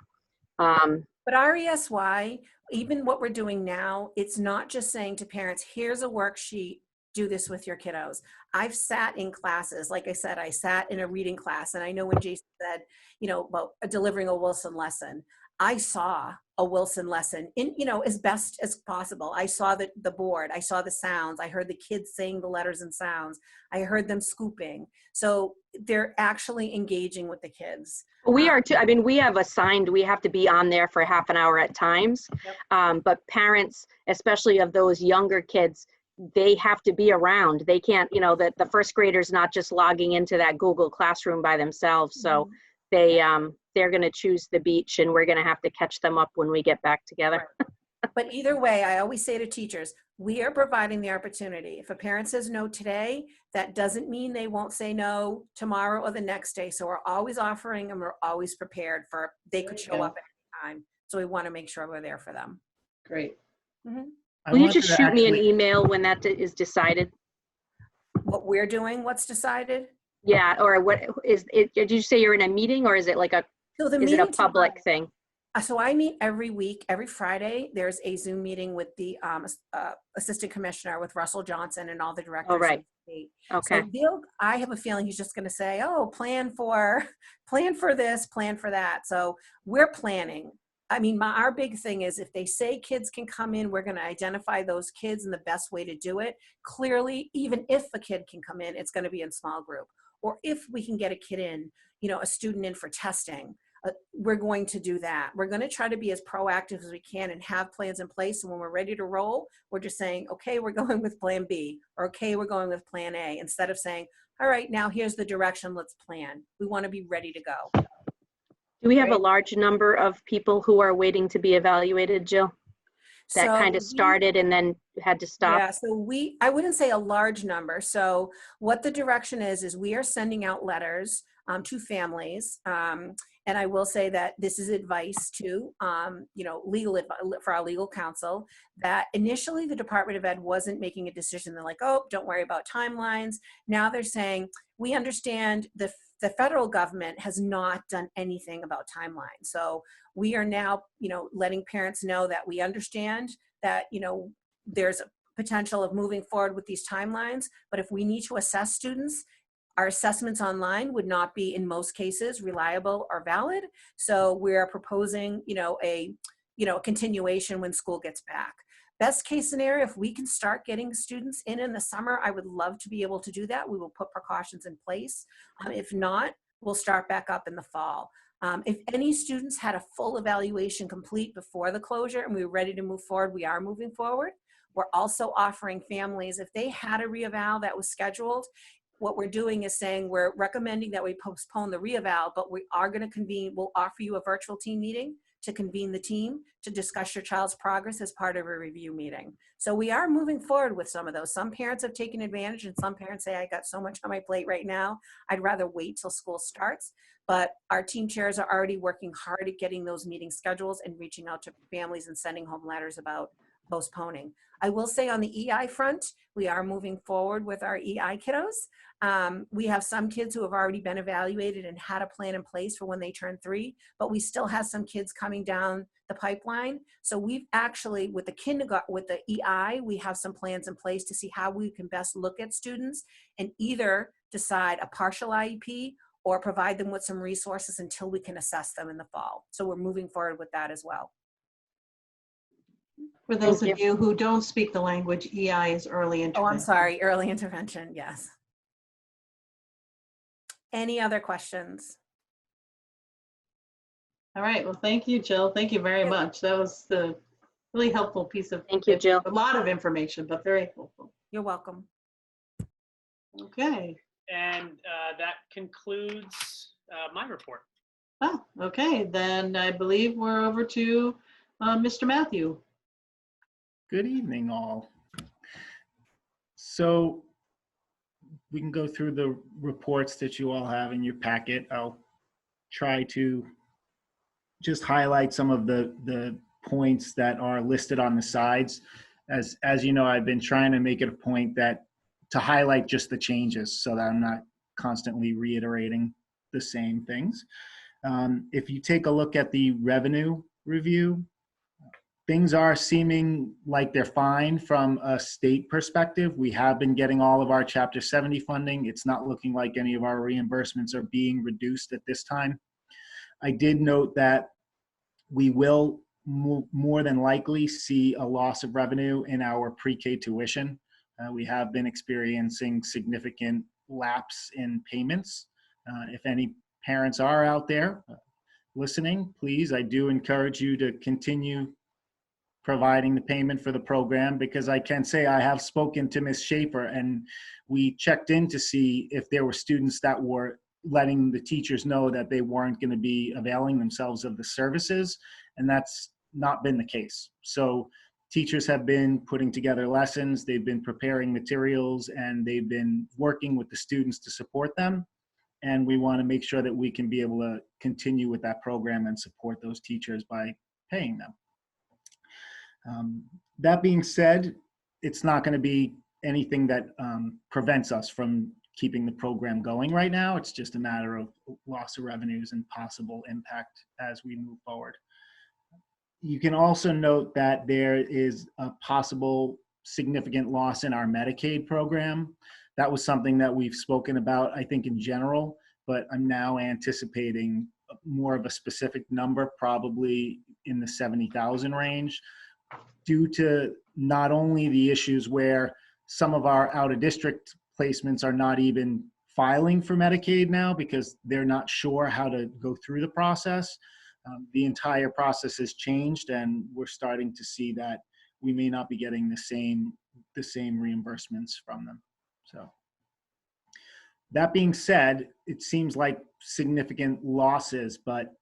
our ESY, even what we're doing now, it's not just saying to parents, here's a worksheet, do this with your kiddos. I've sat in classes, like I said, I sat in a reading class, and I know when Jason said, about delivering a Wilson lesson, I saw a Wilson lesson in, as best as possible. I saw the board, I saw the sounds, I heard the kids saying the letters and sounds, I heard them scooping. So they're actually engaging with the kids. We are too. I mean, we have to be on there for half an hour at times. Yep. But parents, especially of those younger kids, they have to be around. They can't, the first graders not just logging into that Google Classroom by themselves. So they're going to choose the beach, and we're going to have to catch them up when we get back together. But either way, I always say to teachers, we are providing the opportunity. If a parent says no today, that doesn't mean they won't say no tomorrow or the next day. So we're always offering, and we're always prepared for, they could show up at any time. So we want to make sure we're there for them. Great. Will you just shoot me an email when that is decided? What we're doing, what's decided? Yeah, or what is it? Did you say you're in a meeting, or is it like is it a public thing? So I meet every week, every Friday. There's a Zoom meeting with the assistant commissioner, with Russell Johnson and all the directors. Oh, right. Of the state. Okay. So I have a feeling he's just going to say, "Oh, plan for this, plan for that." So we're planning. I mean, our big thing is if they say kids can come in, we're going to identify those kids and the best way to do it. Clearly, even if a kid can come in, it's going to be in small group. Or if we can get a kid in, a student in for testing, we're going to do that. We're going to try to be as proactive as we can and have plans in place. And when we're ready to roll, we're just saying, okay, we're going with plan B, or okay, we're going with plan A, instead of saying, all right, now here's the direction, let's plan. We want to be ready to go. Do we have a large number of people who are waiting to be evaluated, Jill? That kind of started and then had to stop? Yeah, so I wouldn't say a large number. So what the direction is we are sending out letters to families. And I will say that this is advice to, for our legal counsel, that initially the Department of Ed wasn't making a decision. They're like, oh, don't worry about timelines. Now they're saying, we understand the federal government has not done anything about timelines. So we are now, letting parents know that we understand that, there's a potential of moving forward with these timelines. But if we need to assess students, our assessments online would not be, in most cases, reliable or valid. So we're proposing, a continuation when school gets back. Best case scenario, if we can start getting students in the summer, I would love to be able to do that. We will put precautions in place. If not, we'll start back up in the fall. If any students had a full evaluation complete before the closure and we were ready to move forward, we are moving forward. We're also offering families, if they had a reeval that was scheduled, what we're doing is saying we're recommending that we postpone the reeval, but we are going to convene, we'll offer you a virtual team meeting to convene the team to discuss your child's progress as part of a review meeting. So we are moving forward with some of those. Some parents have taken advantage, and some parents say, I got so much on my plate right now, I'd rather wait till school starts. But our team chairs are already working hard at getting those meeting schedules and reaching out to families and sending home letters about postponing. I will say on the EI front, we are moving forward with our EI kiddos. We have some kids who have already been evaluated and had a plan in place for when they turn 3, but we still have some kids coming down the pipeline. So we've actually, with the kindergarten, with the EI, we have some plans in place to see how we can best look at students and either decide a partial IEP or provide them with some resources until we can assess them in the fall. So we're moving forward with that as well. For those of you who don't speak the language, EI is early intervention. Oh, I'm sorry, early intervention, yes. Any other questions? All right, well, thank you, Jill. Thank you very much. That was the really helpful piece of. Thank you, Jill. A lot of information, but very helpful. You're welcome. Okay. And that concludes my report. Oh, okay, then I believe we're over to Mr. Matthew. Good evening, all. So we can go through the reports that you all have in your packet. I'll try to just highlight some of the points that are listed on the sides. As you know, I've been trying to make it a point that to highlight just the changes so that I'm not constantly reiterating the same things. If you take a look at the revenue review, things are seeming like they're fine from a state perspective. We have been getting all of our Chapter 70 funding. It's not looking like any of our reimbursements are being reduced at this time. I did note that we will more than likely see a loss of revenue in our pre-K tuition. We have been experiencing significant lapse in payments. If any parents are out there listening, please, I do encourage you to continue providing the payment for the program, because I can say I have spoken to Ms. Schaefer and we checked in to see if there were students that were letting the teachers know that they weren't going to be availing themselves of the services, and that's not been the case. So teachers have been putting together lessons, they've been preparing materials, and they've been working with the students to support them. And we want to make sure that we can be able to continue with that program and support those teachers by paying them. That being said, it's not going to be anything that prevents us from keeping the program going right now. It's just a matter of loss of revenues and possible impact as we move forward. You can also note that there is a possible significant loss in our Medicaid program. That was something that we've spoken about, I think, in general, but I'm now anticipating more of a specific number, probably in the 70,000 range, due to not only the issues where some of our out-of-district placements are not even filing for Medicaid now because they're not sure how to go through the process. The entire process has changed, and we're starting to see that we may not be getting the same reimbursements from them. So that being said, it seems like significant losses, but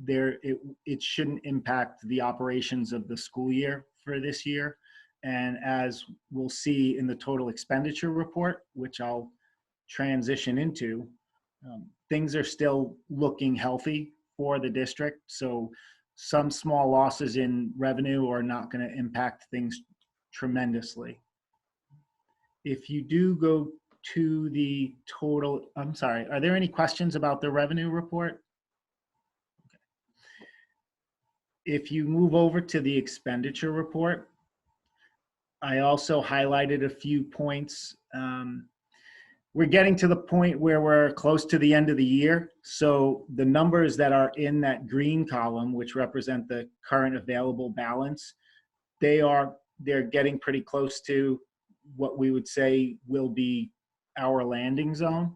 it shouldn't impact the operations of the school year for this year. And as we'll see in the total expenditure report, which I'll transition into, things are still looking healthy for the district. So some small losses in revenue are not going to impact things tremendously. If you do go to the total, I'm sorry, are there any questions about the revenue report? If you move over to the expenditure report, I also highlighted a few points. We're getting to the point where we're close to the end of the year. So the numbers that are in that green column, which represent the current available balance, they're getting pretty close to what we would say will be our landing zone.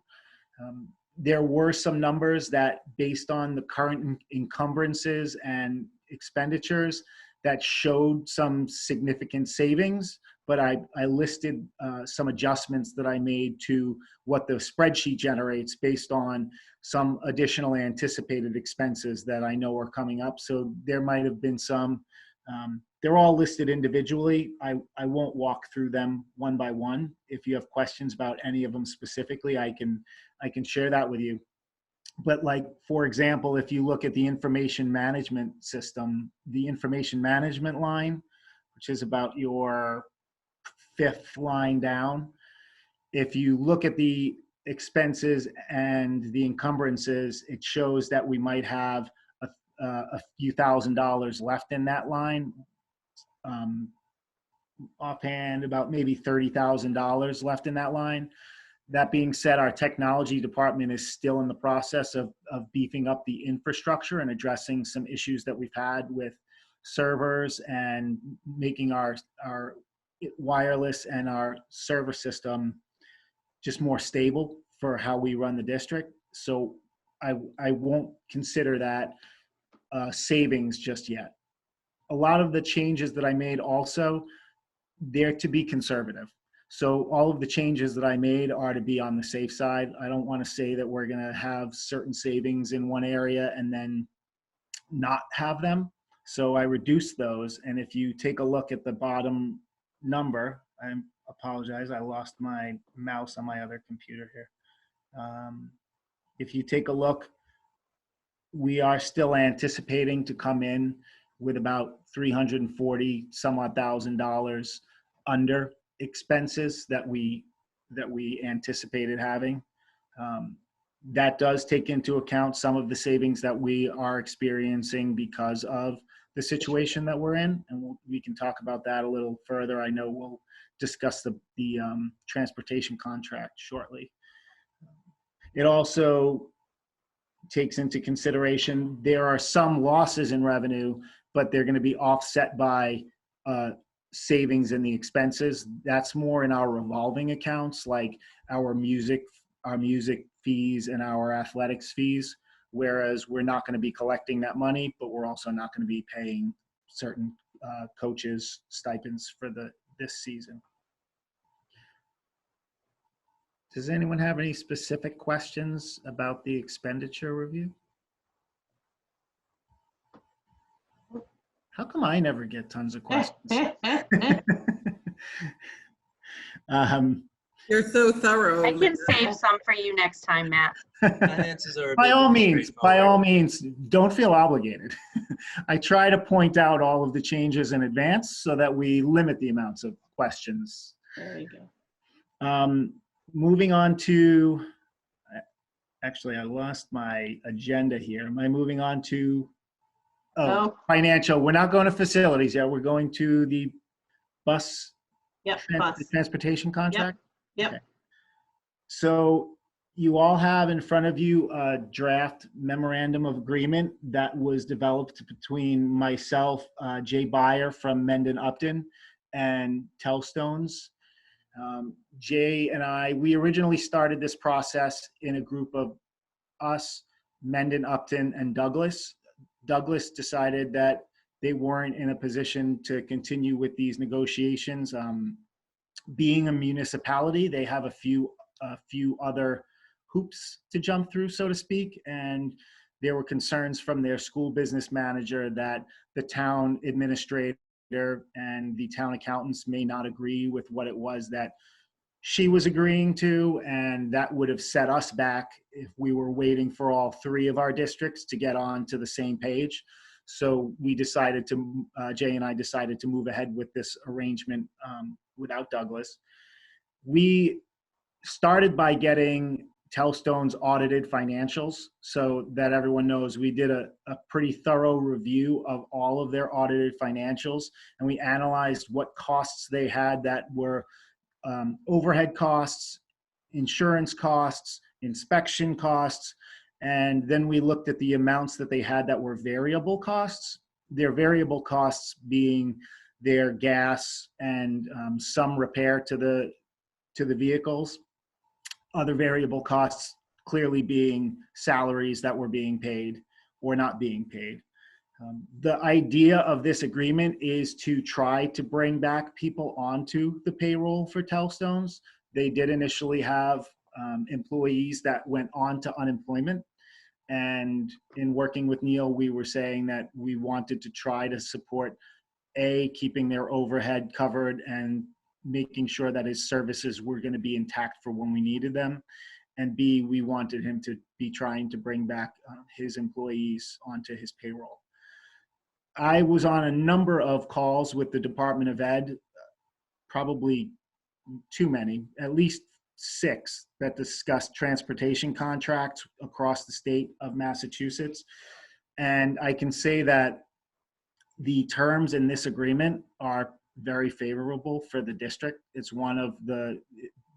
There were some numbers that, based on the current encumbrances and expenditures, that showed some significant savings, but I listed some adjustments that I made to what the spreadsheet generates based on some additional anticipated expenses that I know are coming up. So there might have been some, they're all listed individually. I won't walk through them one by one. If you have questions about any of them specifically, I can share that with you. But like, for example, if you look at the information management system, the information management line, which is about your 5th line down, if you look at the expenses and the encumbrances, it shows that we might have a few $1,000s left in that line. Offhand, about maybe $30,000 left in that line. That being said, our technology department is still in the process of beefing up the infrastructure and addressing some issues that we've had with servers and making our wireless and our server system just more stable for how we run the district. So I won't consider that savings just yet. A lot of the changes that I made also, they're to be conservative. So all of the changes that I made are to be on the safe side. I don't want to say that we're going to have certain savings in one area and then not have them. So I reduced those. And if you take a look at the bottom number, I apologize, I lost my mouse on my other computer here. If you take a look, we are still anticipating to come in with about $340 some odd thousand under expenses that we anticipated having. That does take into account some of the savings that we are experiencing because of the situation that we're in, and we can talk about that a little further. I know we'll discuss the transportation contract shortly. It also takes into consideration there are some losses in revenue, but they're going to be offset by savings in the expenses. That's more in our revolving accounts, like our music fees and our athletics fees, whereas we're not going to be collecting that money, but we're also not going to be paying certain coaches stipends for this season. Does anyone have any specific questions about the expenditure review? How come I never get tons of questions? You're so thorough. I can save some for you next time, Matt. Finances are a By bit all more means, don't feel obligated. I try to point out all of the changes in advance so that we limit the amounts of questions. There you go. Moving on to, actually, I lost my agenda here. Am I moving on to, No. financial? We're not going to facilities yet. We're going to the bus, Yep, the bus. transportation contract? Yep. Okay. So you all have in front of you a draft memorandum of agreement that was developed between myself, Jay Beyer from Mendon Upton, and Telstones. Jay and I, we originally started this process in a group of us, Mendon, Upton, and Douglas. Douglas decided that they weren't in a position to continue with these negotiations. Being a municipality, they have a few other hoops to jump through, so to speak, and there were concerns from their school business manager that the town administrator and the town accountants may not agree with what it was that she was agreeing to, and that would have set us back if we were waiting for all three of our districts to get on to the same page. So we decided to, Jay and I decided to move ahead with this arrangement without Douglas. We started by getting Telstone's audited financials so that everyone knows we did a pretty thorough review of all of their audited financials, and we analyzed what costs they had that were overhead costs, insurance costs, inspection costs, and then we looked at the amounts that they had that were variable costs. Their variable costs being their gas and some repair to the vehicles. Other variable costs clearly being salaries that were being paid or not being paid. The idea of this agreement is to try to bring back people onto the payroll for Telstones. They did initially have employees that went on to unemployment. And in working with Neil, we were saying that we wanted to try to support keeping their overhead covered and making sure that his services were going to be intact for when we needed them. And B, we wanted him to be trying to bring back his employees onto his payroll. I was on a number of calls with the Department of Ed, probably too many, at least 6 that discussed transportation contracts across the state of Massachusetts. And I can say that the terms in this agreement are very favorable for the district. It's one of the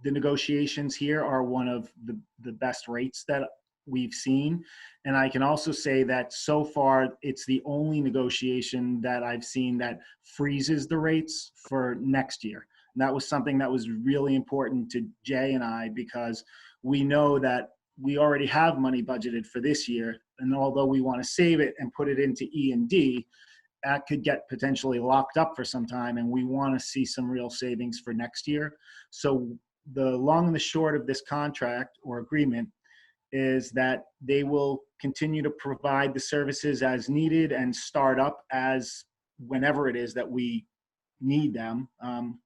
negotiations here are one of the best rates that we've seen. And I can also say that so far, it's the only negotiation that I've seen that freezes the rates for next year. And that was something that was really important to Jay and I, because we know that we already have money budgeted for this year. And although we want to save it and put it into E&D, that could get potentially locked up for some time, and we want to see some real savings for next year. So the long and the short of this contract or agreement is that they will continue to provide the services as needed and start up as whenever it is that we need them.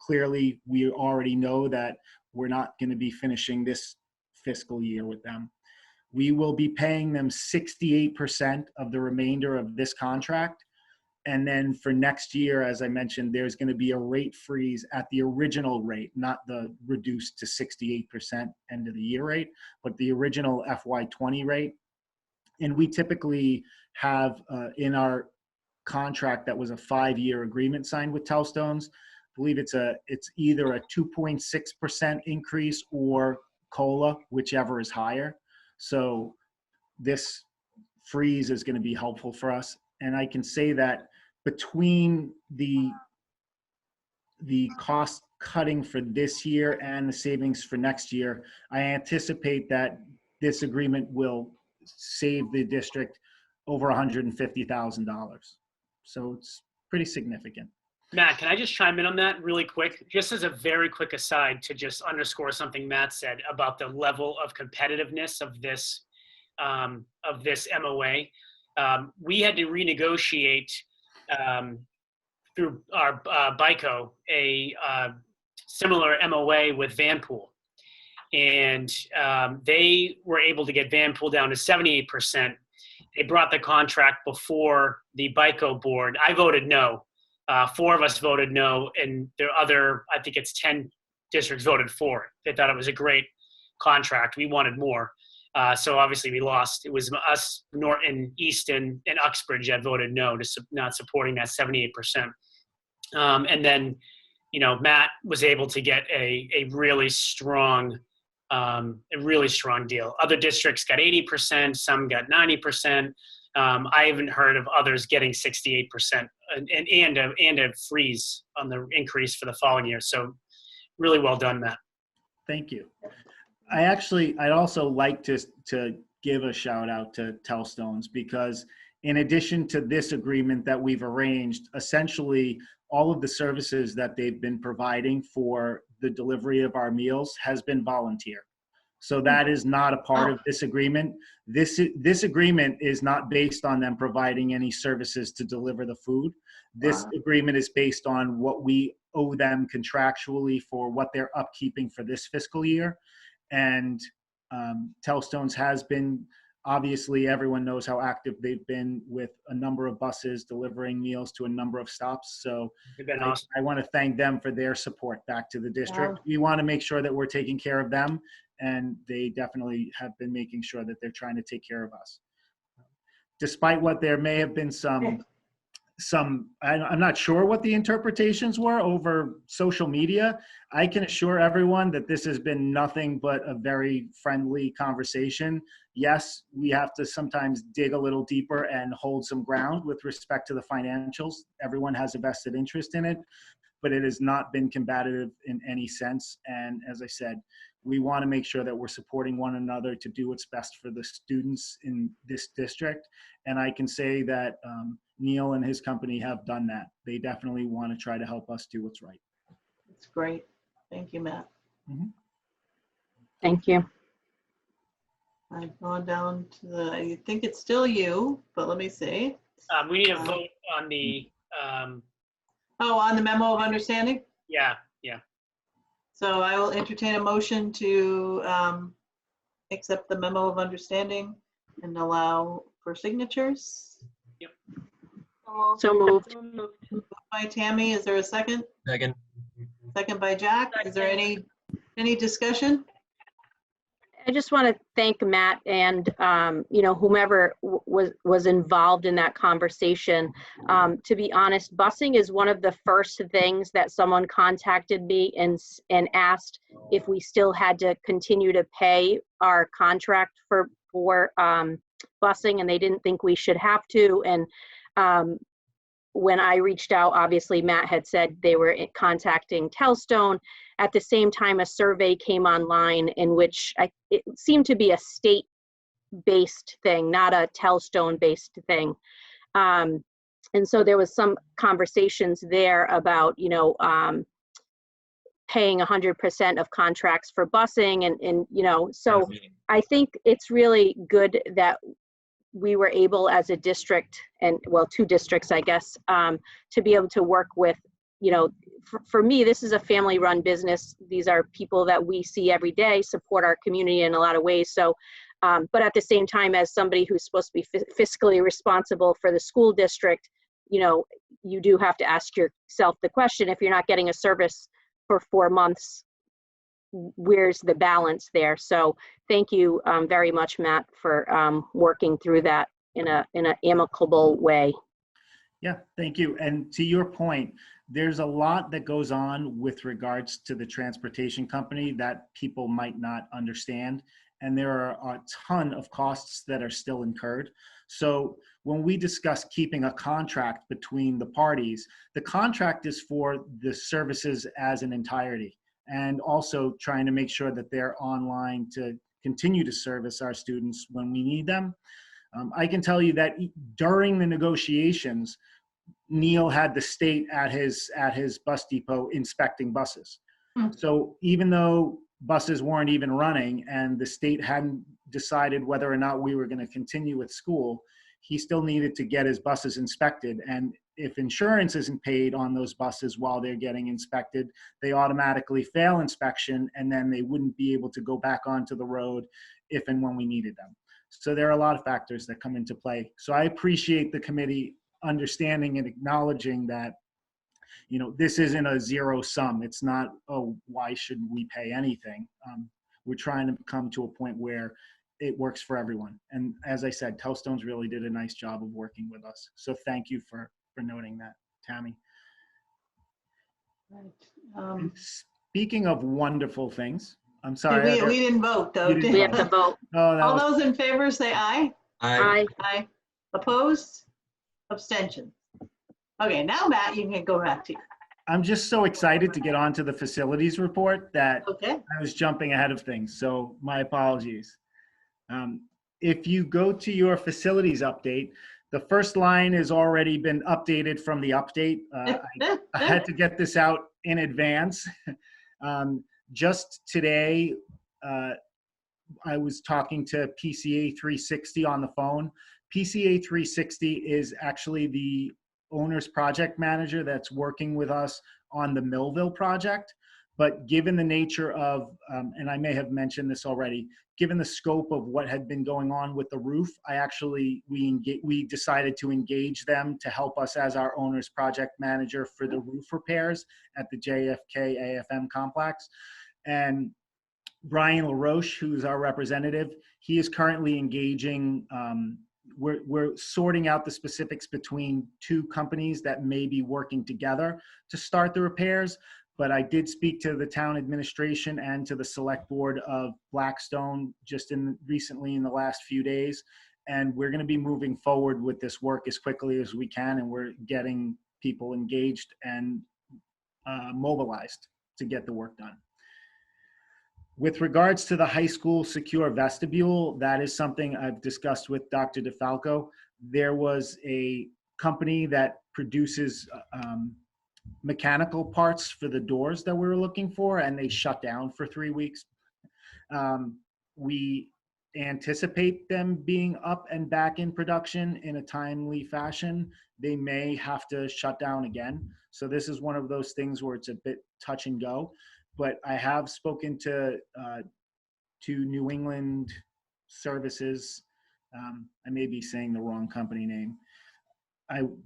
Clearly, we already know that we're not going to be finishing this fiscal year with them. We will be paying them 68% of the remainder of this contract. And then for next year, as I mentioned, there's going to be a rate freeze at the original rate, not the reduced to 68% end of the year rate, but the original FY20 rate. And we typically have in our contract that was a 5-year agreement signed with Telstones, I believe it's either a 2.6% increase or COLA, whichever is higher. So this freeze is going to be helpful for us. And I can say that between the cost cutting for this year and the savings for next year, I anticipate that this agreement will save the district over $150,000. So it's pretty significant. Matt, can I just chime in on that really quick? Just as a very quick aside to just underscore something Matt said about the level of competitiveness of this MOA. We had to renegotiate through our BICO a similar MOA with Vanpool. And they were able to get Vanpool down to 78%. They brought the contract before the BICO board. I voted no. 4 of us voted no, and the other, I think it's 10 districts voted for it. They thought it was a great contract. We wanted more. So obviously we lost. It was us, Norton, Easton, and Uxbridge that voted no to not supporting that 78%. And then, Matt was able to get a really strong deal. Other districts got 80%, some got 90%. I haven't heard of others getting 68% and a freeze on the increase for the following year. So really well done, Matt. Thank you. I'd also like to give a shout out to Telstones, because in addition to this agreement that we've arranged, essentially all of the services that they've been providing for the delivery of our meals has been volunteer. So that is not a part of this agreement. This agreement is not based on them providing any services to deliver the food. This agreement is based on what we owe them contractually for what they're upkeeping for this fiscal year. And Telstones has been, obviously everyone knows how active they've been with a number of buses delivering meals to a number of stops. So awesome. I want to thank them for their support back to the district. We want to make sure that we're taking care of them, and they definitely have been making sure that they're trying to take care of us. Despite what there may have been I'm not sure what the interpretations were over social media, I can assure everyone that this has been nothing but a very friendly conversation. Yes, we have to sometimes dig a little deeper and hold some ground with respect to the financials. Everyone has a vested interest in it, but it has not been combative in any sense. And as I said, we want to make sure that we're supporting one another to do what's best for the students in this district. And I can say that Neil and his company have done that. They definitely want to try to help us do what's right. That's great. Thank you, Matt. Mm-hmm. Thank you. I've gone down to I think it's still you, but let me see. We need a vote on the. On the memo of understanding? Yeah. So I will entertain a motion to accept the memo of understanding and allow for signatures. Yep. So moved. Moved by Tammy. Is there a second? Second. Second by Jack. Is there any discussion? I just want to thank Matt and, whomever was involved in that conversation. To be honest, busing is one of the first things that someone contacted me and asked if we still had to continue to pay our contract for busing, and they didn't think we should have to. And when I reached out, obviously Matt had said they were contacting Telstone. At the same time, a survey came online in which it seemed to be a state-based thing, not a Telstone-based thing. And so there was some conversations there about, paying 100% of contracts for busing and so I think it's really good that we were able as a district, and well, 2 districts, I guess, to be able to work with, for me, this is a family-run business. These are people that we see every day, support our community in a lot of ways. So, but at the same time, as somebody who's supposed to be fiscally responsible for the school district, you do have to ask yourself the question, if you're not getting a service for 4 months, where's the balance there? So thank you very much, Matt, for working through that in an amicable way. Yeah, thank you. And to your point, there's a lot that goes on with regards to the transportation company that people might not understand. And there are a ton of costs that are still incurred. So when we discuss keeping a contract between the parties, the contract is for the services as an entirety, and also trying to make sure that they're online to continue to service our students when we need them. I can tell you that during the negotiations, Neil had the state at his bus depot inspecting buses. So even though buses weren't even running and the state hadn't decided whether or not we were going to continue with school, he still needed to get his buses inspected. And if insurance isn't paid on those buses while they're getting inspected, they automatically fail inspection, and then they wouldn't be able to go back onto the road if and when we needed them. So there are a lot of factors that come into play. So I appreciate the committee understanding and acknowledging that, this isn't a zero sum. It's not, oh, why should we pay anything? We're trying to come to a point where it works for everyone. And as I said, Telstone's really did a nice job of working with us. So thank you for noting that, Tammy. Right. Speaking of wonderful things, I'm sorry. We didn't vote, though. We have to vote. Oh, All those in favor say aye. Aye. Aye. Opposed? Abstention. Okay, now Matt, you can go back to you. I'm just so excited to get on to the facilities report that Okay. I was jumping ahead of things. So my apologies. If you go to your facilities update, the first line has already been updated from the update. I had to get this out in advance. Just today, I was talking to PCA 360 on the phone. PCA 360 is actually the owner's project manager that's working with us on the Millville project. But given the nature of, and I may have mentioned this already, given the scope of what had been going on with the roof, we decided to engage them to help us as our owner's project manager for the roof repairs at the JFK AFM complex. And Brian LaRoche, who's our representative, he is currently engaging, we're sorting out the specifics between 2 companies that may be working together to start the repairs. But I did speak to the town administration and to the select board of Blackstone just recently in the last few days. And we're going to be moving forward with this work as quickly as we can. And we're getting people engaged and mobilized to get the work done. With regards to the high school secure vestibule, that is something I've discussed with Dr. DeFalco. There was a company that produces mechanical parts for the doors that we were looking for, and they shut down for 3 weeks. We anticipate them being up and back in production in a timely fashion. They may have to shut down again. So this is one of those things where it's a bit touch and go. But I have spoken to New England Services. I may be saying the wrong company name.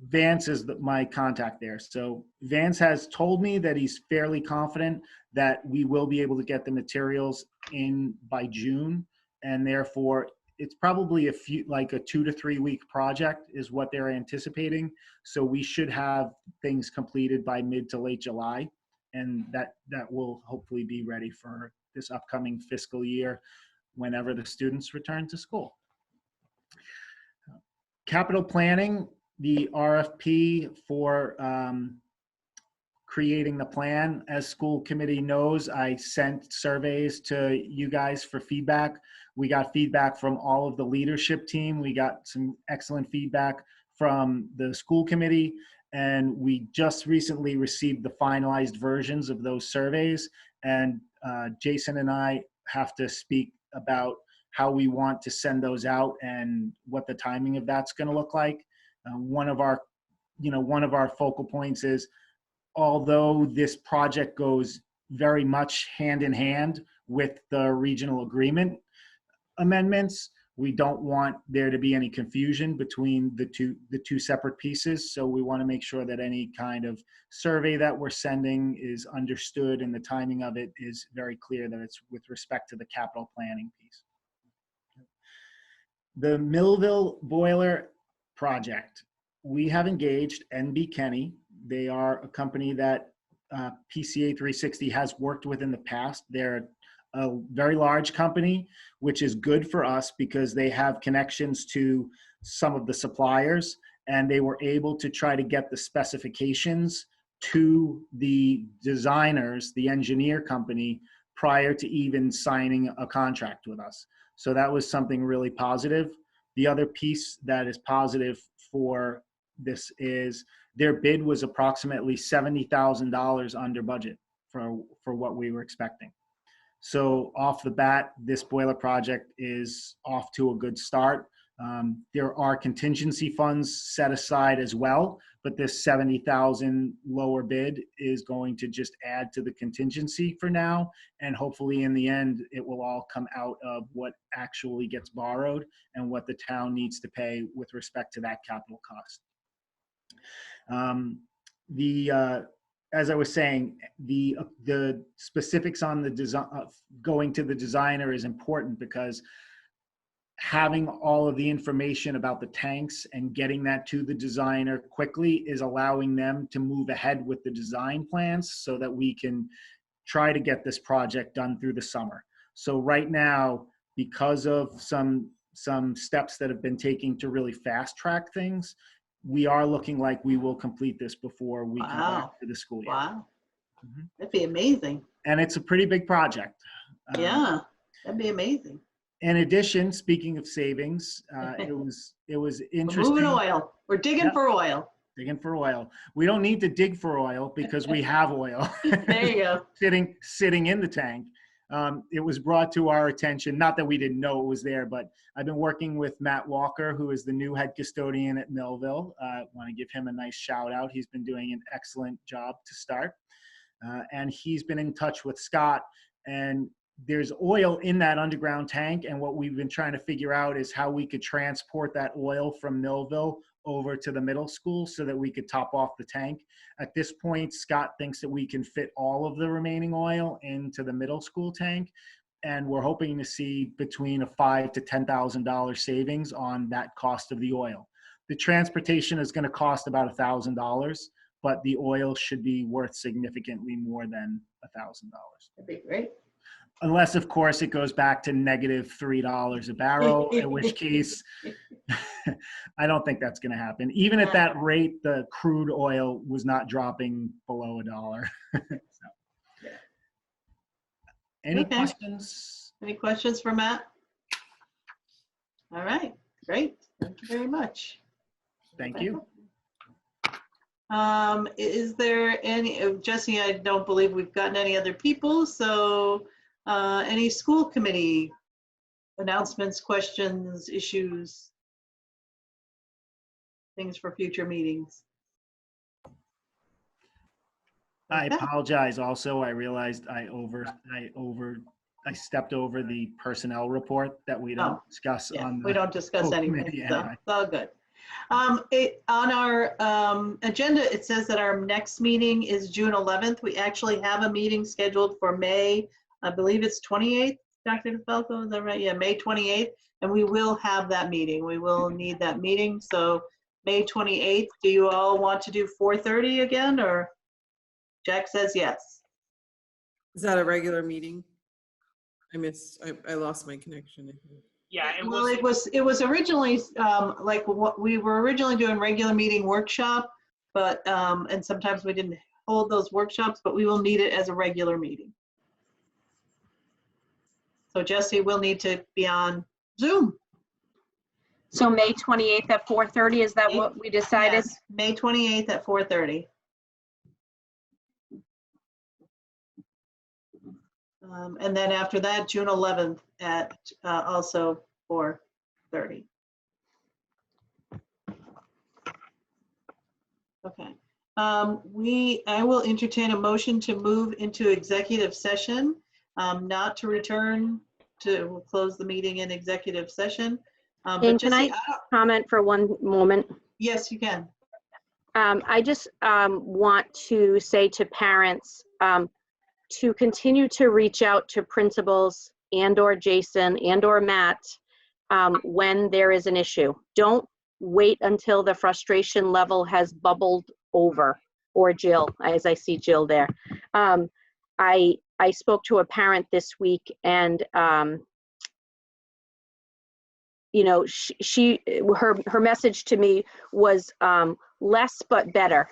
Vance is my contact there. So Vance has told me that he's fairly confident that we will be able to get the materials in by June. And therefore, it's probably like a 2 to 3 week project is what they're anticipating. So we should have things completed by mid to late July. And that will hopefully be ready for this upcoming fiscal year whenever the students return to school. Capital planning, the RFP for creating the plan. As school committee knows, I sent surveys to you guys for feedback. We got feedback from all of the leadership team. We got some excellent feedback from the school committee, and we just recently received the finalized versions of those surveys. And Jason and I have to speak about how we want to send those out and what the timing of that's going to look like. One of our focal points is, although this project goes very much hand in hand with the regional agreement amendments, we don't want there to be any confusion between the two separate pieces. So we want to make sure that any kind of survey that we're sending is understood and the timing of it is very clear, that it's with respect to the capital planning piece. The Millville boiler project, we have engaged NB Kenny. They are a company that PCA 360 has worked with in the past. They're a very large company, which is good for us because they have connections to some of the suppliers, and they were able to try to get the specifications to the designers, the engineer company, prior to even signing a contract with us. So that was something really positive. The other piece that is positive for this is their bid was approximately $70,000 under budget for what we were expecting. So off the bat, this boiler project is off to a good start. There are contingency funds set aside as well, but this $70,000 lower bid is going to just add to the contingency for now. And hopefully in the end, it will all come out of what actually gets borrowed and what the town needs to pay with respect to that capital cost. As I was saying, the specifics on the design, going to the designer is important because having all of the information about the tanks and getting that to the designer quickly is allowing them to move ahead with the design plans so that we can try to get this project done through the summer. So right now, because of some steps that have been taken to really fast track things, we are looking like we will complete this before we come back to the school year. Wow. That'd be amazing. And it's a pretty big project. Yeah, that'd be amazing. In addition, speaking of savings, it was interesting. We're moving oil. We're digging for oil. Digging for oil. We don't need to dig for oil because we have oil. There you go. sitting in the tank. It was brought to our attention, not that we didn't know it was there, but I've been working with Matt Walker, who is the new head custodian at Millville. I want to give him a nice shout out. He's been doing an excellent job to start. And he's been in touch with Scott, and there's oil in that underground tank. And what we've been trying to figure out is how we could transport that oil from Millville over to the middle school so that we could top off the tank. At this point, Scott thinks that we can fit all of the remaining oil into the middle school tank. And we're hoping to see between a $5,000 to $10,000 savings on that cost of the oil. The transportation is going to cost about $1,000, but the oil should be worth significantly more than $1,000. That'd be great. Unless, of course, it goes back to negative $3 a barrel, in which case I don't think that's going to happen. Even at that rate, the crude oil was not dropping below $1. So. Any questions? Any questions for Matt? All right, great. Thank you very much. Thank you. Is there any, Jesse, I don't believe we've gotten any other people, so any school committee announcements, questions, issues, things for future meetings? I apologize also. I realized I stepped over the personnel report that we don't discuss on the we don't discuss anything, so anyway. it's all good. On our agenda, it says that our next meeting is June 11th. We actually have a meeting scheduled for May, I believe it's 28th, Dr. DeFalco, is that right? Yeah, May 28th, and we will have that meeting. We will need that meeting, so May 28th, do you all want to do 4:30 again, or? Jack says yes. Is that a regular meeting? I lost my connection. Yeah, Well, it was originally, like what we were originally doing regular meeting workshop, but, and sometimes we didn't hold those workshops, but we will need it as a regular meeting. So Jesse will need to be on Zoom. So May 28th at 4:30, is that what we decided? Yes, May 28th at 4:30. And then after that, June 11th at also 4:30. Okay. I will entertain a motion to move into executive session, not to return to, we'll close the meeting in executive session. But And can I Jesse, comment for one moment? yes, you can. I just want to say to parents to continue to reach out to principals and/or Jason and/or Matt when there is an issue. Don't wait until the frustration level has bubbled over, or Jill, as I see Jill there. I spoke to a parent this week, and you know, her message to me was less but better.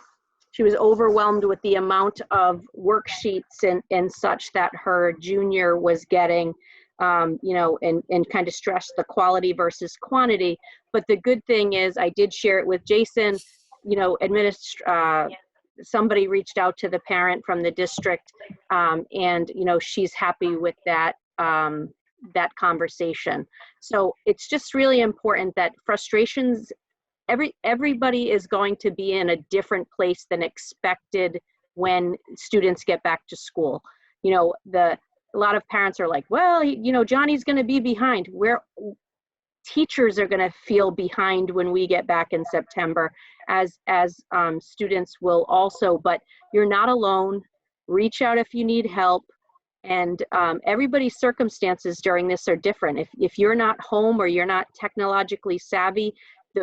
She was overwhelmed with the amount of worksheets and such that her junior was getting, you know, and kind of stressed the quality versus quantity. But the good thing is, I did share it with Jason, you know, somebody reached out to the parent from the district, and, you know, she's happy with that, that conversation. So it's just really important that frustrations, everybody is going to be in a different place than expected when students get back to school. You know, a lot of parents are like, well, you know, Johnny's going to be behind. Teachers are going to feel behind when we get back in September, as students will also. But you're not alone. Reach out if you need help. And everybody's circumstances during this are different. If you're not home or you're not technologically savvy,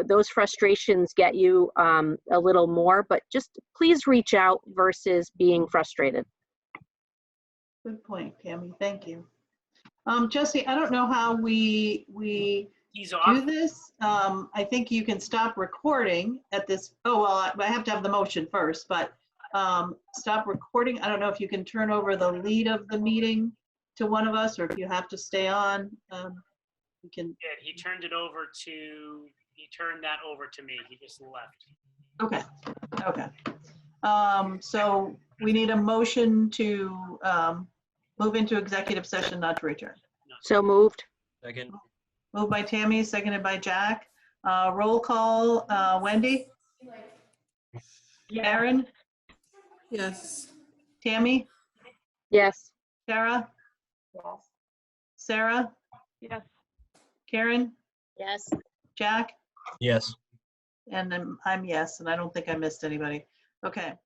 those frustrations get you a little more, but just please reach out versus being frustrated. Good point, Tammy. Thank you. Jesse, I don't know how we He's do off. this. I think you can stop recording at this. Oh, well, I have to have the motion first, but stop recording. I don't know if you can turn over the lead of the meeting to one of us, or if you have to stay on. We can. Yeah, he turned that over to me. He just left. Okay. Okay. So we need a motion to move into executive session, not to return. So moved. Second. Moved by Tammy, seconded by Jack. Roll call, Wendy? Aaron? Yes. Tammy? Yes. Sarah? Yes. Sarah? Yes. Karen? Yes. Jack? Yes. And I'm yes, and I don't think I missed anybody. Okay.